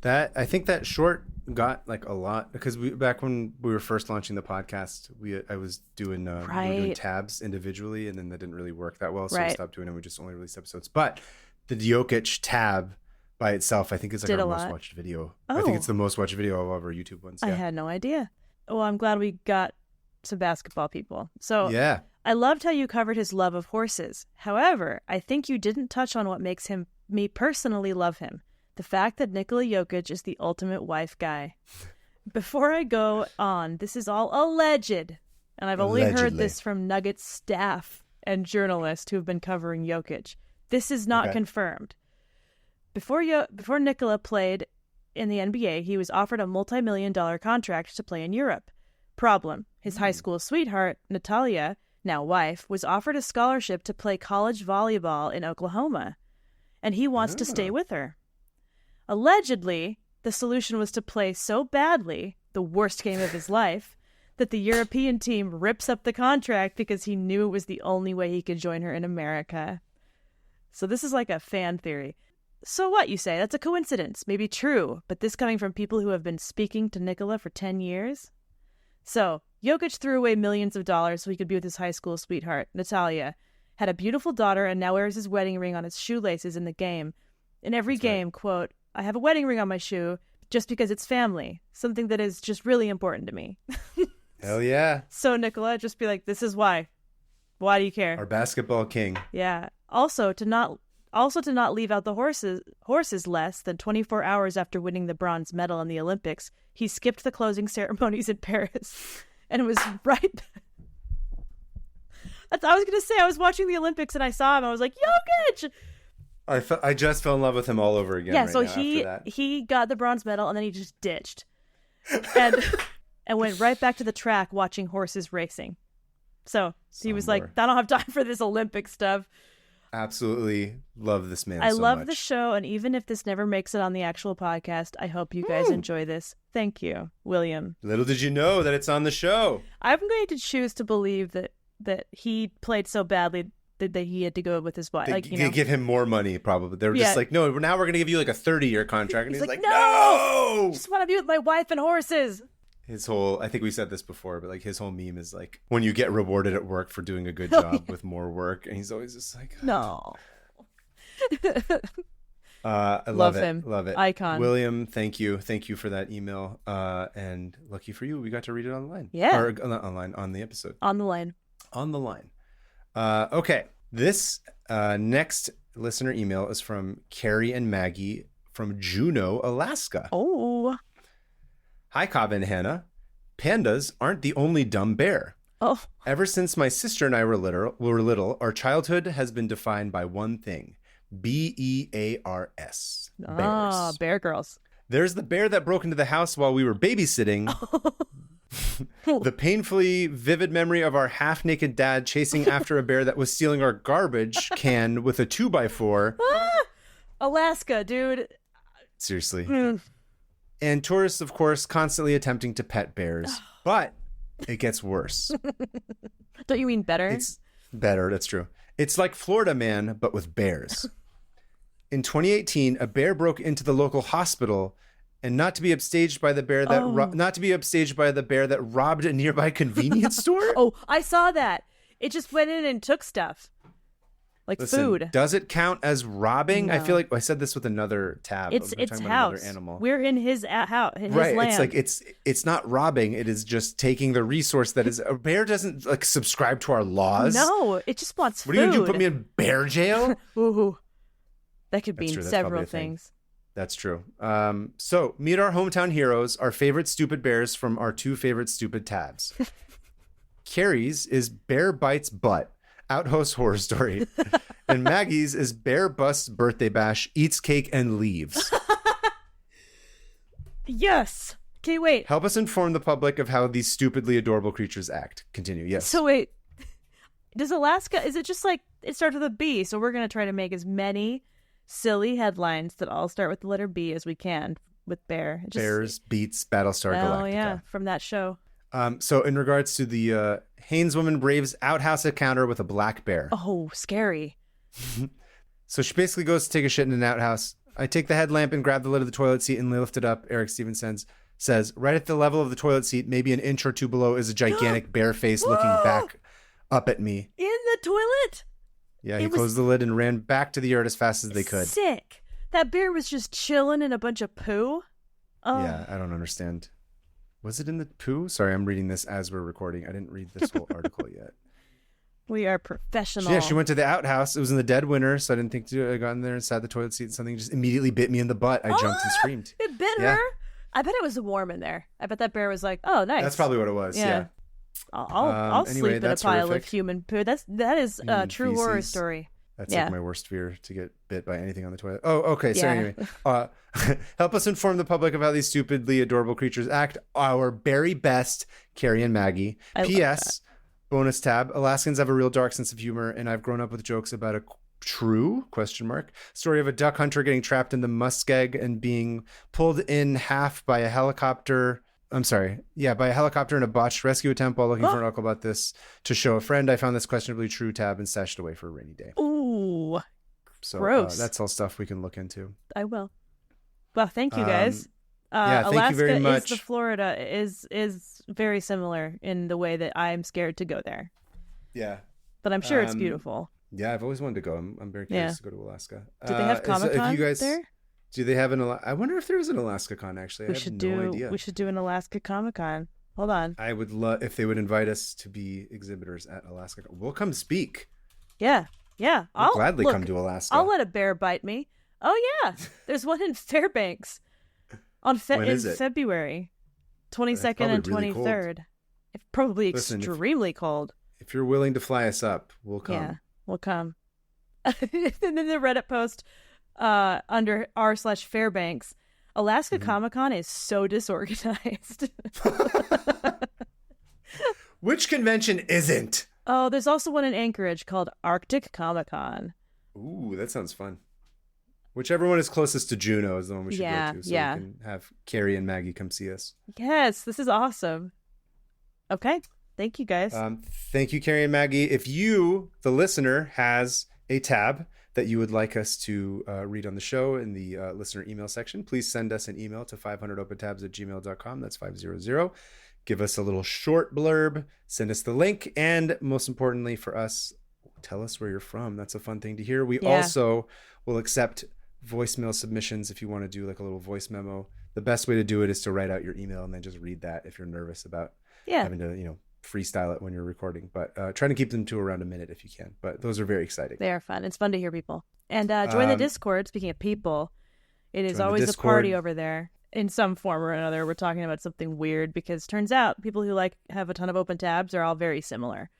Speaker 1: I think that short got like a lot because back when we were first launching the podcast, I was doing we were doing tabs individually, and then that didn't really work that well, so we stopped doing it. We just only released episodes. But the Jokic tab by itself, I think, is like our most watched video. Oh. I think it's the most watched video of all of our YouTube ones. Yeah.
Speaker 2: I had no idea. Well, I'm glad we got some basketball people. So
Speaker 1: yeah.
Speaker 2: I loved how you covered his love of horses. However, I think you didn't touch on what makes me personally love him. The fact that Nikola Jokic is the ultimate wife guy. Before I go on, this is all alleged. And I've only heard this from Nuggets staff and journalists who have been covering Jokic. This is not confirmed. Before Nikola played in the NBA, he was offered a multi-million-dollar contract to play in Europe. Problem, his high school sweetheart, Natalia, now wife, was offered a scholarship to play college volleyball in Oklahoma. And he wants to stay with her. Allegedly, the solution was to play so badly, the worst game of his life, that the European team rips up the contract because he knew it was the only way he could join her in America. So this is like a fan theory. So what, you say? That's a coincidence. Maybe true, but this coming from people who have been speaking to Nikola for 10 years? So, Jokic threw away millions of dollars so he could be with his high school sweetheart, Natalia, had a beautiful daughter, and now wears his wedding ring on his shoelaces in the game. In every game, quote, I have a wedding ring on my shoe just because it's family, something that is just really important to me.
Speaker 1: Hell yeah.
Speaker 2: So, Nikola, just be like, this is why. Why do you care?
Speaker 1: Our basketball king.
Speaker 2: Yeah. Also, to not leave out the horses less than 24 hours after winning the bronze medal in the Olympics, he skipped the closing ceremonies in Paris. And it was right. I was going to say, I was watching the Olympics and I saw him. I was like, Jokic!
Speaker 1: I just fell in love with him all over again.
Speaker 2: Yeah,
Speaker 1: right
Speaker 2: so
Speaker 1: now
Speaker 2: he got the bronze medal and then he just ditched. And went right back to the track watching horses racing. So he was like, I don't have time for this Olympic stuff.
Speaker 1: Absolutely love this man.
Speaker 2: I
Speaker 1: so
Speaker 2: love
Speaker 1: much.
Speaker 2: the show, and even if this never makes it on the actual podcast, I hope you guys enjoy this. Thank you, William.
Speaker 1: Little did you know that it's on the show.
Speaker 2: I'm going to choose to believe that he played so badly that he had to go with his wife.
Speaker 1: They give him more money, probably. They were just like, no, now we're going to give you like a 30-year contract. And he's like, no! I
Speaker 2: just want to be with my wife and horses.
Speaker 1: His whole, I think we said this before, but like his whole meme is like when you get rewarded at work for doing a good job with more work, and he's always just like,
Speaker 2: no.
Speaker 1: I love
Speaker 2: him.
Speaker 1: Love it.
Speaker 2: Icon.
Speaker 1: William, thank you for that email. And lucky for you, we got to read it online.
Speaker 2: Yeah,
Speaker 1: or not online, on the episode.
Speaker 2: On the line.
Speaker 1: Okay, this next listener email is from Carrie and Maggie from Juneau, Alaska.
Speaker 2: Oh.
Speaker 1: Hi, Kava and Hannah. Pandas aren't the only dumb bear.
Speaker 2: Oh.
Speaker 1: Ever since my sister and I were little, our childhood has been defined by one thing. BEARS. Bears.
Speaker 2: Ah, bear girls.
Speaker 1: There's the bear that broke into the house while we were babysitting. The painfully vivid memory of our half-naked dad chasing after a bear that was stealing our garbage can with a 2x4.
Speaker 2: Alaska, dude.
Speaker 1: Seriously. And tourists, of course, constantly attempting to pet bears. But it gets worse.
Speaker 2: Don't you mean better?
Speaker 1: It's better, that's true. It's like Florida Man, but with bears. In 2018, a bear broke into the local hospital, and not to be upstaged by the bear that robbed a nearby convenience store.
Speaker 2: Oh, I saw that. It just went in and took stuff. Like
Speaker 1: Listen,
Speaker 2: food.
Speaker 1: Does it count as robbing? I
Speaker 2: No.
Speaker 1: feel like I said this with another tab.
Speaker 2: It's
Speaker 1: We're talking about
Speaker 2: house.
Speaker 1: another animal.
Speaker 2: We're in his house, in
Speaker 1: Right.
Speaker 2: his land.
Speaker 1: It's like it's not robbing. It is just taking the resource that is. A bear doesn't like subscribe to our laws.
Speaker 2: No, it just wants
Speaker 1: What
Speaker 2: food.
Speaker 1: are you gonna do? Put me in bear jail?
Speaker 2: Ooh, that could
Speaker 1: That's
Speaker 2: mean
Speaker 1: true. That's
Speaker 2: several
Speaker 1: probably a thing.
Speaker 2: things.
Speaker 1: That's true. So meet our hometown heroes, our favorite stupid bears from our two favorite stupid tabs. Carrie's is Bear Bites Butt, Outhouse Horror Story. And Maggie's is Bear Busts Birthday Bash, Eats Cake and Leaves.
Speaker 2: Yes. Okay, wait.
Speaker 1: Help us inform the public of how these stupidly adorable creatures act. Continue. Yes.
Speaker 2: So wait, does Alaska, is it just like, it starts with a B, so we're going to try to make as many silly headlines that all start with the letter B as we can with bear.
Speaker 1: Bears beats Battlestar Galactica.
Speaker 2: Oh yeah, from that show.
Speaker 1: So in regards to the Haynes woman braves outhouse encounter with a black bear.
Speaker 2: Oh, scary.
Speaker 1: So she basically goes to take a shit in an outhouse. I take the headlamp and grab the lid of the toilet seat and lift it up. Eric Stevenson says, right at the level of the toilet seat, maybe an inch or two below, is a gigantic bear face looking back up at me.
Speaker 2: In the toilet?
Speaker 1: Yeah, he closed the lid and ran back to the yard as fast as they could.
Speaker 2: Sick. That bear was just chilling in a bunch of poo. Oh.
Speaker 1: Yeah, I don't understand. Was it in the poo? Sorry, I'm reading this as we're recording. I didn't read this whole article yet.
Speaker 2: We are professional.
Speaker 1: Yeah, she went to the outhouse. It was in the dead winter, so I didn't think to do it. I got in there and sat in the toilet seat and something just immediately bit me in the butt. I jumped and screamed.
Speaker 2: It bit her? I bet it was warm in there. I bet that bear was like, oh, nice.
Speaker 1: That's probably what it was, yeah.
Speaker 2: I'll
Speaker 1: Anyway,
Speaker 2: sleep in a
Speaker 1: that's
Speaker 2: pile
Speaker 1: horrific.
Speaker 2: of human poo. That is a true horror
Speaker 1: feces.
Speaker 2: story.
Speaker 1: That's like my worst fear, to get bit by anything on the toilet. Oh, okay. So anyway, help us inform the public of how these stupidly adorable creatures act. Our very best, Carrie and Maggie. P.S. Bonus tab. Alaskans have a real dark sense of humor, and I've grown up with jokes about a true story of a duck hunter getting trapped in the muskeg and being pulled in half by a helicopter. By a helicopter in a botched rescue attempt. While looking for an article about this to show a friend, I found this questionably true tab and stashed it away for a rainy day.
Speaker 2: Ooh,
Speaker 1: so
Speaker 2: gross.
Speaker 1: That's all stuff we can look into.
Speaker 2: I will. Well, thank you guys.
Speaker 1: Thank
Speaker 2: Alaska
Speaker 1: you very much.
Speaker 2: is the Florida is very similar in the way that I'm scared to go there.
Speaker 1: Yeah,
Speaker 2: but I'm sure it's beautiful.
Speaker 1: Yeah, I've always wanted to go. I'm very curious to go to Alaska.
Speaker 2: Do they have Comic-Con there?
Speaker 1: Do they have I wonder if there is an Alaska Con, actually. I have no idea.
Speaker 2: We should do an Alaska Comic-Con. Hold on.
Speaker 1: I would love if they would invite us to be exhibitors at Alaska. We'll come speak.
Speaker 2: Yeah.
Speaker 1: I'll gladly come to Alaska.
Speaker 2: I'll let a bear bite me. Oh, yeah. There's one in Fairbanks in February 22nd and 23rd. It's probably extremely cold.
Speaker 1: If you're willing to fly us up, we'll come.
Speaker 2: Yeah, we'll come. And then the Reddit post under r/Fairbanks, Alaska Comic-Con is so disorganized.
Speaker 1: Which convention isn't?
Speaker 2: Oh, there's also one in Anchorage called Arctic Comic-Con.
Speaker 1: Ooh, that sounds fun. Whichever one is closest to Juneau is the one we should go to, so we can have Carrie and Maggie come see us.
Speaker 2: Yes, this is awesome. Okay, thank you guys.
Speaker 1: Thank you, Carrie and Maggie. If you, the listener, has a tab that you would like us to read on the show in the listener email section, please send us an email to 500opentabs@gmail.com. That's 500. Give us a little short blurb, send us the link, and most importantly for us, tell us where you're from. That's a fun thing to hear. We also will accept voicemail submissions if you want to do like a little voice memo. The best way to do it is to write out your email and then just read that if you're nervous about having to, freestyle it when you're recording. But try to keep them to around a minute if you can. But those are very exciting.
Speaker 2: They are fun. It's fun to hear people. And join the Discord. Speaking of people, it is always a party over there in some form or another. We're talking about something weird because turns out people who have a ton of open tabs are all very similar.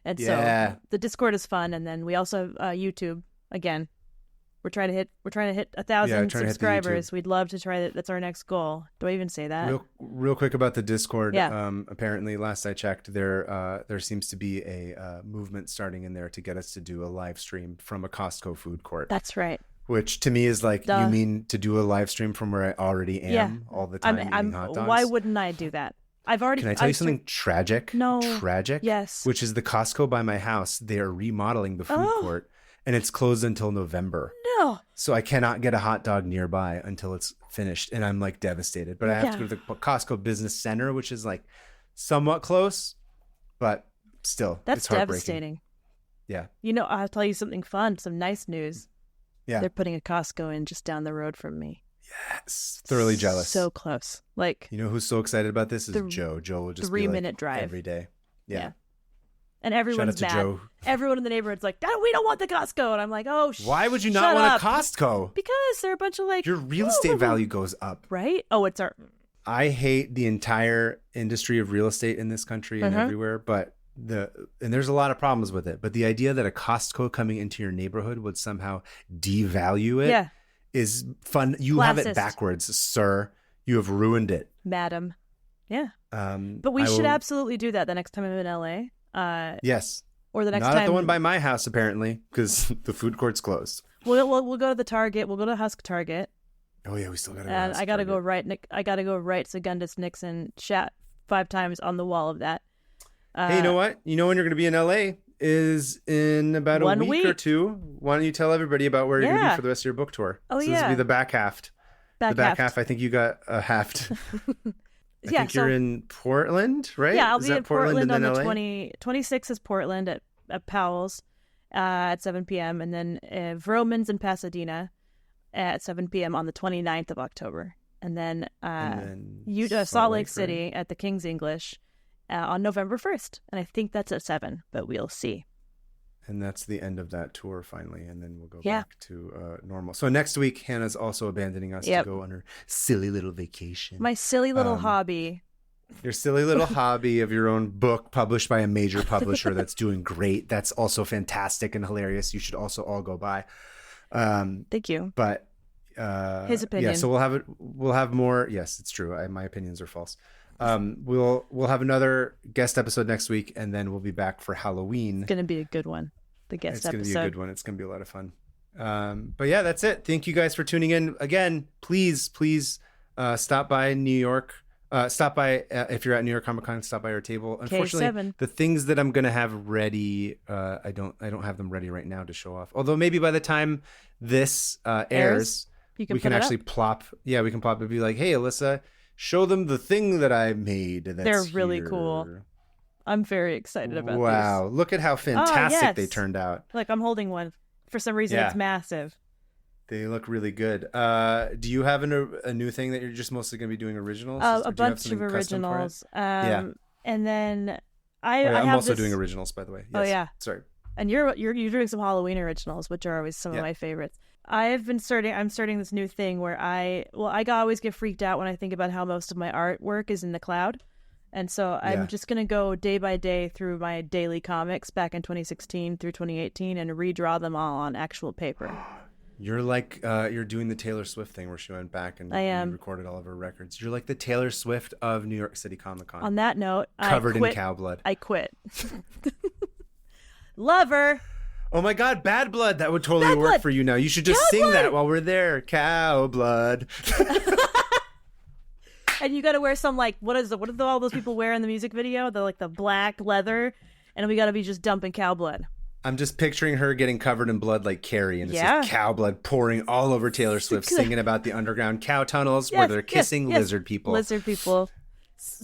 Speaker 2: And so the Discord is fun. And then we also have YouTube again. We're trying to hit 1,000 subscribers. We'd love to try that. That's our next goal. Do I even say that?
Speaker 1: Real quick about the Discord. Apparently, last I checked, there seems to be a movement starting in there to get us to do a live stream from a Costco food court.
Speaker 2: That's right.
Speaker 1: Which to me is like, you mean to do a live stream from where I already am all the time eating hot dogs?
Speaker 2: Why wouldn't I do that? Can
Speaker 1: I tell you something tragic?
Speaker 2: No.
Speaker 1: Tragic?
Speaker 2: Yes.
Speaker 1: Which is the Costco by my house. They are remodeling the food court. And it's closed until November.
Speaker 2: No.
Speaker 1: So I cannot get a hot dog nearby until it's finished. And I'm like devastated. But I have to go to the Costco Business Center, which is like somewhat close, but still,
Speaker 2: that's
Speaker 1: it's heartbreaking.
Speaker 2: devastating.
Speaker 1: Yeah.
Speaker 2: You know, I'll tell you something fun, some nice news.
Speaker 1: Yeah.
Speaker 2: They're putting a Costco in just down the road from me.
Speaker 1: Yes. Thoroughly jealous.
Speaker 2: So close. Like,
Speaker 1: you know who's so excited about this is Joe. Joe will just
Speaker 2: 3-minute drive
Speaker 1: every day. Yeah.
Speaker 2: And everyone's
Speaker 1: Shout out to
Speaker 2: mad.
Speaker 1: Joe.
Speaker 2: Everyone in the neighborhood's like, we don't want the Costco. And I'm like, oh,
Speaker 1: why would you not
Speaker 2: shut
Speaker 1: want
Speaker 2: up.
Speaker 1: a Costco?
Speaker 2: Because they're a bunch of like...
Speaker 1: Your real estate value goes up.
Speaker 2: Right? Oh, it's our...
Speaker 1: I hate the entire industry of real estate in this country and everywhere, but and there's a lot of problems with it. But the idea that a Costco coming into your neighborhood would somehow devalue it is fun. You have it backwards, sir. You have ruined it.
Speaker 2: Madam. Yeah. But we should absolutely do that the next time I'm in LA.
Speaker 1: Yes.
Speaker 2: Or the next
Speaker 1: time.
Speaker 2: Not
Speaker 1: at the one by my house, apparently, because the food court's closed.
Speaker 2: We'll go to the Target. We'll go to Husk Target.
Speaker 1: Oh yeah, we still got to go.
Speaker 2: And I got to go right. I got to go write Secundus Nixon chat 5 times on the wall of that.
Speaker 1: Hey, you know what? You know when you're going to be in LA is in about a week or two. Why don't you tell everybody about where you're going to be for the rest of your book tour?
Speaker 2: Oh,
Speaker 1: so this will be the back half. The back half. I think you got a half. I think you're in Portland, right?
Speaker 2: Yeah, I'll be in Portland on the
Speaker 1: LA?
Speaker 2: 26th is Portland at Powell's at 7 p.m. And then Vroman's in Pasadena at 7 p.m. on the 29th of October. And then, Salt Lake City at the King's English on November 1st. And I think that's at 7, but we'll see.
Speaker 1: And that's the end of that tour finally. And then we'll go back to normal. So next week, Hannah's also abandoning us to go on her silly little vacation.
Speaker 2: My silly little hobby.
Speaker 1: Your silly little hobby of your own book published by a major publisher that's doing great. That's also fantastic and hilarious. You should also all go by.
Speaker 2: Thank you.
Speaker 1: But
Speaker 2: his opinion.
Speaker 1: Yeah, so we'll have more. Yes, it's true. My opinions are false. We'll have another guest episode next week, and then we'll be back for Halloween.
Speaker 2: It's gonna be a good one. The guest episode.
Speaker 1: It's gonna be a good one. It's gonna be a lot of fun. But yeah, that's it. Thank you guys for tuning in. Again, please stop by New York. Stop by if you're at New York Comic Con. Stop by our table. Unfortunately, the things that I'm gonna have ready, I don't have them ready right now to show off. Although maybe by the time this airs, we can actually plop. Yeah, we can plop and be like, "Hey, Alyssa, show them the thing that I made."
Speaker 2: They're really cool. I'm very excited about this.
Speaker 1: Wow, look at how fantastic they turned out.
Speaker 2: Look, I'm holding one. For some reason, it's massive.
Speaker 1: They look really good. Do you have a new thing that you're just mostly going to be doing originals?
Speaker 2: A bunch of originals. And then I'm
Speaker 1: also doing originals, by the way. Yes.
Speaker 2: Oh yeah.
Speaker 1: Sorry.
Speaker 2: And you're doing some Halloween originals, which are always some of my favorites. I'm starting this new thing where I always get freaked out when I think about how most of my artwork is in the cloud. And so I'm just going to go day by day through my daily comics back in 2016 through 2018 and redraw them all on actual paper.
Speaker 1: You're like, you're doing the Taylor Swift thing where she went back and recorded all of her records. You're like the Taylor Swift of New York City Comic Con.
Speaker 2: On that note,
Speaker 1: covered in cow blood.
Speaker 2: I quit. Lover.
Speaker 1: Oh my God, Bad Blood. That would totally work for you now. You should just sing that while we're there. Cow blood.
Speaker 2: And you got to wear some what do all those people wear in the music video? The black leather, and we got to be just dumping cow blood.
Speaker 1: I'm just picturing her getting covered in blood like Carrie, and it's just cow blood pouring all over Taylor Swift, singing about the underground cow tunnels where they're kissing lizard people.
Speaker 2: Lizard people.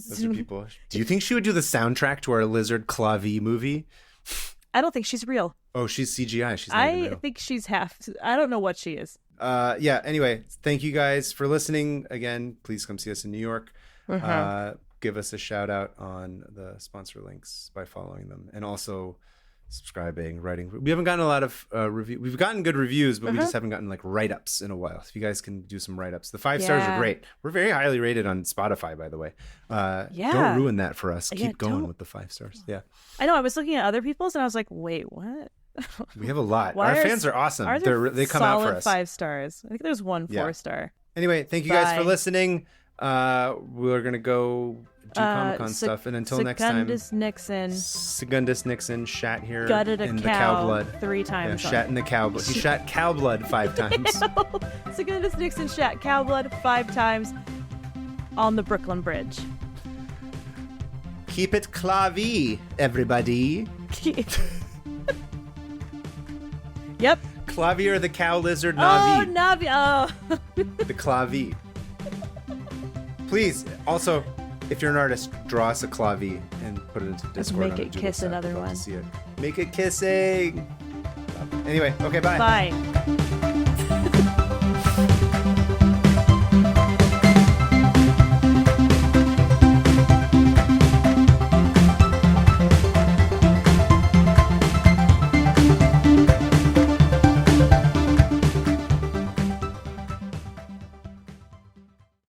Speaker 1: Lizard people. Do you think she would do the soundtrack to our Lizard Clavi movie?
Speaker 2: I don't think she's real.
Speaker 1: Oh, she's CGI. She's not even real.
Speaker 2: I think she's half. I don't know what she is.
Speaker 1: Anyway, thank you guys for listening. Again, please come see us in New York. Give us a shout out on the sponsor links by following them, and also subscribing, writing. We haven't gotten a lot of review. We've gotten good reviews, but we just haven't gotten write-ups in a while. If you guys can do some write-ups, the 5 stars are great. We're very highly rated on Spotify, by the way. Don't ruin that for us. Keep going with the 5 stars. Yeah,
Speaker 2: I know. I was looking at other people's, and I was like, wait, what?
Speaker 1: We have a lot. Our fans are awesome. They come out for us.
Speaker 2: 5 stars. I think there's 1 4-star.
Speaker 1: Anyway, thank you guys for listening. We're gonna go do Comic-Con stuff, and until next time, Secundus Nixon shat here
Speaker 2: gutted
Speaker 1: in
Speaker 2: a
Speaker 1: the cow blood
Speaker 2: 3 times.
Speaker 1: Shat in the cow blood. He shat cow blood 5 times.
Speaker 2: Secundus Nixon shat cow blood 5 times on the Brooklyn Bridge.
Speaker 1: Keep it clavi, everybody.
Speaker 2: Yep.
Speaker 1: Clavi or the cow lizard Navi.
Speaker 2: Oh, Navi. Oh.
Speaker 1: The clavi. Please, also, if you're an artist, draw us a clavi and put it into Discord.
Speaker 2: Make it kiss another one.
Speaker 1: See it. Make it kissing. Anyway, okay, bye.
Speaker 2: Bye.